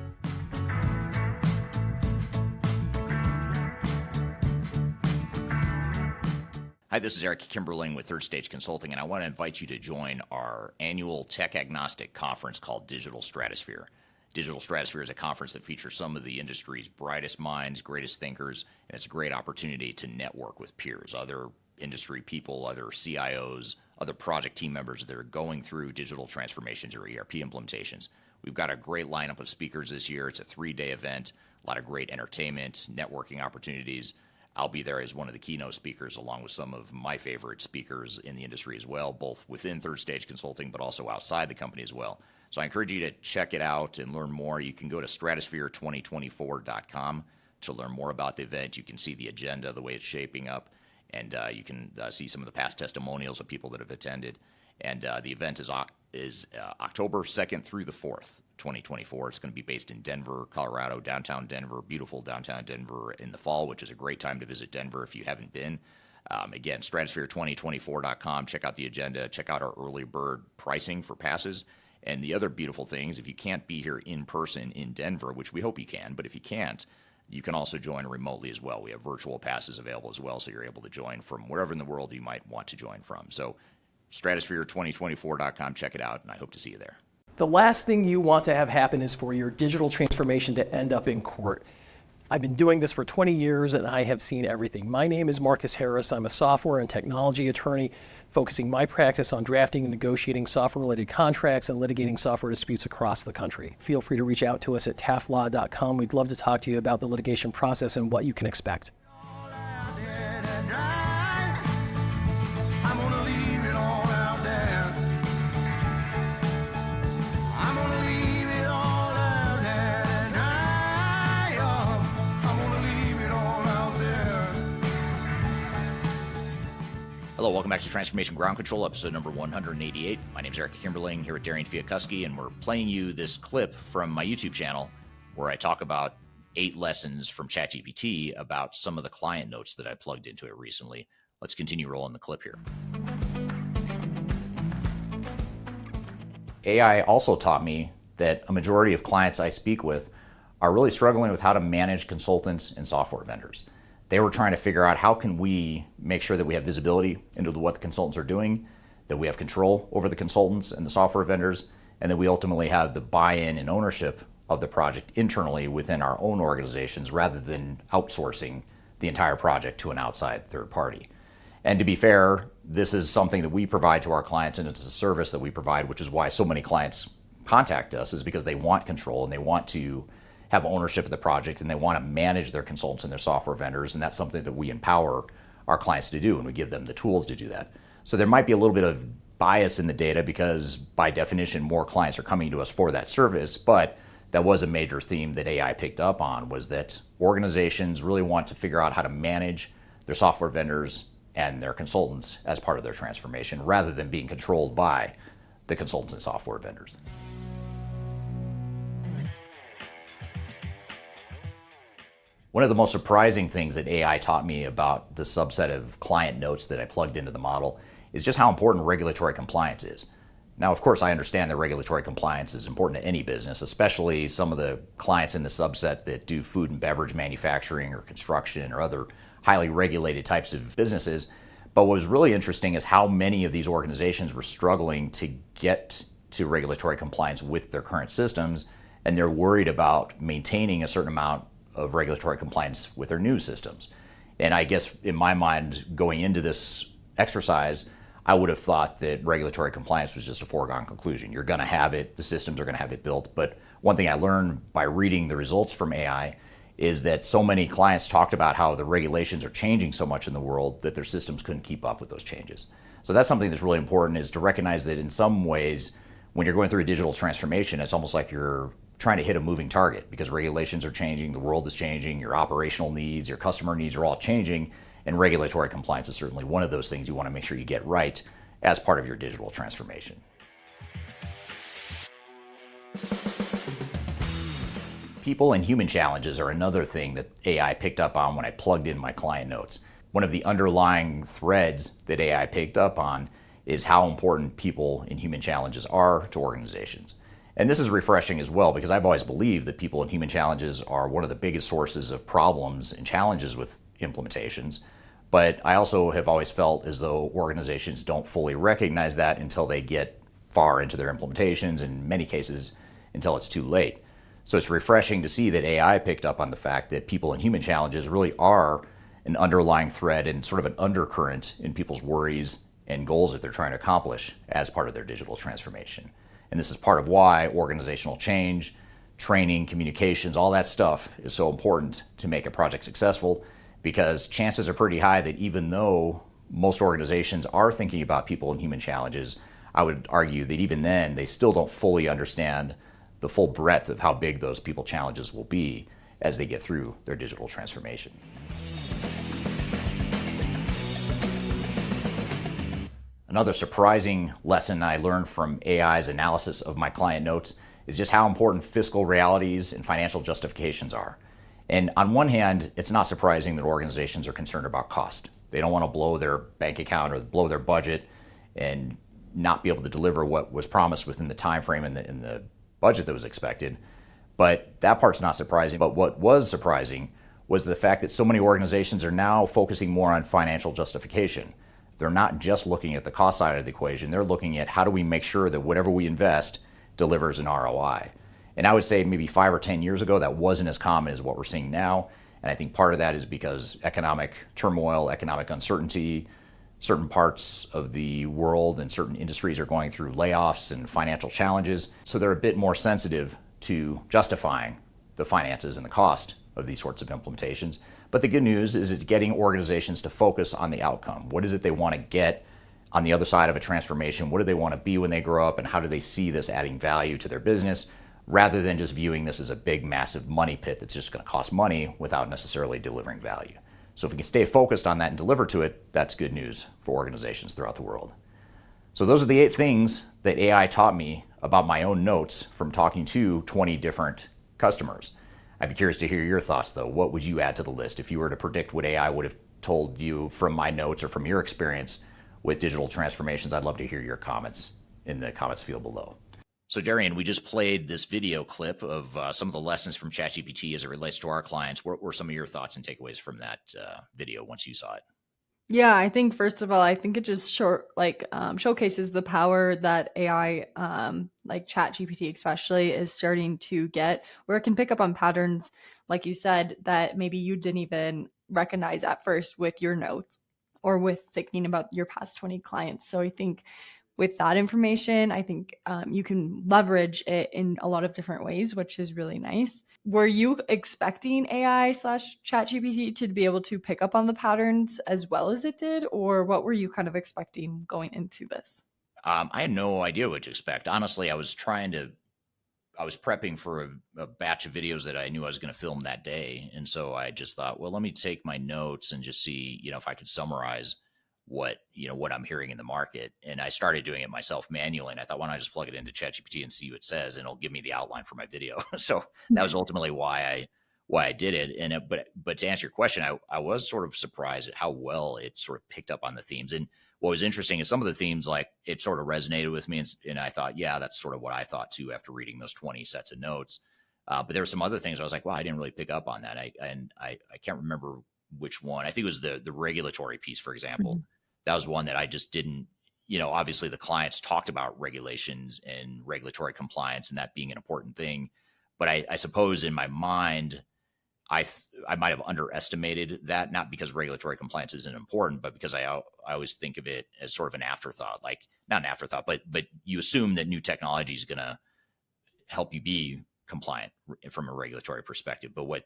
Hi, this is Eric Kimberling with Third Stage Consulting, and I want to invite you to join our annual tech agnostic conference called Digital Stratosphere. Digital Stratosphere is a conference that features some of the industry's brightest minds, greatest thinkers, and it's a great opportunity to network with peers, other industry people, other CIOs, other project team members that are going through digital transformations or ERP implementations. We've got a great lineup of speakers this year. It's a 3-day event, a lot of great entertainment, networking opportunities. I'll be there as one of the keynote speakers, along with some of my favorite speakers in the industry as well, both within Third Stage Consulting, but also outside the company as well. So I encourage you to check it out and learn more. You can go to stratosphere2024.com to learn more about the event. You can see the agenda, the way it's shaping up, and you can see some of the past testimonials of people that have attended. And the event is October 2nd through the 4th, 2024. It's going to be based in Denver, Colorado, downtown Denver, beautiful downtown Denver in the fall, which is a great time to visit Denver if you haven't been. Again, stratosphere2024.com. Check out the agenda. Check out our early bird pricing for passes. And the other beautiful things, if you can't be here in person in Denver, which we hope you can, but if you can't, you can also join remotely as well. We have virtual passes available as well, so you're able to join from wherever in the world you might want to join from. So stratosphere2024.com, check it out, and I hope to see you there. The last thing you want to have happen is for your digital transformation to end up in court. I've been doing this for 20 years and I have seen everything. My name is Marcus Harris. I'm a software and technology attorney focusing my practice on drafting and negotiating software-related contracts and litigating software disputes across the country. Feel free to reach out to us at taftlaw.com. We'd love to talk to you about the litigation process and what you can expect. Hello, welcome back to Transformation Ground Control, episode number 188. My name is Eric Kimberling here with Darian Chwialkowski, and we're playing you this clip from my YouTube channel where I talk about 8 lessons from ChatGPT about some of the client notes that I plugged into it recently. Let's continue rolling the clip here. AI also taught me that a majority of clients I speak with are really struggling with how to manage consultants and software vendors. They were trying to figure out how can we make sure that we have visibility into what the consultants are doing, that we have control over the consultants and the software vendors, and that we ultimately have the buy-in and ownership of the project internally within our own organizations rather than outsourcing the entire project to an outside third party. And to be fair, this is something that we provide to our clients, and it's a service that we provide, which is why so many clients contact us, is because they want control and they want to have ownership of the project and they want to manage their consultants and their software vendors, and that's something that we empower our clients to do, and we give them the tools to do that. So there might be a little bit of bias in the data because by definition more clients are coming to us for that service, but that was a major theme that AI picked up on, was that organizations really want to figure out how to manage their software vendors and their consultants as part of their transformation rather than being controlled by the consultants and software vendors. One of the most surprising things that AI taught me about the subset of client notes that I plugged into the model is just how important regulatory compliance is. Now, of course, I understand that regulatory compliance is important to any business, especially some of the clients in the subset that do food and beverage manufacturing or construction or other highly regulated types of businesses. But what was really interesting is how many of these organizations were struggling to get to regulatory compliance with their current systems, and they're worried about maintaining a certain amount of regulatory compliance with their new systems. And I guess in my mind, going into this exercise, I would have thought that regulatory compliance was just a foregone conclusion. You're going to have it, the systems are going to have it built. But one thing I learned by reading the results from AI is that so many clients talked about how the regulations are changing so much in the world that their systems couldn't keep up with those changes. So that's something that's really important, is to recognize that in some ways, when you're going through a digital transformation, it's almost like you're trying to hit a moving target, because regulations are changing, the world is changing, your operational needs, your customer needs are all changing, and regulatory compliance is certainly one of those things you want to make sure you get right as part of your digital transformation. People and human challenges are another thing that AI picked up on when I plugged in my client notes. One of the underlying threads that AI picked up on is how important people and human challenges are to organizations. And this is refreshing as well, because I've always believed that people and human challenges are one of the biggest sources of problems and challenges with implementations. But I also have always felt as though organizations don't fully recognize that until they get far into their implementations, in many cases until it's too late. So it's refreshing to see that AI picked up on the fact that people and human challenges really are an underlying thread and sort of an undercurrent in people's worries and goals that they're trying to accomplish as part of their digital transformation. And this is part of why organizational change, training, communications, all that stuff is so important to make a project successful, because chances are pretty high that even though most organizations are thinking about people and human challenges, I would argue that even then they still don't fully understand the full breadth of how big those people challenges will be as they get through their digital transformation. Another surprising lesson I learned from AI's analysis of my client notes is just how important fiscal realities and financial justifications are. And on one hand, it's not surprising that organizations are concerned about cost. They don't want to blow their bank account or blow their budget and not be able to deliver what was promised within the time frame and the budget that was expected. But that part's not surprising. But what was surprising was the fact that so many organizations are now focusing more on financial justification. They're not just looking at the cost side of the equation. They're looking at how do we make sure that whatever we invest delivers an ROI. And I would say maybe 5 or 10 years ago, that wasn't as common as what we're seeing now. And I think part of that is because economic turmoil, economic uncertainty, certain parts of the world and certain industries are going through layoffs and financial challenges. So they're a bit more sensitive to justifying the finances and the cost of these sorts of implementations. But the good news is it's getting organizations to focus on the outcome. What is it they want to get on the other side of a transformation? What do they want to be when they grow up? And how do they see this adding value to their business, rather than just viewing this as a big, massive money pit that's just going to cost money without necessarily delivering value? So if we can stay focused on that and deliver to it, that's good news for organizations throughout the world. So those are the 8 things that AI taught me about my own notes from talking to 20 different customers. I'd be curious to hear your thoughts, though. What would you add to the list if you were to predict what AI would have told you from my notes or from your experience with digital transformations? I'd love to hear your comments in the comments field below. So Darian, we just played this video clip of some of the lessons from ChatGPT as it relates to our clients. What were some of your thoughts and takeaways from that video once you saw it? Yeah, I think first of all, I think it just showcases the power that AI, like ChatGPT especially, is starting to get, where it can pick up on patterns, like you said, that maybe you didn't even recognize at first with your notes or with thinking about your past 20 clients. So I think with that information, I think you can leverage it in a lot of different ways, which is really nice. Were you expecting AI/ChatGPT to be able to pick up on the patterns as well as it did? Or what were you kind of expecting going into this? I had no idea what to expect. Honestly, I was prepping for a batch of videos that I knew I was going to film that day. And so I just thought, well, let me take my notes and just see, if I could summarize what I'm hearing in the market. And I started doing it myself manually. And I thought, why don't I just plug it into ChatGPT and see what it says, and it'll give me the outline for my video. So that was ultimately why I did it. And but to answer your question, I was sort of surprised at how well it sort of picked up on the themes. And what was interesting is some of the themes, like, it sort of resonated with me, and I thought, yeah, that's sort of what I thought too after reading those 20 sets of notes. But there were some other things I was like, wow, I didn't really pick up on that. I can't remember which one. I think it was the regulatory piece, for example. that was one that I just didn't, obviously the clients talked about regulations and regulatory compliance and that being an important thing. But I suppose in my mind, I might have underestimated that, not because regulatory compliance isn't important, but because I always think of it as sort of an afterthought, like not an afterthought, but you assume that new technology is going to help you be compliant from a regulatory perspective. But what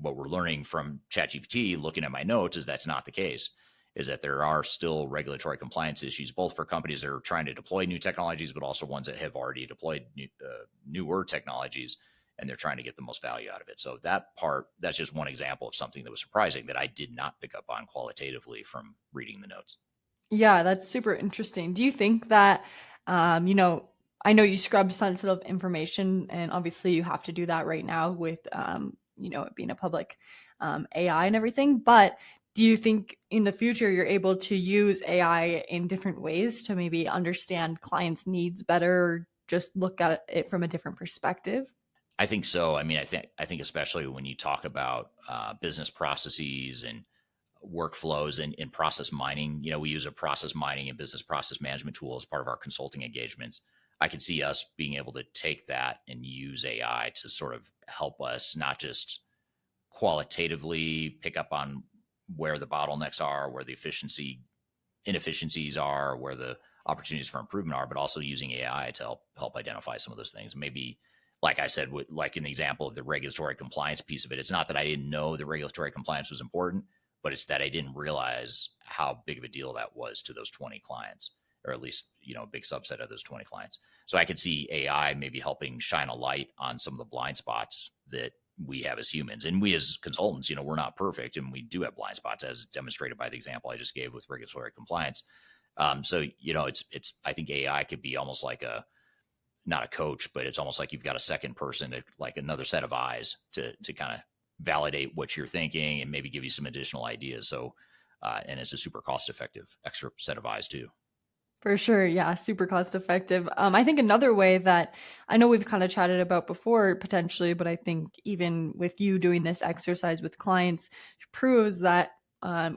we're learning from ChatGPT, looking at my notes, is that's not the case, is that there are still regulatory compliance issues, both for companies that are trying to deploy new technologies, but also ones that have already deployed newer technologies, and they're trying to get the most value out of it. So that's just one example of something that was surprising that I did not pick up on qualitatively from reading the notes. Yeah, that's super interesting. Do you think that, I know you scrub sensitive information, and obviously you have to do that right now with, it being a public AI and everything. But do you think in the future you're able to use AI in different ways to maybe understand clients' needs better, or just look at it from a different perspective? I think so. I mean, I think especially when you talk about business processes and workflows and process mining, we use a process mining and business process management tool as part of our consulting engagements. I could see us being able to take that and use AI to sort of help us not just qualitatively pick up on where the bottlenecks are, where the inefficiencies are, where the opportunities for improvement are, but also using AI to help identify some of those things. Maybe, like I said, like in the example of the regulatory compliance piece of it, it's not that I didn't know the regulatory compliance was important, but it's that I didn't realize how big of a deal that was to those 20 clients, or at least, a big subset of those 20 clients. So I could see AI maybe helping shine a light on some of the blind spots that we have as humans. And we as consultants, we're not perfect, and we do have blind spots, as demonstrated by the example I just gave with regulatory compliance. So, it's, I think AI could be almost like not a coach, but it's almost like you've got a second person, like another set of eyes to kind of validate what you're thinking and maybe give you some additional ideas. So, and it's a super cost-effective extra set of eyes too. For sure. Yeah. Super cost effective. I think another way that I know we've kind of chatted about before potentially, but I think even with you doing this exercise with clients proves that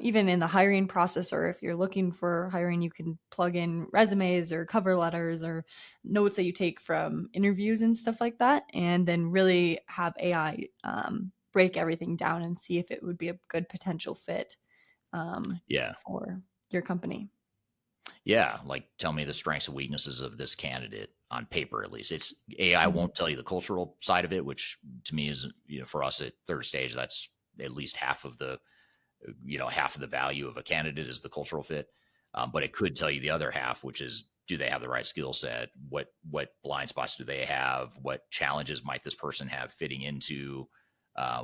even in the hiring process, or if you're looking for hiring, you can plug in resumes or cover letters or notes that you take from interviews and stuff like that, and then really have AI break everything down and see if it would be a good potential fit for your company. Yeah, like tell me the strengths and weaknesses of this candidate on paper, at least. It's AI won't tell you the cultural side of it, which to me is, for us at third stage, that's at least half of the value of a candidate is the cultural fit. But it could tell you the other half, which is, do they have the right skill set? What blind spots do they have? What challenges might this person have fitting into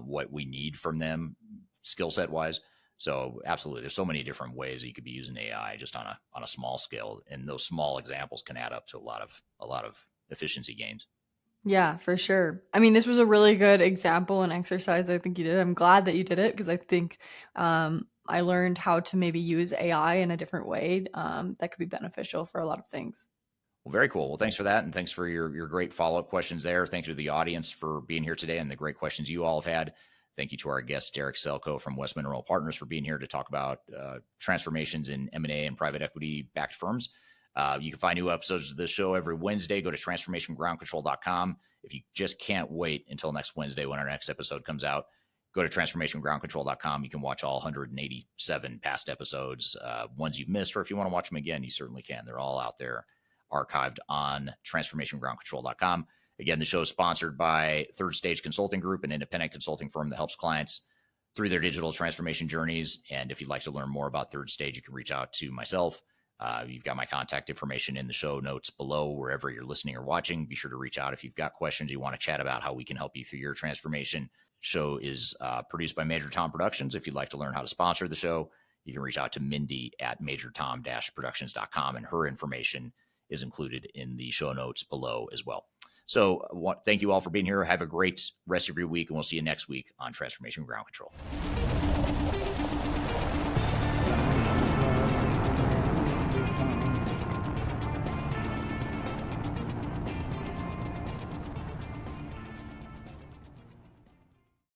what we need from them skill set wise? So absolutely, there's so many different ways that you could be using AI just on a small scale, and those small examples can add up to a lot of efficiency gains. Yeah, for sure. I mean, this was a really good example and exercise I think you did. I'm glad that you did it, because I think I learned how to maybe use AI in a different way that could be beneficial for a lot of things. Well, very cool. Well, thanks for that, and thanks for your great follow-up questions there. Thank you to the audience for being here today and the great questions you all have had. Thank you to our guest, Derek Selchow from West Monroe Partners, for being here to talk about transformations in M&A and private equity-backed firms. You can find new episodes of this show every Wednesday. Go to transformationgroundcontrol.com. If you just can't wait until next Wednesday when our next episode comes out, go to transformationgroundcontrol.com. You can watch all 187 past episodes, ones you've missed, or if you want to watch them again, you certainly can. They're all out there archived on transformationgroundcontrol.com. Again, the show is sponsored by Third Stage Consulting Group, an independent consulting firm that helps clients through their digital transformation journeys. And if you'd like to learn more about Third Stage, you can reach out to myself. You've got my contact information in the show notes below, wherever you're listening or watching. Be sure to reach out if you've got questions you want to chat about how we can help you through your transformation. Show is produced by Major Tom Productions. If you'd like to learn how to sponsor the show, you can reach out to Mindy at majortom-productions.com, and her information is included in the show notes below as well. So thank you all for being here. Have a great rest of your week, and we'll see you next week on Transformation Ground Control.